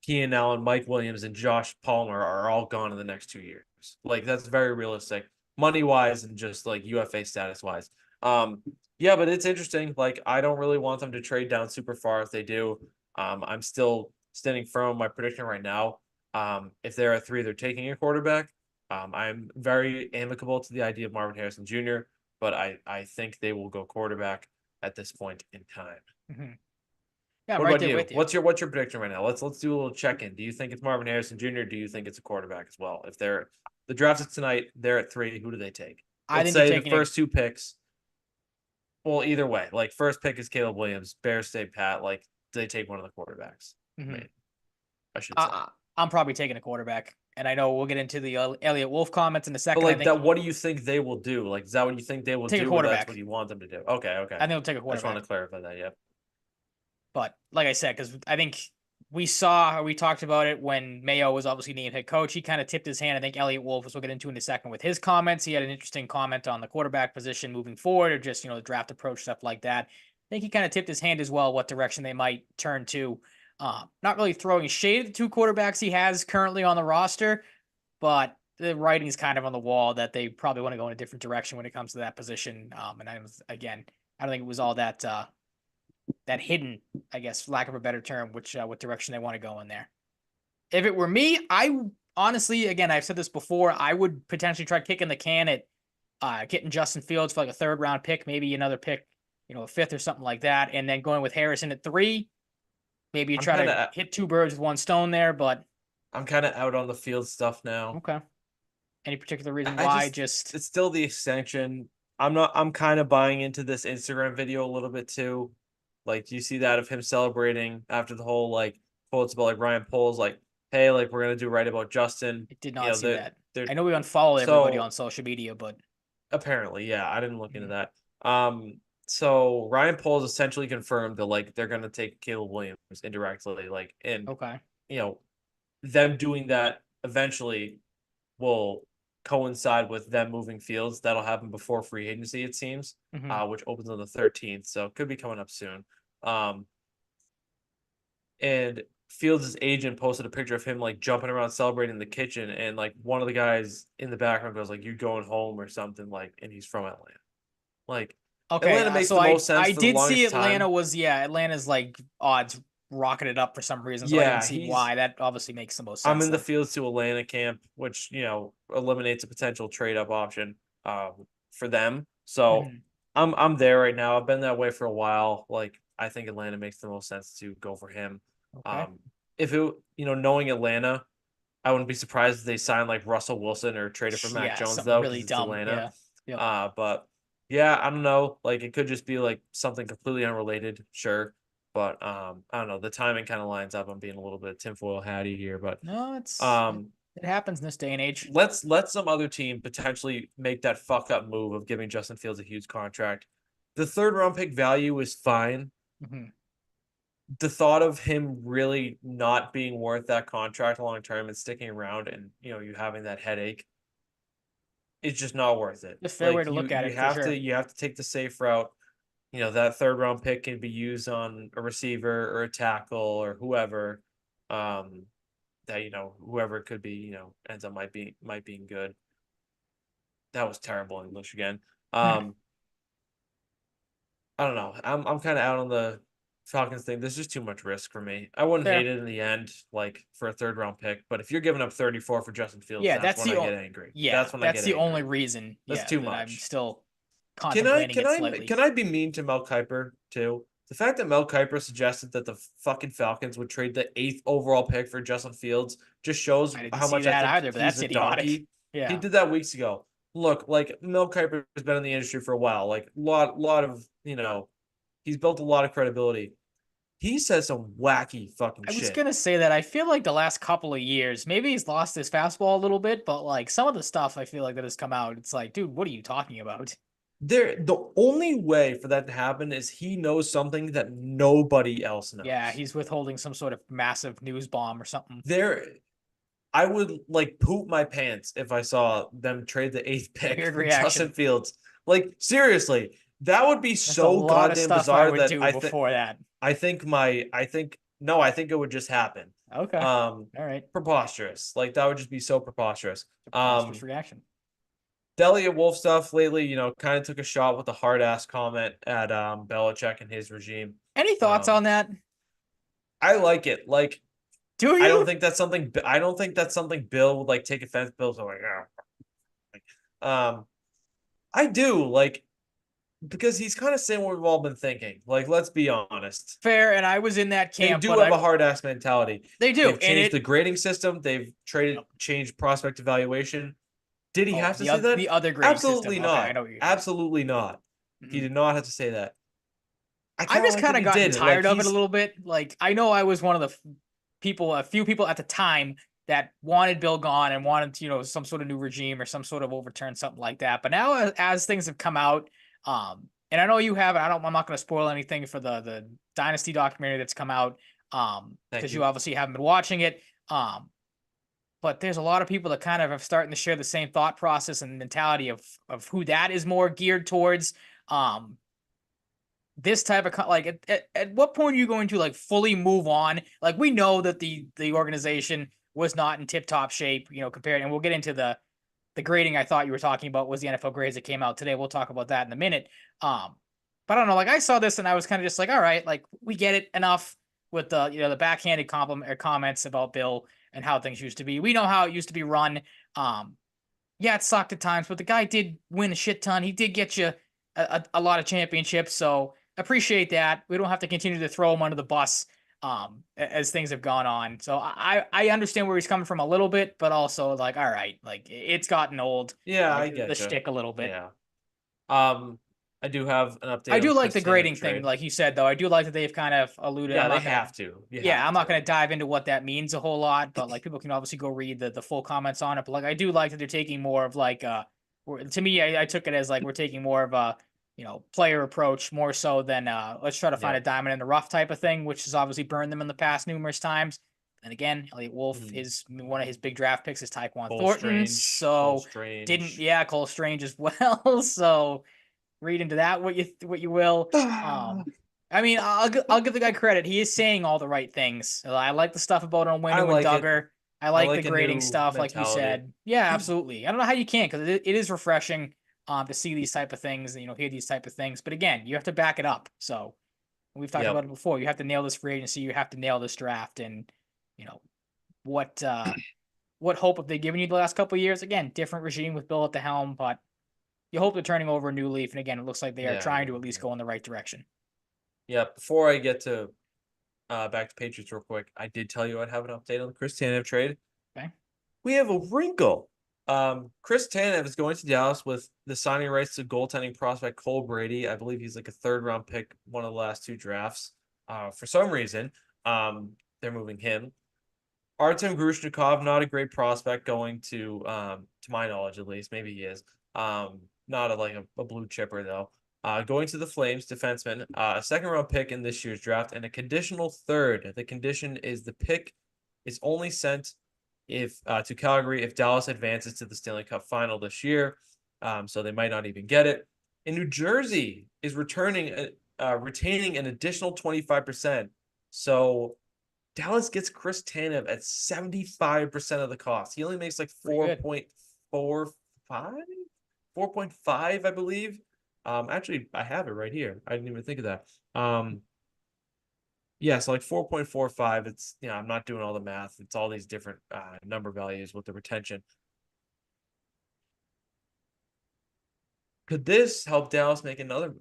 Keenan Allen, Mike Williams, and Josh Palmer are all gone in the next 2 years. Like that's very realistic, money wise and just like UFA status wise. Yeah, but it's interesting. Like I don't really want them to trade down super far if they do. I'm still standing firm on my prediction right now. If there are 3, they're taking a quarterback. I'm very amicable to the idea of Marvin Harrison Jr., but I think they will go quarterback at this point in time. Mm-hmm. Yeah, what about you? What's your prediction right now? Let's do a little check-in. Do you think it's Marvin Harrison Jr.? Do you think it's a quarterback as well? If the draft is tonight, they're at 3. Who do they take? Let's say the first 2 picks. Well, either way, like first pick is Caleb Williams. Bears stay pat. Like, do they take one of the quarterbacks? Mm-hmm. I should say. I'm probably taking a quarterback. And I know we'll get into the Elliott Wolf comments in a second. But like what do you think they will do? Like, is that what you think they will do? Take a quarterback. That's what you want them to do. Okay. I think they'll take a quarterback. I just want to clarify that. Yeah. But like I said, because I think we talked about it when Mayo was obviously named head coach. He kind of tipped his hand. I think Elliott Wolf, we'll get into in a second with his comments. He had an interesting comment on the quarterback position moving forward, or just the draft approach, stuff like that. I think he kind of tipped his hand as well what direction they might turn to. Not really throwing shade at the 2 quarterbacks he has currently on the roster, but the writing is kind of on the wall that they probably want to go in a different direction when it comes to that position. And I don't think it was all that hidden, I guess, for lack of a better term, what direction they want to go in there. If it were me, I honestly, again, I've said this before. I would potentially try kicking the can at getting Justin Fields for like a 3rd-round pick, maybe another pick, a 5th or something like that, and then going with Harrison at 3. Maybe you I'm try kind to of hit 2 birds with 1 stone there, but I'm kind of out on the field stuff now. okay. Any particular reason I why? just Just it's still the extension. I'm kind of buying into this Instagram video a little bit too. Like, do you see that of him celebrating after the whole like quotes about like Ryan Poles like, hey, like we're gonna do right about Justin. I did You not know, see that. they're I know we unfollowed everybody so on social media, but apparently, yeah, I didn't look into mhm, that. So Ryan Poles essentially confirmed that like they're gonna take Caleb Williams indirectly, like, and okay. you know, them doing that eventually will coincide with them moving Fields. That'll happen before free agency, it seems, Hmm. which opens on the 13th, so it could be coming up soon. Um, and Fields' agent posted a picture of him like jumping around celebrating in the kitchen, and like one of the guys in the background goes like, "You going home or something?" Like, and he's from Atlanta. Like, Okay, Atlanta makes so the most I sense for the did see longest time. Atlanta was Atlanta's like odds rocketed up for some reason, so I didn't Yeah, see he's why. That obviously makes the most I'm sense in the then. Fields to Atlanta camp, which eliminates a potential trade up option for them. So Hmm. I'm there right now. I've been that way for a while. Like, I think Atlanta makes the most sense to go for him. Okay. Um, if it knowing Atlanta, I wouldn't be surprised if they sign like Russell Wilson or traded for Mac Yeah, Jones something though, really because it's dumb. Atlanta. Yeah. Yep. But yeah, I don't know. Like, it could just be like something completely unrelated, sure. But I don't know. The timing kind of lines up. I'm being a little bit tinfoil hatty here, but No, it, um, it happens in this day and age. let's let some other team potentially make that fuck up move of giving Justin Fields a huge contract. The 3rd round pick value is fine. Hmm. The thought of him really not being worth that contract long term and sticking around, and you having that headache, it's just not worth it. A fair way Like, to you look at you it for have to sure. you have to take the safe route. That 3rd round pick can be used on a receiver or a tackle or whoever. That whoever it could be, ends up might being good. That was terrible English again. Um, I don't know. I'm kind of out on the Falcons thing. There's just too much risk for me. I wouldn't hate Fair. it in the end, like for a 3rd round pick. But if you're giving up 34 for Justin Fields, Yeah, that's when I get angry. That's when I that's get the only angry. reason, That's too that I'm much. still Can I contemplating can it I slightly. can I be mean to Mel Kiper too? The fact that Mel Kiper suggested that the fucking Falcons would trade the 8th overall pick for Justin Fields just shows I didn't how see much I that think either, but he's that's a idiotic. donkey. He Yeah. did that weeks ago. Look, like Mel Kiper has been in the industry for a while. Like, lot of he's built a lot of credibility. He says some wacky fucking I was shit. gonna say that I feel like the last couple of years, maybe he's lost his fastball a little bit, but like some of the stuff I feel like that has come out, it's like, dude, what are you talking about? The only way for that to happen is he knows something that nobody else Yeah, knows. he's withholding some sort of massive news bomb or something. There I would like poop my pants if I saw them trade the 8th pick Weird for Justin reaction. Fields. Like, seriously, that would be That's a so lot of goddamn stuff I bizarre would that do before that. I think it would just happen. Okay. Um, All right. Preposterous. Like, that would just be so preposterous. Preposterous reaction. Delia Wolf stuff lately, kind of took a shot with a hard ass comment at Belichick and his regime. Any thoughts on Um, that? I like it. Like, Do I don't you? think that's something. I don't think that's something Bill would like take offense. Bill's like, um, I do like because he's kind of saying what we've all been thinking. Like, let's be honest. Fair, and I was in that They camp, do but have a hard ass mentality. they do, They've and changed it the grading system. They've yep. changed prospect evaluation. Did he Oh, have to say that? the other grading system. Absolutely Okay, I not. know what you're saying. Absolutely not. He Mhm. did not have to say that. I I've kind of just like that kind of he gotten did. Like, tired of it a he's little bit. Like I know I was one of the people, a few people at the time that wanted Bill gone and wanted, some sort of new regime or some sort of overturn, something like that. But now, as things have come out, and I know you have, I'm not going to spoil anything for the Dynasty documentary that's come out, thank because you you. obviously haven't been watching it. But there's a lot of people that kind of have starting to share the same thought process and mentality of who that is more geared towards. Um, this type of like at what point are you going to like fully move on? Like we know that the organization was not in tip top shape, compared, and we'll get into the grading I thought you were talking about was the NFL grades that came out today. We'll talk about that in a minute. But I don't know, like I saw this and I was kind of just like, all right, like we get it enough with the the backhanded compliment or comments about Bill. and how things used to be. We know how it used to be run. Yeah, it sucked at times, but the guy did win a shit ton. He did get you a lot of championships, so appreciate that. We don't have to continue to throw him under the bus as things have gone on. So I understand where he's coming from a little bit, but also like, all right, like it's gotten old, Yeah, I like the get you. shtick a little bit. Yeah. Um, I do have an I update on do the like Chris the Tanev grading thing, trade. like you said, though. I do like that they've kind of alluded. Yeah, they have to. You Yeah, have I'm not to. gonna dive into what that means a whole lot, but like people can obviously go read the full comments on it. But like I do like that they're taking more of like to me, I took it as like we're taking more of a player approach more so than let's try to find a Yep. diamond in the rough type of thing, which has obviously burned them in the past numerous times. And again, Elliot Wolf, Mhm. his one of his big draft picks is Tyquan Cole Thornton, Strange. Cole so didn't Strange. Cole Strange as well. So read into that what you will. Um, I mean, I'll give the guy credit. He is saying all the right things. I like the stuff about I Onwenu and like it. Duggar. I I like the like a grading new stuff, like you mentality. said. Yeah, absolutely. I don't know how you can because it is refreshing to see these type of things, hear these type of things. But again, you have to back it up. So we've talked about Yep. it before. You have to nail this free agency. You have to nail this draft. And you know what what hope have they given you the last couple of years? Again, different regime with Bill at the helm, but you hope they're turning over a new leaf. And again, it looks like they are Yeah, trying yeah, to at least yeah. go in the right direction. Yeah. Before I get to back to Patriots real quick, I did tell you I'd have an update on the Chris Tanev trade. Okay. We have a wrinkle. Chris Tanev is going to Dallas with the signing rights to goaltending prospect Cole Brady. I believe he's like a third round pick, one of the last two drafts. For some reason, they're moving him. Artem Grushnikov, not a great prospect going to my knowledge at least. Maybe he is. Not a blue chipper though. Going to the Flames, defenseman, a second round pick in this year's draft, and a conditional third. The condition is the pick is only sent if to Calgary if Dallas advances to the Stanley Cup final this year. So they might not even get it. And New Jersey is retaining an additional 25%. So Dallas gets Chris Tanev at 75% of the cost. He only makes like Pretty good. 4.45, 4.5, I believe. Actually, I have it right here. I didn't even think of that. Yeah, so like 4.45. It's, I'm not doing all the math. It's all these different number values with the retention. Could this help Dallas make another move?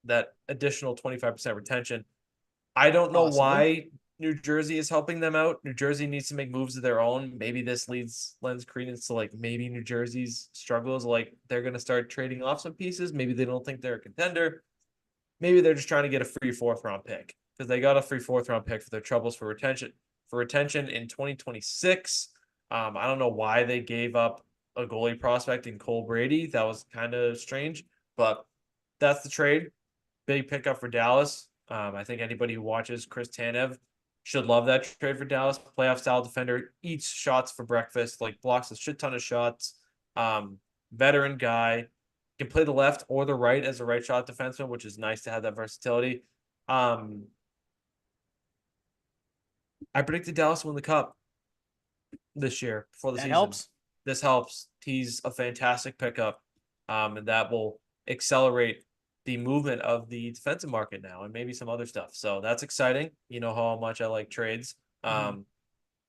That additional 25% retention. I don't know Possibly. why New Jersey is helping them out. New Jersey needs to make moves of their own. Maybe this lends credence to like maybe New Jersey's struggles. Like they're gonna start trading off some pieces. Maybe they don't think they're a contender. Maybe they're just trying to get a free fourth round pick because they got a free fourth round pick for their troubles for retention in 2026. I don't know why they gave up a goalie prospect in Cole Brady. That was kind of strange, but that's the trade. Big pickup for Dallas. I think anybody who watches Chris Tanev should love that trade for Dallas. Playoff style defender, eats shots for breakfast, like blocks a shit ton of shots. Veteran guy, can play the left or the right as a right shot defenseman, which is nice to have that versatility. I predicted Dallas win the cup this year before the That season. helps. This helps. He's a fantastic pickup, and that will accelerate the movement of the defensive market now and maybe some other stuff. So that's exciting. You know how much I like trades. Mhm.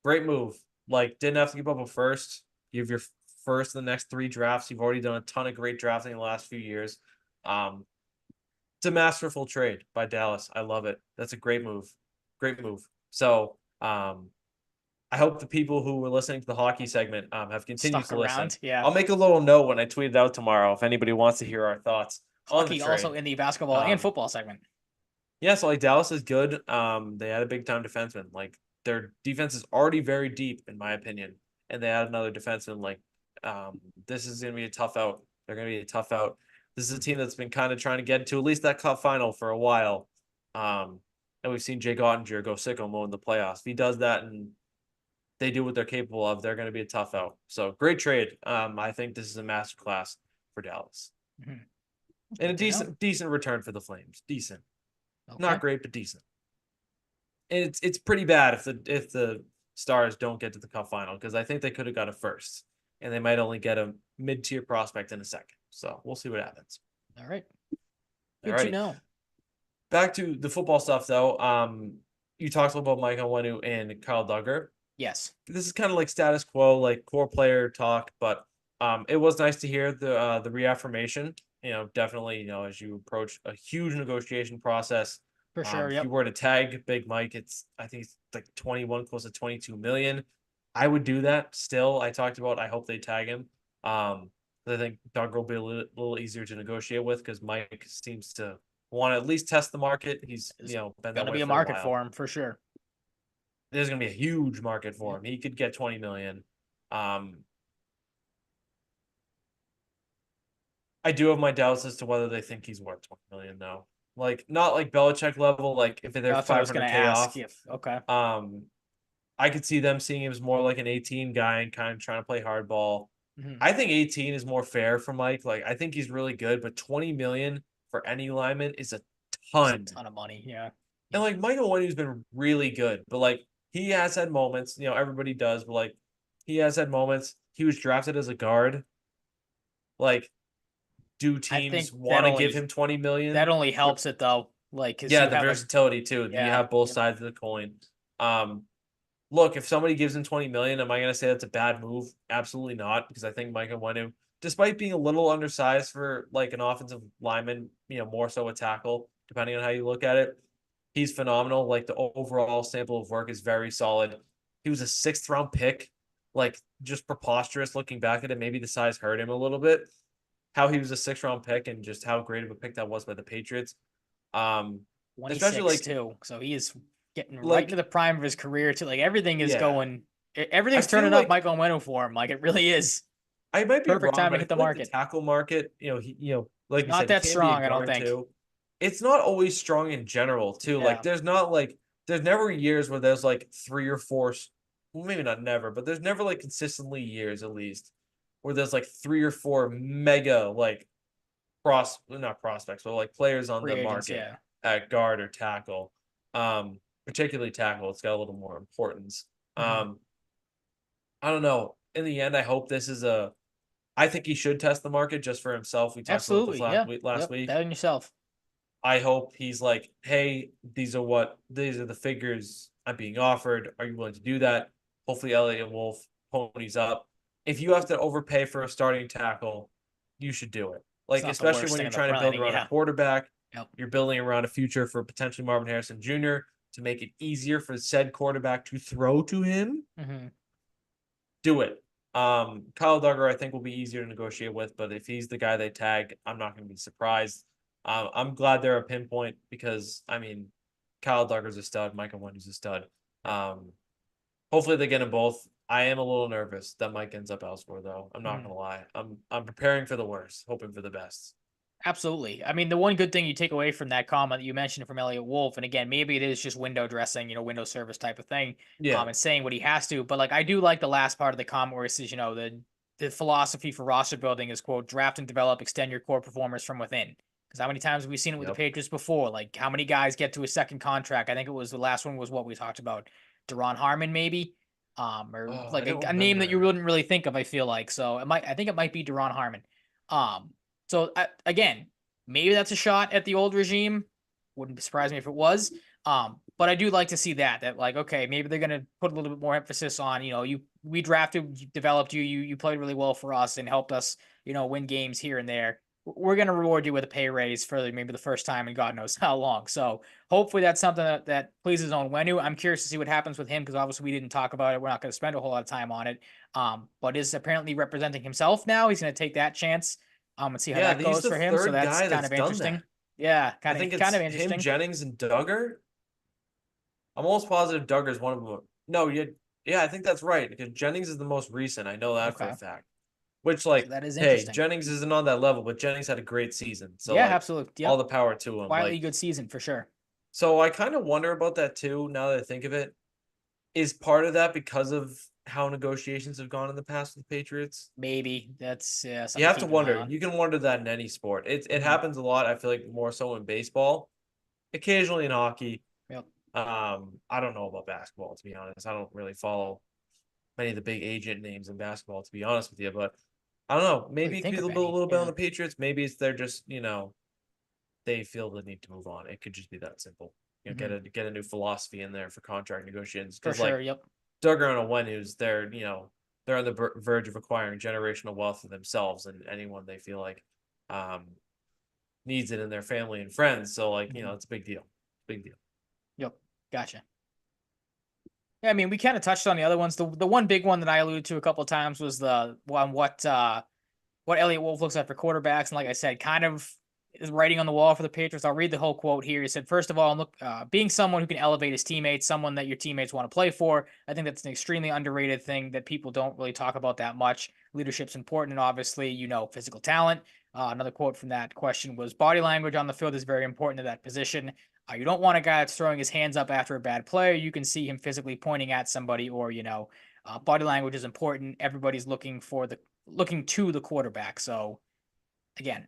Great move. Like, didn't have to give up a first. You have your first in the next 3 drafts. You've already done a ton of great drafting in the last few years. Um, it's a masterful trade by Dallas. I love it. That's a great move. Great move. So, I hope the people who were listening to the hockey segment have continued Stuck to listen. around. Yeah. I'll make a little note when I tweet it out tomorrow if anybody wants to hear our thoughts on the Hockey also trade. in the basketball and Um, football segment. yeah, so like Dallas is good. They had a big time defenseman. Like their defense is already very deep, in my opinion, and they had another defenseman. Like, this is gonna be a tough out. They're gonna be a tough out. This is a team that's been kind of trying to get to at least that cup final for a while. And we've seen Jay Ottinger go sicko mode in the playoffs. If he does that and they do what they're capable of, they're going to be a tough out. So great trade. I think this is a masterclass for Dallas Mhm. and a Good to know. decent return for the Flames. Decent, not Okay. great, but decent. And it's pretty bad if the Stars don't get to the Cup final because I think they could have got a first, and they might only get a mid tier prospect in a second. So we'll see what happens. All right. All Good to righty. know. Back to the football stuff though. You talked a little about Mike Onwenu and Kyle Duggar. Yes, This is kind of like status quo, like core player talk, but it was nice to hear the reaffirmation. Definitely, as you approach a huge negotiation process, for sure. if you Yep. were to tag Big Mike, I think it's like 21, close to 22 million. I would do that still. I talked about I hope they tag him. I think Doug will be a little easier to negotiate with because Mike seems to want to at least test the market. He's There's been that gonna way be a for a market while. for him for sure. There's gonna be a huge market for Yep. him. He could get 20 million. Um, I do have my doubts as to whether they think he's worth 20 million though. Like not like Belichick level, like if they're That's what I was gonna 500K ask. off. If okay, Um, I could see them seeing him as more like an 18 guy and kind of trying to play hardball. hmm I think 18 is more fair for Mike. Like I think he's really good, but 20 million for any lineman is a it's a ton. ton of money. Yeah. And Yep. like Michael Wendy's been really good, but like he has had moments, everybody does, but like he has had moments. He was drafted as a guard. Like, do I think teams want to give him 20 that million? only Or helps it though. Like, cause yeah, you the have a versatility too. You yeah. have both Yep. sides of the coin. Um, Look, if somebody gives him 20 million, am I gonna say that's a bad move? Absolutely not, because I think Micah Wenu, despite being a little undersized for like an offensive lineman, more so a tackle, depending on how you look at it, he's phenomenal. Like the overall sample of work is very solid. He was a sixth round pick, like just preposterous looking back at it. Maybe the size hurt him a little bit. How he was a sixth round pick and just how great of a pick that was by the Patriots. Um, Especially 26 too. So he is getting right into like the prime of his career too. Like everything is yeah. going, I everything's feel turning up like Michael Onwenu for him. Like it really is. I might be Perfect wrong, time to but I hit the feel like the market. tackle market, like you Not said, he that can be a strong, I don't guard think. too. It's not always strong in general, too. Like Yeah. there's never years where there's like three or four, well, maybe not never, but there's never like consistently years at least where there's like three or four mega like not prospects, but like players on Free the agents. market Yeah. at guard or tackle. Particularly tackle, it's got a little more importance. hmm Um, I don't know. In the end, I hope this is a I think he should test the market just for himself. We talked about this Absolutely. Yeah. last Yep. week. Bet on yourself. I hope he's like, hey, these are the figures I'm being offered. Are you willing to do that? Hopefully, Elliott Wolf ponies up. If you have to overpay for a starting tackle, you should do it. It's Like, not the especially worst when thing you're in the trying to build planet. around a Yeah. quarterback, Yep. you're building around a future for potentially Marvin Harrison Jr. to make it easier for said quarterback to throw to him. hmm Do it. Kyle Duggar, I think, will be easier to negotiate with, but if he's the guy they tag, I'm not going to be surprised. I'm glad they're a pinpoint because, I mean, Kyle Duggar's a stud. Michael Wendy's a stud. Yep. Hopefully they get them both. I am a little nervous that Mike ends up elsewhere, though. I'm not Mhm. going to lie. I'm preparing for the worst, hoping for the best. Absolutely. I mean, the one good thing you take away from that comment that you mentioned from Elliot Wolf, and again, maybe it is just window dressing, window service type of thing, Yeah. and saying what he has to. But like, I do like the last part of the comment where it says, the philosophy for roster building is quote draft and develop, extend your core performers from within. Because how many times have we seen it with the Yep. Patriots before? Like, how many guys get to a second contract? I think it was the last one was what we talked about, Deron Harmon maybe, or Oh, I like don't a name that you remember. wouldn't really think of. I feel like so it might. I think it might be Deron Harmon. So again, maybe that's a shot at the old regime. Wouldn't surprise me if it was. But I do like to see that like okay, maybe they're gonna put a little bit more emphasis on we drafted, you developed you played really well for us and helped us win games here and there. We're gonna reward you with a pay raise for maybe the first time in God knows how long. So hopefully that's something that pleases Onwenu. I'm curious to see what happens with him because obviously we didn't talk about it. We're not going to spend a whole lot of time on it. But is apparently representing himself now. He's going to take that chance and see how Yeah, that he's goes the for him. So third that's guy kind that's of done interesting. that. Yeah, I kind think of kind it's of him, interesting. Jennings, and Duggar. I'm almost positive Duggar's one of them. No, yeah, I think that's right because Jennings is the most recent. I know that for a Okay, fact. Which, so like, that is hey, interesting. Jennings isn't on that level, but Jennings had a great season. So, Yeah, like, absolutely. all Yep, the power to him. quietly Like, good season for sure. so I kind of wonder about that too. Now that I think of it, is part of that because of how negotiations have gone in the past with the Patriots? Maybe that's You something to have to keep an eye wonder. on. You can wonder that in any sport. It hmm happens a lot. I feel like more so in baseball, occasionally in hockey. Yep. I don't know about basketball to be honest. I don't really follow many of the big agent names in basketball to be honest with you, but I don't know. Really Maybe it could think be a of little, any? little bit on Yeah, the Patriots. Maybe it's they're just they feel the need to move on. It could just be that simple. hmm Get a new philosophy in there for contract negotiations for because sure. like Yep. Duggar and Onwenu's, they're on the verge of acquiring generational wealth for themselves and anyone they feel like um, needs it in their family and friends. So like, it's a big deal. Big deal. Yep. Gotcha. Yeah, I mean, we kind of touched on the other ones. The one big one that I alluded to a couple of times was the one what Elliott Wolf looks at for quarterbacks. And like I said, kind of is writing on the wall for the Patriots. I'll read the whole quote here. He said, first of all, look, being someone who can elevate his teammates, someone that your teammates want to play for. I think that's an extremely underrated thing that people don't really talk about that much. Leadership's important. And obviously, physical talent. Another quote from that question was body language on the field is very important to that position. You don't want a guy that's throwing his hands up after a bad play. You can see him physically pointing at somebody, or body language is important. Everybody's looking to the quarterback. So again,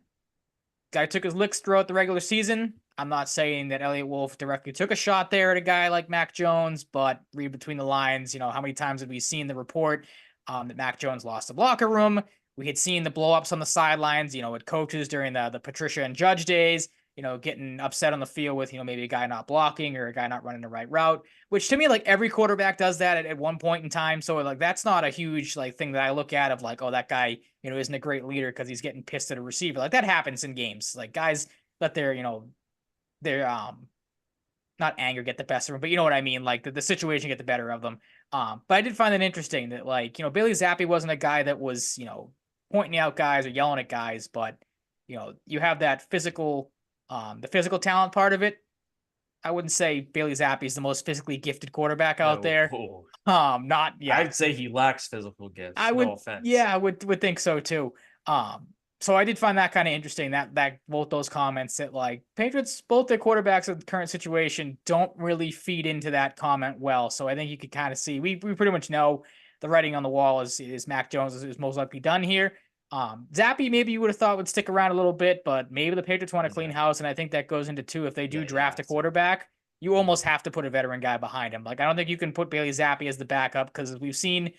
guy took his licks throughout the regular season. I'm not saying that Elliott Wolf directly took a shot there at a guy like Mac Jones, but read between the lines. How many times have we seen the report that Mac Jones lost the locker room? We had seen the blowups on the sidelines, with coaches during the Patricia and Judge days, getting upset on the field with, maybe a guy not blocking or a guy not running the right route, which to me, like every quarterback does that at one point in time. So like, that's not a huge like thing that I look at of like, oh, that guy, isn't a great leader because he's getting pissed at a receiver. Like that happens in games. Like guys let their not anger get the best of them, but you know what I mean? Like the situation get the better of them. But I did find that interesting that like, Bailey Zappi wasn't a guy that was, pointing out guys or yelling at guys, but you have that the physical talent part of it. I wouldn't say Bailey Zappi is the most physically gifted quarterback out there. No. Not yet. I'd say he lacks physical gifts. I would, No offense. yeah, I would think so too. So I did find that kind of interesting that both those comments that like Patriots, both their quarterbacks in the current situation don't really feed into that comment well. So I think you could kind of see we pretty much know the writing on the wall is Mac Jones is most likely done here. Zappy maybe you would have thought would stick around a little bit, but maybe the Patriots want to clean house, and I think that goes into two. If they do draft a quarterback, you almost have to put a veteran guy behind him. Like I don't think you can put Bailey Zappi as the backup because we've seen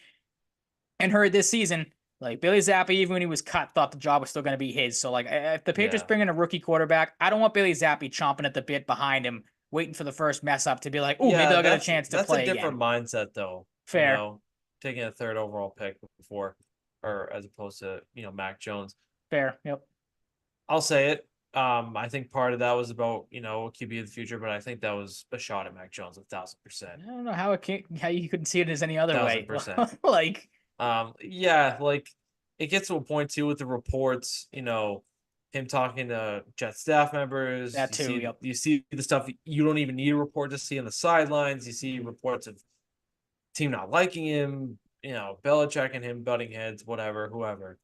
and heard this season, like Bailey Zappi, even when he was cut, thought the job was still going to be his. So like, if the Patriots bring in a rookie quarterback, I don't want Bailey Zappi chomping at the bit behind him, waiting for the first mess up to be like, oh, maybe I'll get a chance to play. That's a different mindset, though. Fair. Taking a third overall pick before, or as opposed to Mac Jones. Fair. Yep. I'll say it. I think part of that was about QB of the future, but I think that was a shot at Mac Jones 1,000%. I don't know how you couldn't see it as any other way. 1,000%. Like. Yeah, like it gets to a point too with the reports, him talking to Jet staff members. That too, yep. You see the stuff you don't even need a report to see on the sidelines. You see reports of team not liking him, Belichick and him butting heads, whatever, whoever.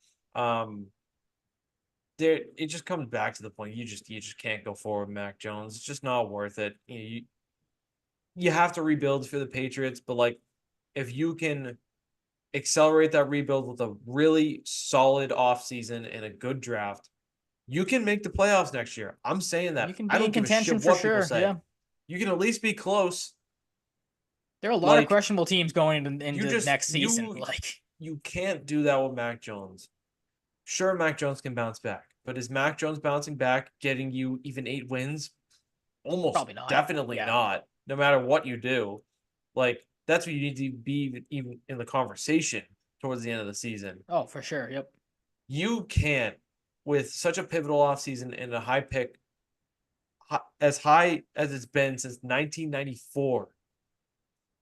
It just comes back to the point you just can't go forward with Mac Jones. It's just not worth it. You have to rebuild for the Patriots, but like if you can accelerate that rebuild with a really solid offseason and a good draft, you can make the playoffs next year. I'm saying that. You can I don't give a shit what people say. Yeah. You can at least be close. There are a lot of questionable teams going into next season. You can't do that with Mac Jones. Sure, Mac Jones can bounce back, but is Mac Jones bouncing back getting you even 8 wins? Almost probably not. Definitely not. No matter what you do, like that's what you need to be even in the conversation towards the end of the season. Oh, for sure. Yep. You can't, with such a pivotal offseason and a high pick, as high as it's been since 1994,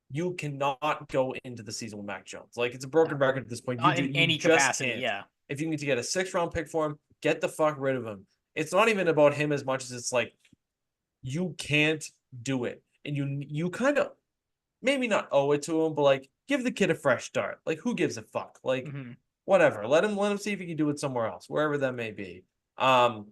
you cannot go into the season with Mac Jones. Like it's a broken record at this point. Not in any capacity. Yeah. If you need to get a 6th-round pick for him, get the fuck rid of him. It's not even about him as much as it's like you can't do it, and you kind of maybe not owe it to him, but like give the kid a fresh start. Like who gives a fuck? Like whatever. Let him see if he can do it somewhere else, wherever that may be. Yeah,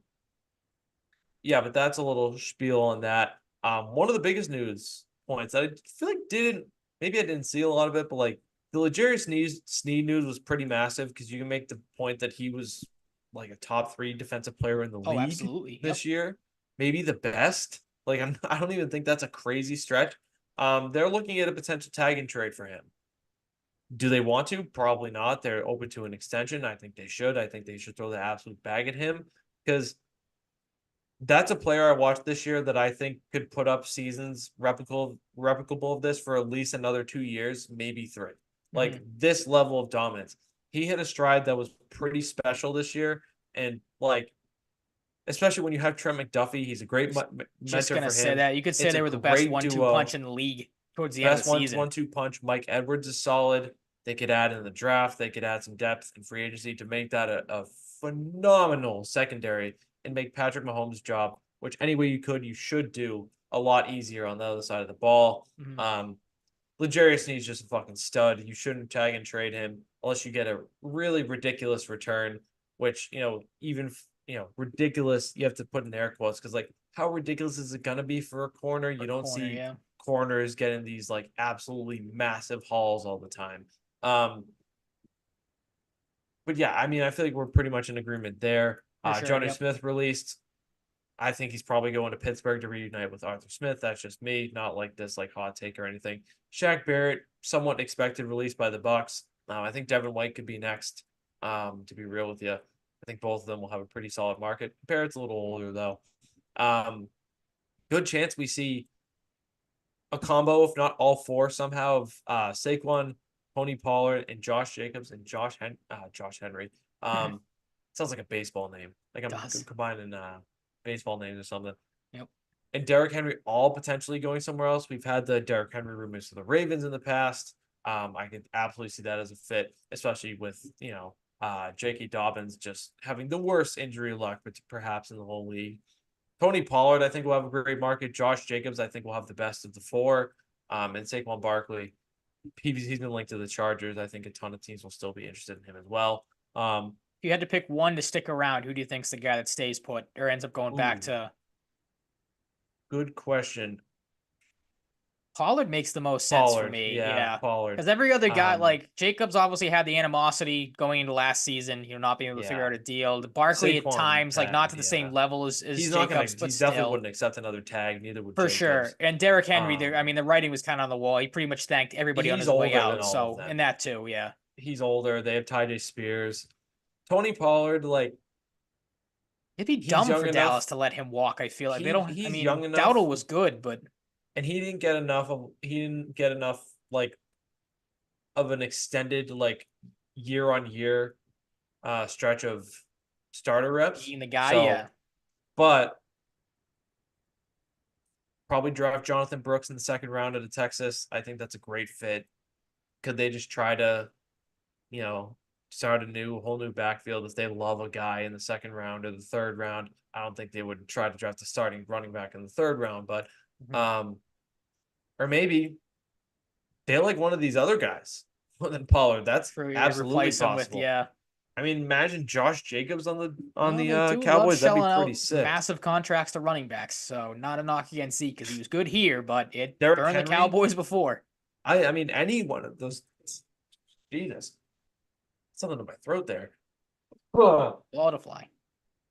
but that's a little spiel on that. One of the biggest news points that I feel like I didn't see a lot of it, but like the L'Jarius Sneed news was pretty massive because you can make the point that he was like a top 3 defensive player in the league this year, maybe the best. Like I don't even think that's a crazy stretch. They're looking at a potential tag and trade for him. Do they want to? Probably not. They're open to an extension. I think they should. I think they should throw the absolute bag at him because That's a player I watched this year that I think could put up seasons replicable of this for at least another 2 years, maybe three. Like Mhm. this level of dominance. He hit a stride that was pretty special this year. And like, especially when you have Trent McDuffie, he's a great Just mentor gonna for say him. that you could say It's a they were the best great 1-2 punch duo. in the league towards the end of the Best one season. one two punch. Mike Edwards is solid. They could add in the draft. They could add some depth in free agency to make that a phenomenal secondary and make Patrick Mahomes' job, which any way you could, you should do a lot easier on the other side of the ball. Mhm. L'Jarius Sneed's just a fucking stud. You shouldn't tag and trade him unless you get a really ridiculous return, which, even, ridiculous, you have to put in air quotes because, like, how ridiculous is it going to be for a corner? For You a don't corner, see yeah. corners getting these, like, absolutely massive hauls all the time. Um, but yeah, I mean, I feel like we're pretty much in agreement there. For sure, Johnny yep. Smith released. I think he's probably going to Pittsburgh to reunite with Arthur Smith. That's just me, not like this like hot take or anything. Shaq Barrett, somewhat expected release by the Bucks. I think Devin White could be next. To be real with you, I think both of them will have a pretty solid market. Barrett's a little older though. Um, Good chance we see a combo, if not all four, somehow of Saquon, Tony Pollard, and Josh Jacobs and Josh Henry. Sounds like a baseball name. Like I'm Does. combining baseball names or something. Yep. And Derrick Henry all potentially going somewhere else. We've had the Derrick Henry rumors to the Ravens in the past. I could absolutely see that as a fit, especially with J.K. Dobbins just having the worst injury luck, but perhaps in the whole league. Tony Pollard, I think, will have a great market. Josh Jacobs, I think, will have the best of the four. And Saquon Barkley, he's been linked to the Chargers. I think a ton of teams will still be interested in him as well. If you had to pick one to stick around, who do you think's the guy that stays put or ends up going back Ooh, to good question. Pollard? Makes the most sense for Pollard, me. yeah, Yeah. Pollard. Because every other guy, Um, like Jacobs, obviously had the animosity going into last season, not being able to figure yeah, out a deal. The Barkley at Saquon times, like not tag, to the yeah. same level as He's not gonna. Jacobs, but He definitely still, wouldn't accept another tag. Neither would for sure. Jacobs. And Derrick Henry, I Um, mean, the writing was kind of on the wall. He pretty much thanked everybody on he's his way older than out. all of So, them. and that too, yeah. He's older. They have Ty J Spears. Tony Pollard, like It'd be he's dumb young for Dallas enough. to let him walk. I feel like they don't. I He's young mean, enough, Dowdle was good, but and he didn't get enough like of an extended like year on year stretch of starter reps. being the guy, So, yeah. but probably draft Jonathan Brooks in the second round out of Texas. I think that's a great fit. Could they just try to, you know, start a whole new backfield if they love a guy in the second round or the third round? I don't think they would try to draft a starting running back in the third round, but Mhm. um, or maybe they like one of these other guys more than Pollard. That's True, yeah. absolutely Replace him with, possible. yeah. I mean, imagine Josh Jacobs on Well, the they do love Cowboys. That'd be shelling pretty out sick. massive contracts to running backs. So not a knock against Zeke because he was good here, but it Derrick burned the Henry. Cowboys before. I mean, any one of those. Jesus, something in my throat there. Ball to fly.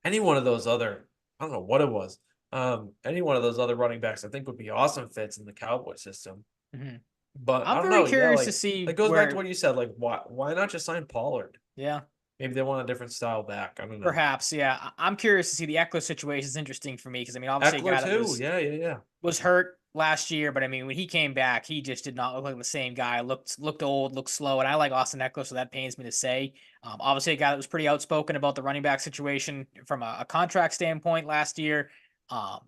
Any one of those other, I don't know what it was. Any one of those other running backs, I think would be awesome fits in the Cowboy system. Mhm. But I I'm don't very know. Yeah, curious to like see it goes back to where, what you said. Like, why not just sign Pollard? yeah, Maybe they want a different style back. I don't know. perhaps, yeah. I'm curious to see the Eckler situation is interesting for me because I mean, obviously a Eckler guy that too. Yeah, yeah, yeah. was hurt last year, but I mean, when he came back, he just did not look like the same guy. Looked old, looked slow, and I like Austin Eckler, so that pains me to say. Obviously, a guy that was pretty outspoken about the running back situation from a contract standpoint last year. Um,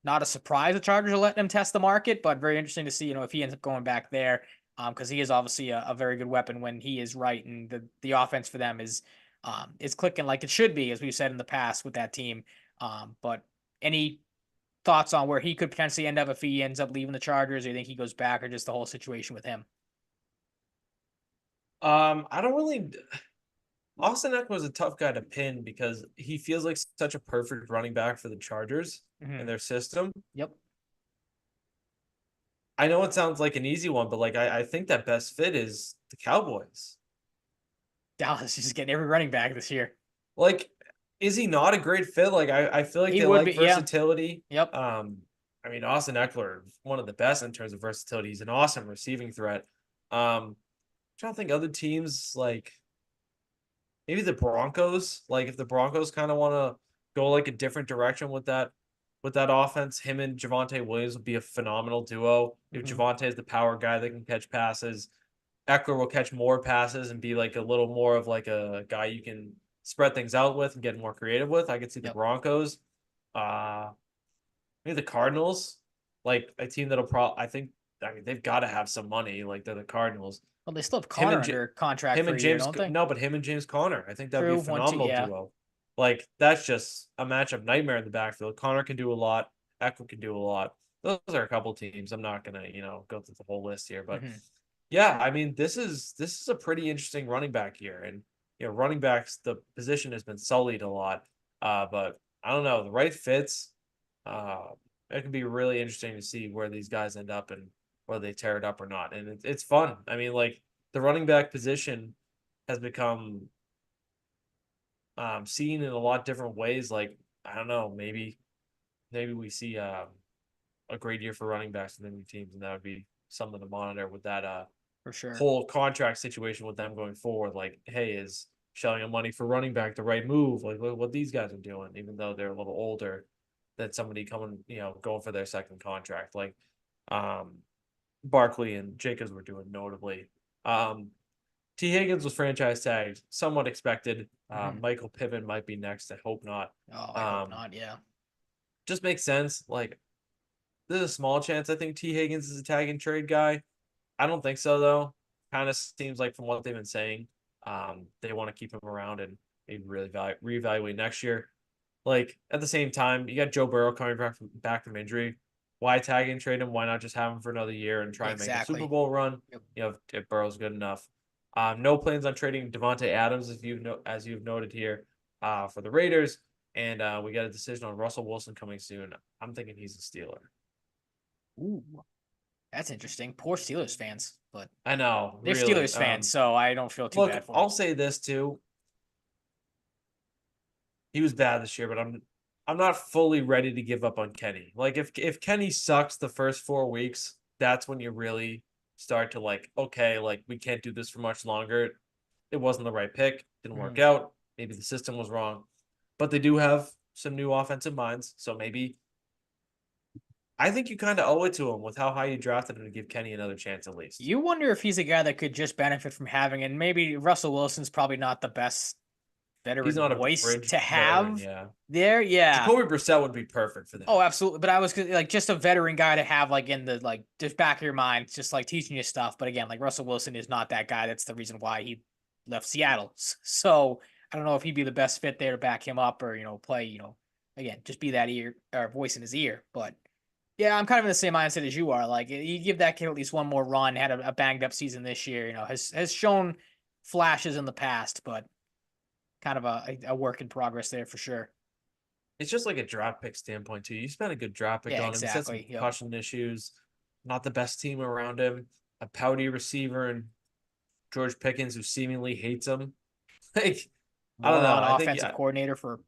Not a surprise the Chargers are letting him test the market, but very interesting to see, if he ends up going back there, because he is obviously a very good weapon when he is right, and the offense for them is clicking like it should be, as we've said in the past with that team. But any thoughts on where he could potentially end up if he ends up leaving the Chargers, or you think he goes back, or just the whole situation with him? I don't really. Austin Eckler was a tough guy to pin because he feels like such a perfect running back for the Chargers and Mm-hmm. their system. Yep. I know it sounds like an easy one, but like I think that best fit is the Cowboys. Dallas is just getting every running back this year. Like, is he not a great fit? Like I feel like He they would be, like yeah. versatility. Yep. I mean Austin Eckler, one of the best in terms of versatility. He's an awesome receiving threat. I'm trying to think other teams like maybe the Broncos. Like if the Broncos kind of want to go like a different direction with that offense. Him and Javonte Williams would be a phenomenal duo. If Mhm. Javonte is the power guy that can catch passes, Eckler will catch more passes and be like a little more of like a guy you can spread things out with and get more creative with. I could see the Yep. Broncos, maybe the Cardinals, like a team that'll probably. I mean, they've got to have some money. Like they're the Cardinals. Well, they still have Him Connor and under contract him for and a year, James. don't they? No, but him and James Conner. I think that'd be a True. 1, 2. phenomenal Yeah, duo. Like that's just a matchup nightmare in the backfield. Connor can do a lot. Eckler can do a lot. Those are a couple teams. I'm not gonna go through the whole list here, but hmm yeah, I mean this is a pretty interesting running back here, and running backs the position has been sullied a lot. But I don't know the right fits. Uh, it can be really interesting to see where these guys end up and whether they tear it up or not, and it's fun. I mean, like the running back position has become seen in a lot different ways. Like I don't know, maybe we see a great year for running backs in the new teams, and that would be something to monitor with that for sure. whole contract situation with them going forward. Like, hey, is shelling out money for running back the right move? Like, look what these guys are doing, even though they're a little older than somebody coming, going for their second contract. Like, um, Barkley and Jacobs were doing notably. Um, T. Higgins was franchise tagged, somewhat expected. hmm Michael Pittman might be next. I hope not. Oh, I hope Um, not. Yeah, just makes sense. Like, there's a small chance I think T. Higgins is a tag and trade guy. I don't think so though. Kind of seems like from what they've been saying, they want to keep him around and maybe really reevaluate next year. Like at the same time, you got Joe Burrow coming back from injury. Why tag and trade him? Why not just have him for another year and try and make a Super exactly. Bowl run? Yep. If Burrow's good enough. No plans on trading Devontae Adams, as you've noted here, for the Raiders. And we got a decision on Russell Wilson coming soon. I'm thinking he's a Steeler. Ooh, that's interesting. Poor Steelers fans, but I know, they're really. Steelers fans, so I don't feel too Look, bad for them. I'll say this too. He was bad this year, but I'm not fully ready to give up on Kenny. Like if Kenny sucks the first 4 weeks, that's when you really start to like, okay, like we can't do this for much longer. It wasn't the right pick, didn't work Mhm. out. Maybe the system was wrong. But they do have some new offensive minds, so maybe I think you kind of owe it to him with how high you drafted him to give Kenny another chance at least. You wonder if he's a guy that could just benefit from having, and maybe Russell Wilson's probably not the best He's veteran not a voice bridge to veteran, have yeah. there. Yeah. Jacoby Brissett would be perfect for Oh, that. absolutely. But I was like just a veteran guy to have like in the like just back of your mind, just like teaching you stuff. But again, like Russell Wilson is not that guy. That's the reason why he left Seattle. So I don't know if he'd be the best fit there to back him up or play. Again, just be that ear or voice in his ear. But yeah, I'm kind of in the same mindset as you are. Like you give that kid at least one more run. Had a banged up season this year. Has shown flashes in the past, but kind of a work in progress there for sure. It's just like a draft pick standpoint too. You spent a good draft pick Yeah, on him. He's had some exactly. Yep. concussion issues, not the best team around him, a pouty receiver and George Pickens who seemingly hates him. Like, I don't know. Moron I think offensive yeah, coordinator for a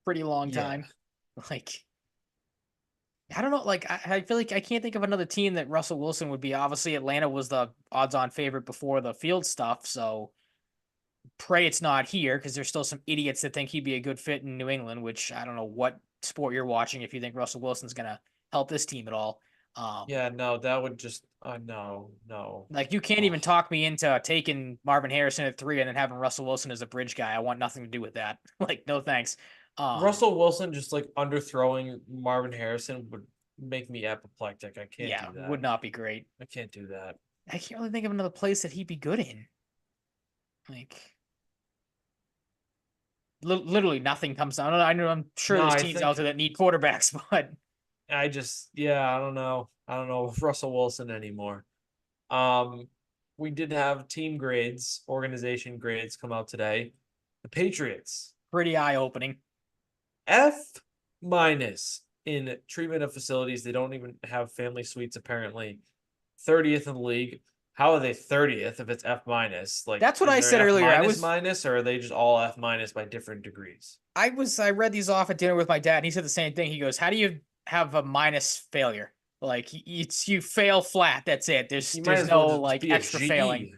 pretty long yeah. time. Like, I don't know. Like, I feel like I can't think of another team that Russell Wilson would be. Obviously, Atlanta was the odds-on favorite before the field stuff. So pray it's not here because there's still some idiots that think he'd be a good fit in New England. Which I don't know what sport you're watching if you think Russell Wilson's gonna help this team at all. Yeah, no, that would just no, no. Like you can't Oh. even talk me into taking Marvin Harrison at 3 and then having Russell Wilson as a bridge guy. I want nothing to do with that. Like, no thanks. Russell Wilson just like underthrowing Marvin Harrison would make me apoplectic. I can't Yeah, do that. would not be great. I can't do that. I can't really think of another place that he'd be good in. Like, literally nothing comes down. I know. I'm sure No, there's I teams out think there that need quarterbacks, but yeah, I don't know. I don't know Russell Wilson anymore. Um, we did have team grades, organization grades come out today. The Patriots, pretty eye opening. F minus in treatment of facilities. They don't even have family suites apparently. 30th in the league. How are they 30th if it's F minus? Like, That's what is I there an said F earlier. minus minus, or are they just all F minus by different degrees? I read these off at dinner with my dad, and he said the same thing. He goes, "How do you have a minus failure? Like, it's you fail flat. That's it. You might There's as well no just like be a extra failing." G.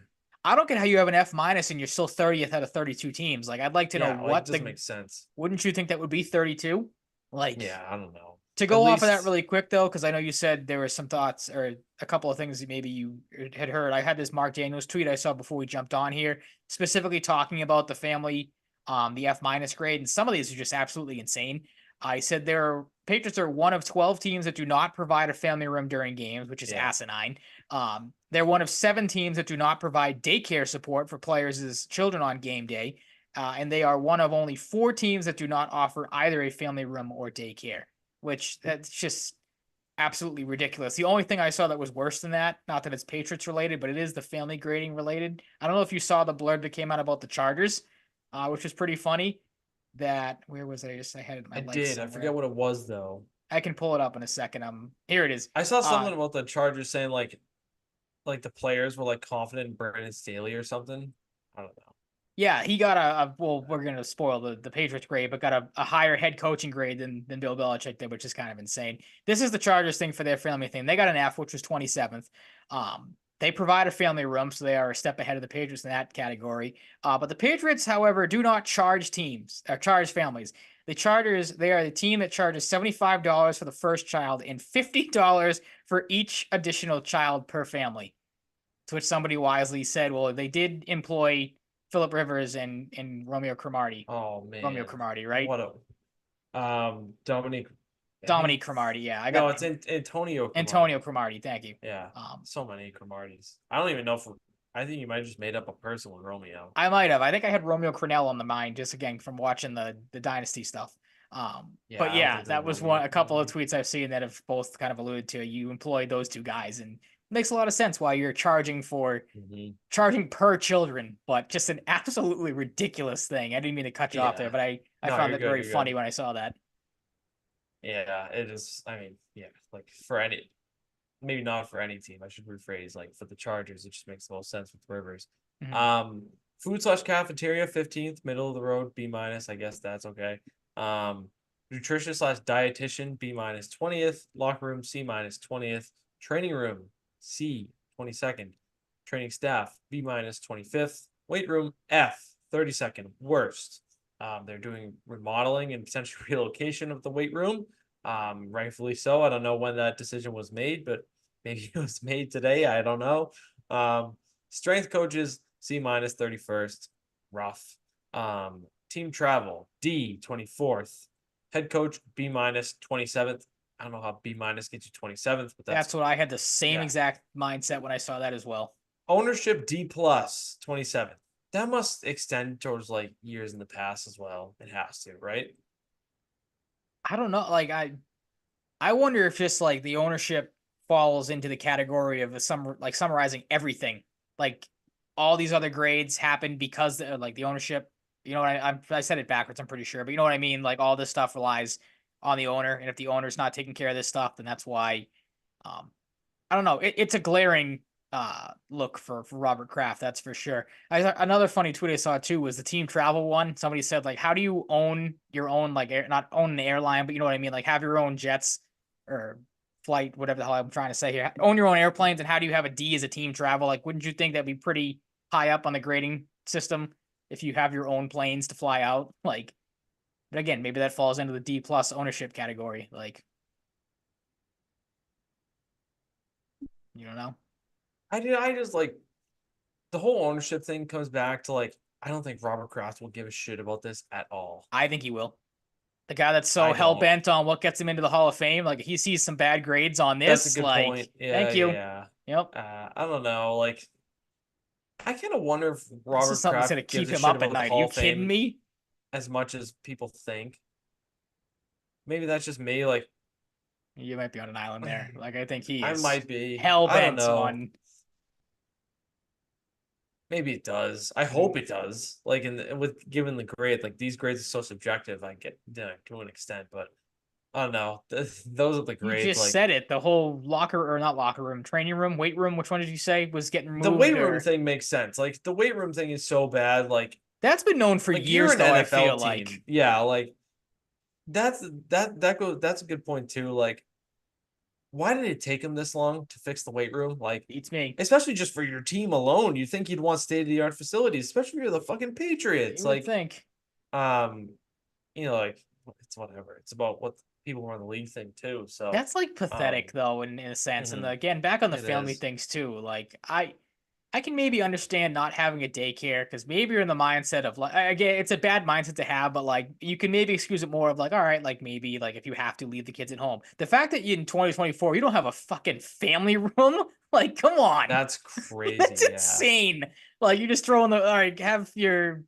I don't get how you have an F minus and you're still 30th out of 32 teams. Like, I'd like to know Yeah, like it what doesn't make sense. wouldn't you think that would be 32? Like, Yeah, I don't know. to At go off of that least really quick though, because I know you said there were some thoughts or a couple of things that maybe you had heard. I had this Mark Daniels tweet I saw before we jumped on here, specifically talking about the family, the F minus grade, and some of these are just absolutely insane. I said Patriots are one of 12 teams that do not provide a family room during games, which is asinine. They're one of 7 teams that do not provide daycare support for players' children on game day. And they are one of only 4 teams that do not offer either a family room or daycare, which that's just absolutely ridiculous. The only thing I saw that was worse than that, not that it's Patriots related, but it is the family grading related. I don't know if you saw the blurb that came out about the Chargers, which was pretty funny. That where was I? I had it in my I legs did. I somewhere. forget what it was though. I can pull it up in a second. Here it is. I saw something about the Chargers saying like the players were like confident in Brandon Staley or something. I don't know. Yeah, he got well, we're gonna spoil the Patriots grade, but got a higher head coaching grade than Bill Belichick did, which is kind of insane. This is the Chargers thing for their family thing. They got an F, which was 27th. They provide a family room, so they are a step ahead of the Patriots in that category. But the Patriots, however, do not charge charge families. The Chargers, they are the team that charges $75 for the first child and $50 for each additional child per family. To which somebody wisely said, well, they did employ Philip Rivers and Romeo Cromartie. Oh man. Romeo Cromartie, right? What a Dominic Dominique Cromartie, yeah. No, it's Antonio Cromartie. Antonio Cromartie, thank you. Yeah. So many Cromarties. I don't even know if I think you might have just made up a person with Romeo. I might have. I think I had Romeo Crennel on the mind just again from watching the Dynasty stuff. But yeah, that was a couple of tweets I've seen that have both kind of alluded to you employed those two guys, and it makes a lot of sense why you're charging for charging per children, but just an absolutely ridiculous thing. I didn't mean to cut you off there, but I found it very funny when I saw that. Yeah, it is. I mean, yeah, like maybe not for any team. I should rephrase. Like for the Chargers, it just makes the most sense with Rivers. Food/cafeteria, 15th, middle of the road, B-. I guess that's okay. Nutrition/dietitian, B-, 20th. Locker room, C-, 20th. Training room, C, 22nd. Training staff, B-, 25th. Weight room, F, 32nd. Worst. They're doing remodeling and potential relocation of the weight room. Rightfully so. I don't know when that decision was made, but maybe it was made today. I don't know. Strength coaches, C-, 31st. Rough. Team travel, D, 24th. Head coach, B-, 27th. I don't know how B- gets you 27th, but that's what I had the same exact mindset when I saw that as well. Ownership, D+, 27th. That must extend towards like years in the past as well. It has to, right? I don't know. Like I wonder if just like the ownership falls into the category of summarizing everything. Like all these other grades happen because like the ownership. You know what I said it backwards. I'm pretty sure, but you know what I mean. Like all this stuff relies on the owner, and if the owner's not taking care of this stuff, then that's why. I don't know. It's a glaring look for Robert Kraft, that's for sure. Another funny tweet I saw too was the team travel one. Somebody said like, how do you own your own like not own an airline, but you know what I mean, like have your own jets or flight, whatever the hell I'm trying to say here. Own your own airplanes, and how do you have a D as a team travel? Like, wouldn't you think that'd be pretty high up on the grading system if you have your own planes to fly out? Like, but again, maybe that falls into the D+ ownership category. Like, you don't know. I just like the whole ownership thing comes back to like I don't think Robert Kraft will give a shit about this at all. I think he will. The guy that's so hell bent on what gets him into the Hall of Fame, like he sees some bad grades on this. That's a good point. Yeah, thank you. Yeah. Yep. I don't know. Like, I kind of wonder if Robert Kraft gonna keep him up at night. Are you kidding me? As much as people think. Maybe that's just me. Like, you might be on an island there. Like I think he is. I might be hell bent on. Maybe it does. I hope it does. Like given the grade, like these grades are so subjective. I get to an extent, but I don't know. Those are the grades. You just said it. The whole not locker room, training room, weight room. Which one did you say was getting removed? The weight room thing makes sense. Like the weight room thing is so bad. Like that's been known for years. Though I feel like yeah, like that's a good point too. Like why did it take him this long to fix the weight room? Like, Beats me. especially just for your team alone, you think you'd want state of the art facilities, especially if you're the fucking Patriots. You would Like, think. um, like it's whatever. It's about what people who run the league think too. So, That's like um, pathetic though, in a sense. And mhm, again, back on the it family is. things too. Like I can maybe understand not having a daycare because maybe you're in the mindset of like again, it's a bad mindset to have, but like you can maybe excuse it more of like, all right, like maybe like if you have to leave the kids at home. The fact that in 2024 you don't have a fucking family room, like come on, That's crazy. that's Yeah. insane. Like you just throw in the all right, have your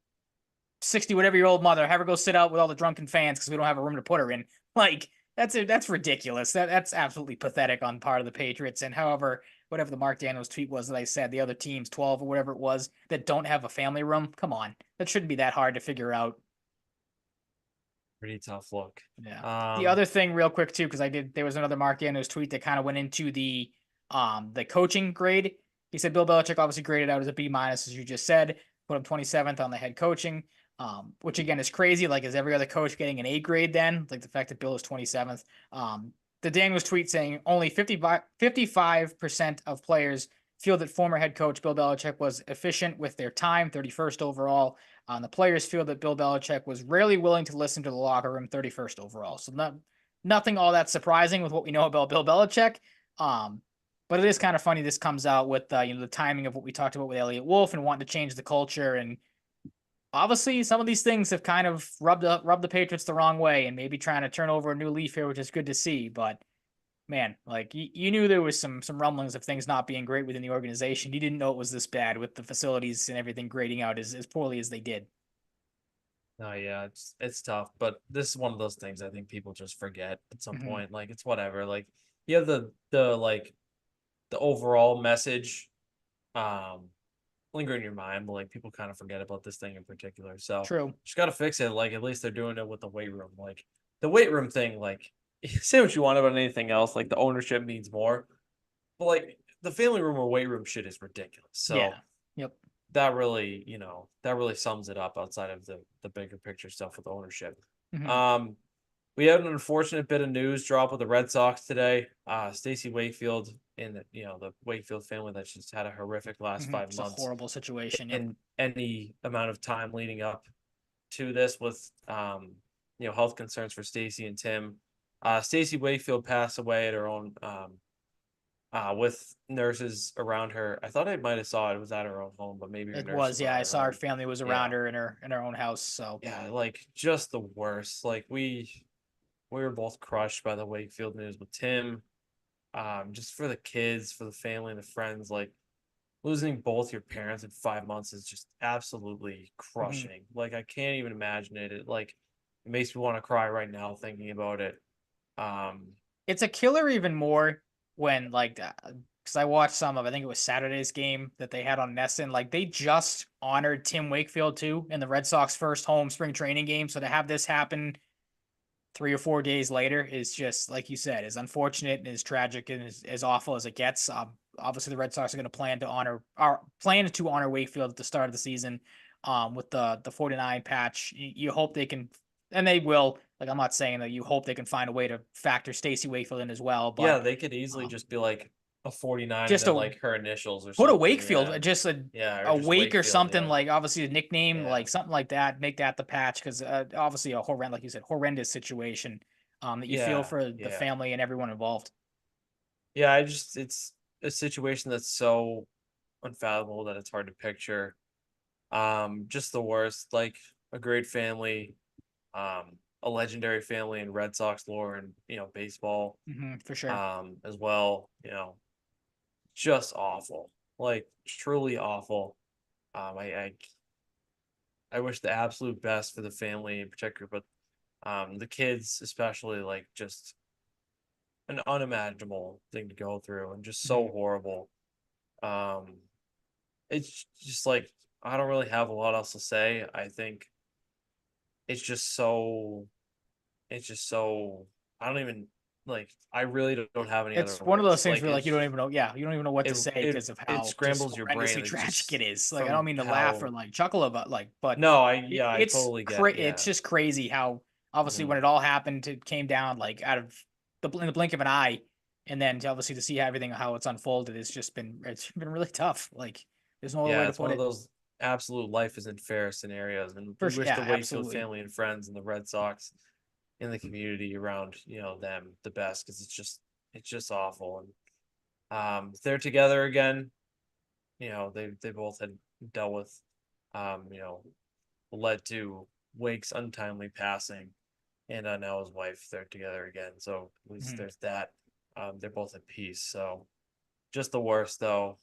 60 whatever year old mother have her go sit out with all the drunken fans because we don't have a room to put her in. Like that's ridiculous. That's absolutely pathetic on part of the Patriots. And however, whatever the Mark Daniels tweet was that I said, the other teams, 12 or whatever it was, that don't have a family room. Come on, that shouldn't be that hard to figure out. Pretty tough look. Yeah. The Um, other thing, real quick too, because there was another Mark Daniels tweet that kind of went into the coaching grade. He said Bill Belichick obviously graded out as a B minus, as you just said, put him 27th on the head coaching. Which again is crazy. Like, is every other coach getting an A grade then? Like the fact that Bill is 27th. The Daniels tweet saying only 55% of players feel that former head coach Bill Belichick was efficient with their time, 31st overall. The players feel that Bill Belichick was rarely willing to listen to the locker room, 31st overall. So nothing all that surprising with what we know about Bill Belichick. Um, but it is kind of funny this comes out with the timing of what we talked about with Elliott Wolf and wanting to change the culture. And obviously some of these things have kind of rubbed the Patriots the wrong way and maybe trying to turn over a new leaf here, which is good to see. But man, like you knew there was some rumblings of things not being great within the organization. You didn't know it was this bad with the facilities and everything grading out as poorly as they did. no, yeah, it's tough, but this is one of those things I think people just forget at some Mm-hmm. point. Like, it's whatever. Like, you have the like the overall message um linger in your mind, but like people kind of forget about this thing in particular. So True. just gotta fix it. Like, at least they're doing it with the weight room. Like, the weight room thing, like, say what you want about anything else, like the ownership needs more. But like the family room or weight room shit is ridiculous. Yeah. So Yep. that really, that really sums it up outside of the bigger picture stuff with ownership. Mm-hmm. Um, we had an unfortunate bit of news drop with the Red Sox today. Stacey Wakefield in the Wakefield family that's just had a horrific last Mm-hmm. five It's a months, horrible situation. Yep. and any amount of time leading up to this with health concerns for Stacey and Tim. Stacey Wakefield passed away at her own with nurses around her. I thought I might have saw it was at her own home, but maybe her It nurses was, were yeah. at I her saw her home. family was around Yeah, her in her own house. So yeah, like just the worst. Like, we were both crushed by the Wakefield news with Tim. Just for the kids, for the family and the friends, like losing both your parents in 5 months is just absolutely mhm. crushing. Like, I can't even imagine it. It makes me want to cry right now thinking about it. Um, It's a killer even more when like because I watched some of I think it was Saturday's game that they had on Nesson. Like they just honored Tim Wakefield too in the Red Sox first home spring training game. So to have this happen 3 or 4 days later is just like you said, is unfortunate and is tragic and is as awful as it gets. Obviously, the Red Sox are going to plan to honor Wakefield at the start of the season, with the 49 patch. You hope they can, and they will. Like I'm not saying that you hope they can find a way to factor Stacey Wakefield in as well, yeah, but they could easily um, just be like a 49 and just then a like her initials or put a something. Wakefield, Yeah. just Yeah, or a just Wake or Wakefield. something Yeah. like obviously a nickname, Yeah. like something like that. Make that the patch because obviously a horrendous, like you said, horrendous situation. That you feel Yeah. for the Yeah. family and everyone involved. Yeah, it's a situation that's so unfathomable that it's hard to picture. Just the worst. Like, a great family, a legendary family in Red Sox lore and baseball, For sure. as well. Just awful. Like, truly awful. I wish the absolute best for the family in particular, but the kids especially, like, just an unimaginable thing to go through and just so hmm horrible. Um, it's just like I don't really have a lot else to say. I think it's just so it's just so I don't even like I really don't have any other It's one of those words. things Like, where like you don't even know. Yeah, you don't even know what to it say it because of it how just scrambles your brain, horrendously like, tragic it just is. Like I don't from mean to laugh or how. like chuckle about but No, I it's totally get it. it's Yeah. just crazy how obviously Mhm. when it all happened, it came down like out of in the blink of an eye, And then obviously to see everything how it's unfolded, it's been really tough. Like there's no other way Yeah, to it's one put of it. those absolute life isn't fair scenarios, and we wish Yeah, the Wakefield absolutely. family and friends and the Red Sox in the community around them the best, because it's just awful. And they're together again. They both had dealt with you know led to Wake's untimely passing, and now his wife, they're together again, so at least Mhm. there's that. They're both at peace. So just the worst though.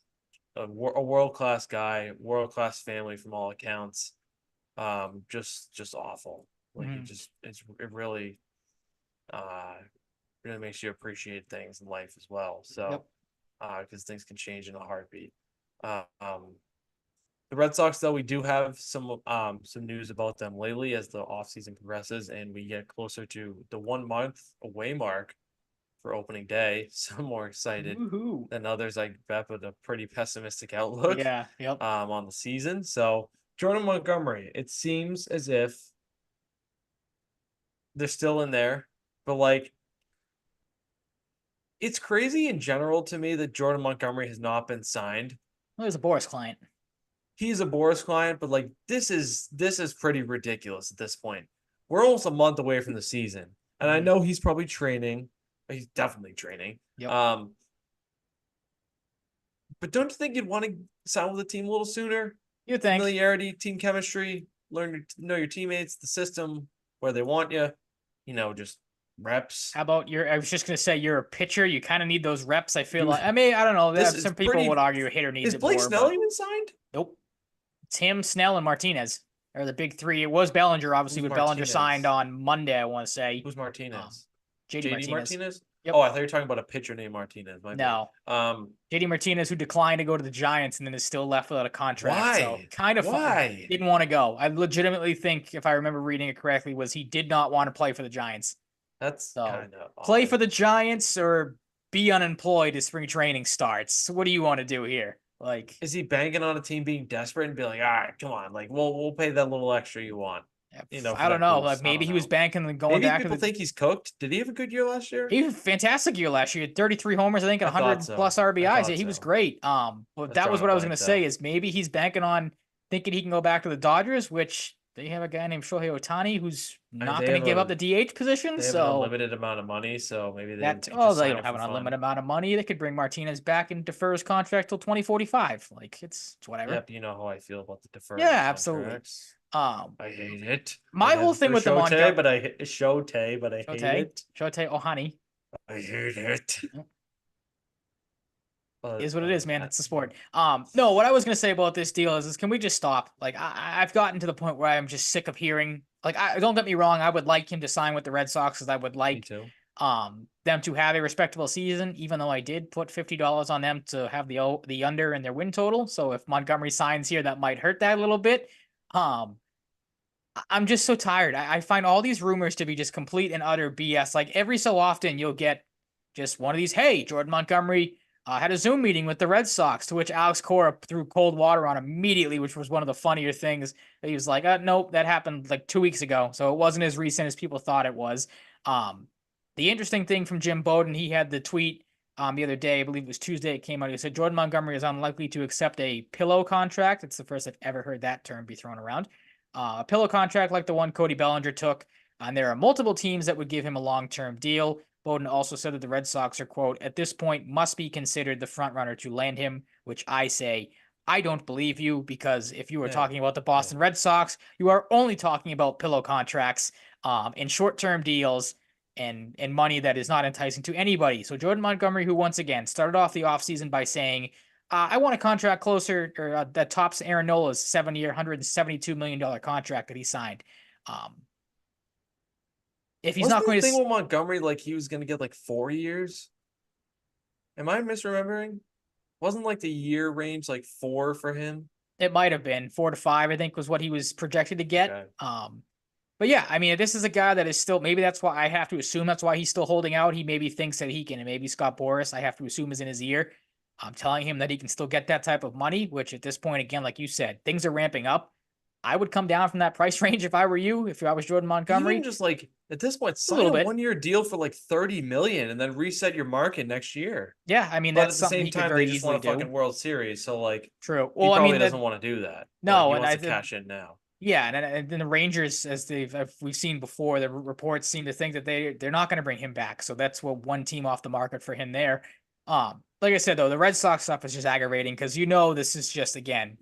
A world class guy, world class family from all accounts. Just awful. Like Mhm. it really uh really makes you appreciate things in life as well. Yep. So because things can change in a heartbeat. Um, the Red Sox, though, we do have some news about them lately as the offseason progresses and we get closer to the 1 month away mark for opening day. Some more excited Woohoo. than others, I bet, with a pretty pessimistic outlook Yeah. Yep. on the season. So Jordan Montgomery, it seems as if they're still in there, but like it's crazy in general to me that Jordan Montgomery has not been signed. Well, there's a Boris client. He's a Boris client, but like this is pretty ridiculous at this point. We're almost a month away from the season, and I Mhm. know he's probably training. He's definitely training. Yep. Um, but don't you think you'd want to sign with the team a little sooner? You think? Familiarity, team chemistry, learn to know your teammates, the system, where they want you. Just reps. How about I was just gonna say you're a pitcher. You kind of need those reps. I feel Dude, like. I mean, I don't know. this is Some people would pretty. argue a hitter needs Is it Blake more, Snell but even signed? nope. It's him, Snell, and Martinez are the big three. It was Bellinger, obviously, Who's but Bellinger signed Martinez? on Monday. I want to say. Who's Um, Martinez? JD JD Martinez. Martinez? Yep. Oh, I thought you were talking about a pitcher named Martinez. My bad. No. JD Martinez, who declined to go to the Giants and then is still left without a contract. So Why? kind of fun. Why? Didn't want to go. I legitimately think, if I remember reading it correctly, was he did not want to play for the Giants. That's So kind of play odd. for the Giants or be unemployed as spring training starts. What do you want to do here? Like, Is he banking on a team being desperate and be like, all right, come on, like we'll pay that little extra you want, for I don't that know. Like boost. I maybe don't he was know. banking and going Maybe back to people the. think he's cooked. Did he have a good year last year? He was a fantastic year last year. 33 homers, I think, and I thought 100 so. plus I RBIs. Yeah, thought he was so. great. But That's that was drawing a what I was gonna blank say though. is maybe he's banking on thinking he can go back to the Dodgers, which they have a guy named Shohei Otani who's not They gonna have give up a the DH position. they have an So unlimited amount of money, so maybe they that could just they sign don't him have for an fun. unlimited amount of money. They could bring Martinez back and defer his contract till 2045. Like it's whatever. Yep, you know how I feel about the Yeah, deferring absolutely. contracts. Um, I hate it. I my whole live thing for with the Shotei, Montgomery but I hate Shotei, but I hate Shohei it. Shohei Ohani I hate it. But is what it is, man. It's the sport. No, what I was gonna say about this deal is can we just stop? Like, I've gotten to the point where I'm just sick of hearing. Like, don't get me wrong, I would like him to sign with the Red Sox because I would me like too. them to have a respectable season. Even though I did put $50 on them to have the under in their win total. So if Montgomery signs here, that might hurt that a little bit. Um, I'm just so tired. I find all these rumors to be just complete and utter BS. Like every so often, you'll get just one of these. Hey, Jordan Montgomery had a Zoom meeting with the Red Sox, to which Alex Cora threw cold water on immediately, which was one of the funnier things. He was like, "Nope, that happened like 2 weeks ago, so it wasn't as recent as people thought it was." Um, the interesting thing from Jim Bowden, he had the tweet the other day, I believe it was Tuesday. It came out. He said Jordan Montgomery is unlikely to accept a pillow contract. It's the first I've ever heard that term be thrown around. A pillow contract like the one Cody Bellinger took. And there are multiple teams that would give him a long-term deal. Bowden also said that the Red Sox are, quote, at this point must be considered the front runner to land him, which I say, I don't believe you, because if you were Yeah, talking about the yeah. Boston Red Sox, you are only talking about pillow contracts and short-term deals and money that is not enticing to anybody. So Jordan Montgomery, who once again started off the offseason by saying, I want a contract closer or that tops Aaron Nola's 7-year, $172 million contract that he signed. Um, if he's Wasn't not the going thing to, with Montgomery like he was gonna get like 4 years? Am I misremembering? Wasn't like the year range like 4 for him? it might have been 4 to 5, I think was what he was projected to get. Okay. But yeah, I mean, this is a guy that is still, maybe that's why I have to assume that's why he's still holding out. He maybe thinks that he can, and maybe Scott Boras, I have to assume, is in his ear. I'm telling him that he can still get that type of money, which at this point, again, like you said, things are ramping up. I would come down from that price range if I were you, if I was Jordan Montgomery. Even just like at this point, A sign little a bit. 1-year deal for like 30 million and then reset your market next year. Yeah, I mean, But that's at the something same he could time, they very just won easily a fucking do. World Series, so like True. he Well, I probably mean, doesn't want to do that. Like no, he and wants to cash in now. yeah, and then the Rangers, as we've seen before, the reports seem to think that they're not going to bring him back. So that's what one team off the market for him there. Like I said though, the Red Sox stuff is just aggravating because this is just again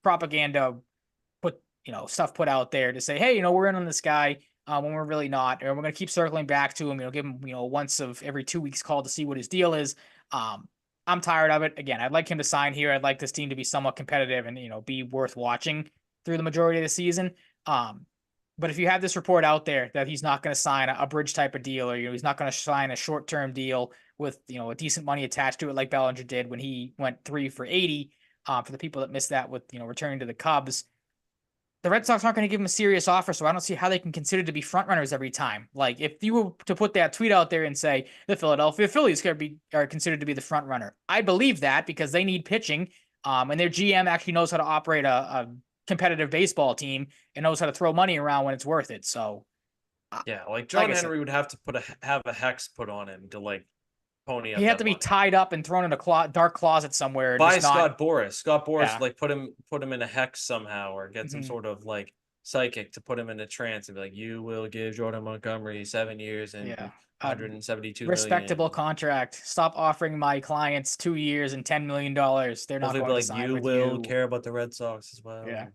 propaganda, put stuff put out there to say, hey, we're in on this guy when we're really not, and we're going to keep circling back to him. Give him once of every 2 weeks call to see what his deal is. I'm tired of it. Again, I'd like him to sign here. I'd like this team to be somewhat competitive and be worth watching through the majority of the season. But if you have this report out there that he's not going to sign a bridge type of deal, or he's not going to sign a short term deal with a decent money attached to it, like Bellinger did when he went 3 for 80, for the people that missed that with returning to the Cubs, the Red Sox aren't going to give him a serious offer, so I don't see how they can consider to be front runners every time. Like if you were to put that tweet out there and say the Philadelphia Phillies are considered to be the front runner, I believe that because they need pitching, and their GM actually knows how to operate a competitive baseball team and knows how to throw money around when it's worth it. So, Yeah, like like John I said, Henry would have to have a hex put on him to like pony he up had that to be money. tied up and thrown in a dark closet somewhere, and Buy just not. Scott Boris. Scott Boris, Yeah. like put him in a hex somehow, or get some Mhm. sort of like psychic to put him in a trance and be like, you will give Jordan Montgomery 7 years and Yeah. 172 Respectable million. contract. Stop offering my clients 2 years and $10 million. They're not Hopefully, be going to like, sign you with will you. care about the Red Sox as Yeah. well.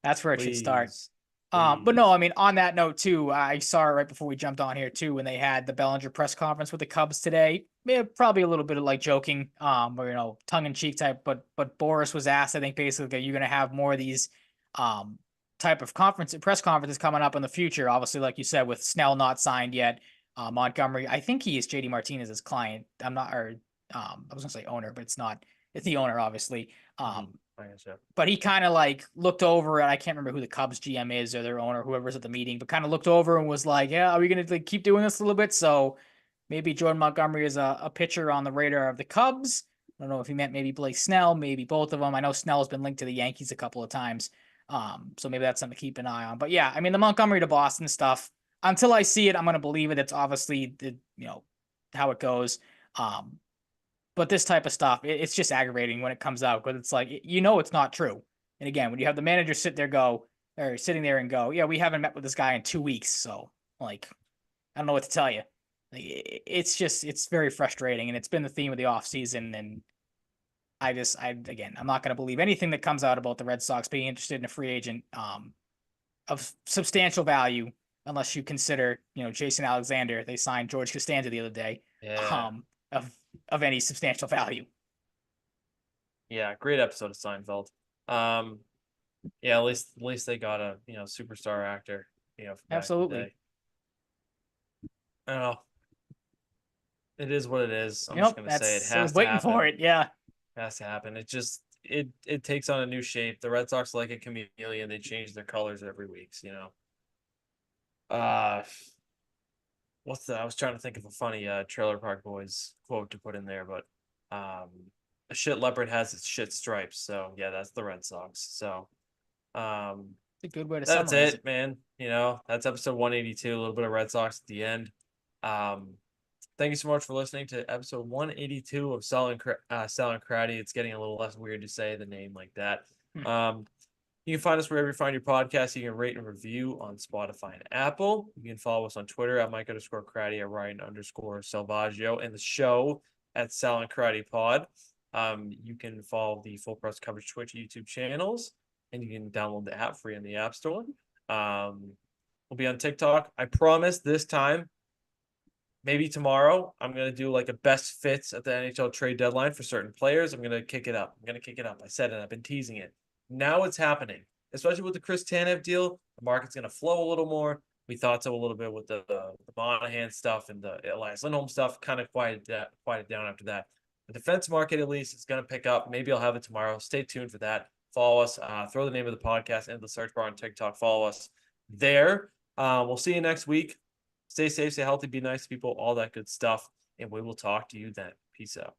That's where it should start. Please, But no, please. I mean, on that note too, I saw it right before we jumped on here too, when they had the Bellinger press conference with the Cubs today. Yeah, probably a little bit of like joking, or tongue in cheek type. But Boris was asked, I think basically, are you going to have more of these, type of press conferences coming up in the future? Obviously, like you said, with Snell not signed yet, Montgomery, I think he is JD Martinez's client. I'm not, or I was gonna say owner, but it's not. It's the owner, obviously. I guess, yeah. But he kind of like looked over, and I can't remember who the Cubs GM is or their owner, whoever's at the meeting, but kind of looked over and was like, "Yeah, are we gonna like keep doing this a little bit?" So maybe Jordan Montgomery is a pitcher on the radar of the Cubs. I don't know if he meant maybe Blake Snell, maybe both of them. I know Snell has been linked to the Yankees a couple of times, so maybe that's something to keep an eye on. But yeah, I mean the Montgomery to Boston stuff. Until I see it, I'm gonna believe it. It's obviously how it goes. Um, but this type of stuff, it's just aggravating when it comes out because it's like it's not true. And again, when you have the manager sitting there and go, yeah, we haven't met with this guy in 2 weeks, so like I don't know what to tell you. Like, it's very frustrating, and it's been the theme of the offseason. And I'm not going to believe anything that comes out about the Red Sox being interested in a free agent of substantial value, unless you consider Jason Alexander. They signed George Costanza the other day. Yeah. Um, of any substantial value. Yeah, great episode of Seinfeld. Um, yeah, at least they got a superstar actor, from back in the Absolutely. day. I don't know. It is what it is. I'm just Yep. gonna say it That's I was has to waiting for happen. it. Yeah. It has to happen. It takes on a new shape. The Red Sox like a chameleon. They change their colors every week. Uh I was trying to think of a funny Trailer Park Boys quote to put in there, but um a shit leopard has its shit stripes. So yeah, that's the Red Sox. So um It's a good way to that's summarize it. it, man. That's episode 182, a little bit of Red Sox at the end. Um Thank you so much for listening to episode 182 of Sal and Cratty. It's getting a little less weird to say the name like that. Hmm. Um, you can find us wherever you find your podcast. You can rate and review on Spotify and Apple. You can follow us on Twitter at Mike_Cratty, at Ryan_Salvaggio, and the show at Sal and Cratty Pod. You can follow the Full Press Coverage Twitch YouTube channels, and you can download the app free in the App Store. We'll be on TikTok. I promise this time, maybe tomorrow, I'm going to do like a best fits at the NHL trade deadline for certain players. I'm going to kick it up. I said it. I've been teasing it. Now it's happening, especially with the Chris Tanev deal. The market's going to flow a little more. We thought so a little bit with the Monahan stuff and the Elias Lindholm stuff. Kind of quieted down after that. The defense market, at least, is going to pick up. Maybe I'll have it tomorrow. Stay tuned for that. Follow us. Throw the name of the podcast into the search bar on TikTok. Follow us there. We'll see you next week. Stay safe, stay healthy, be nice to people, all that good stuff. And we will talk to you then. Peace out.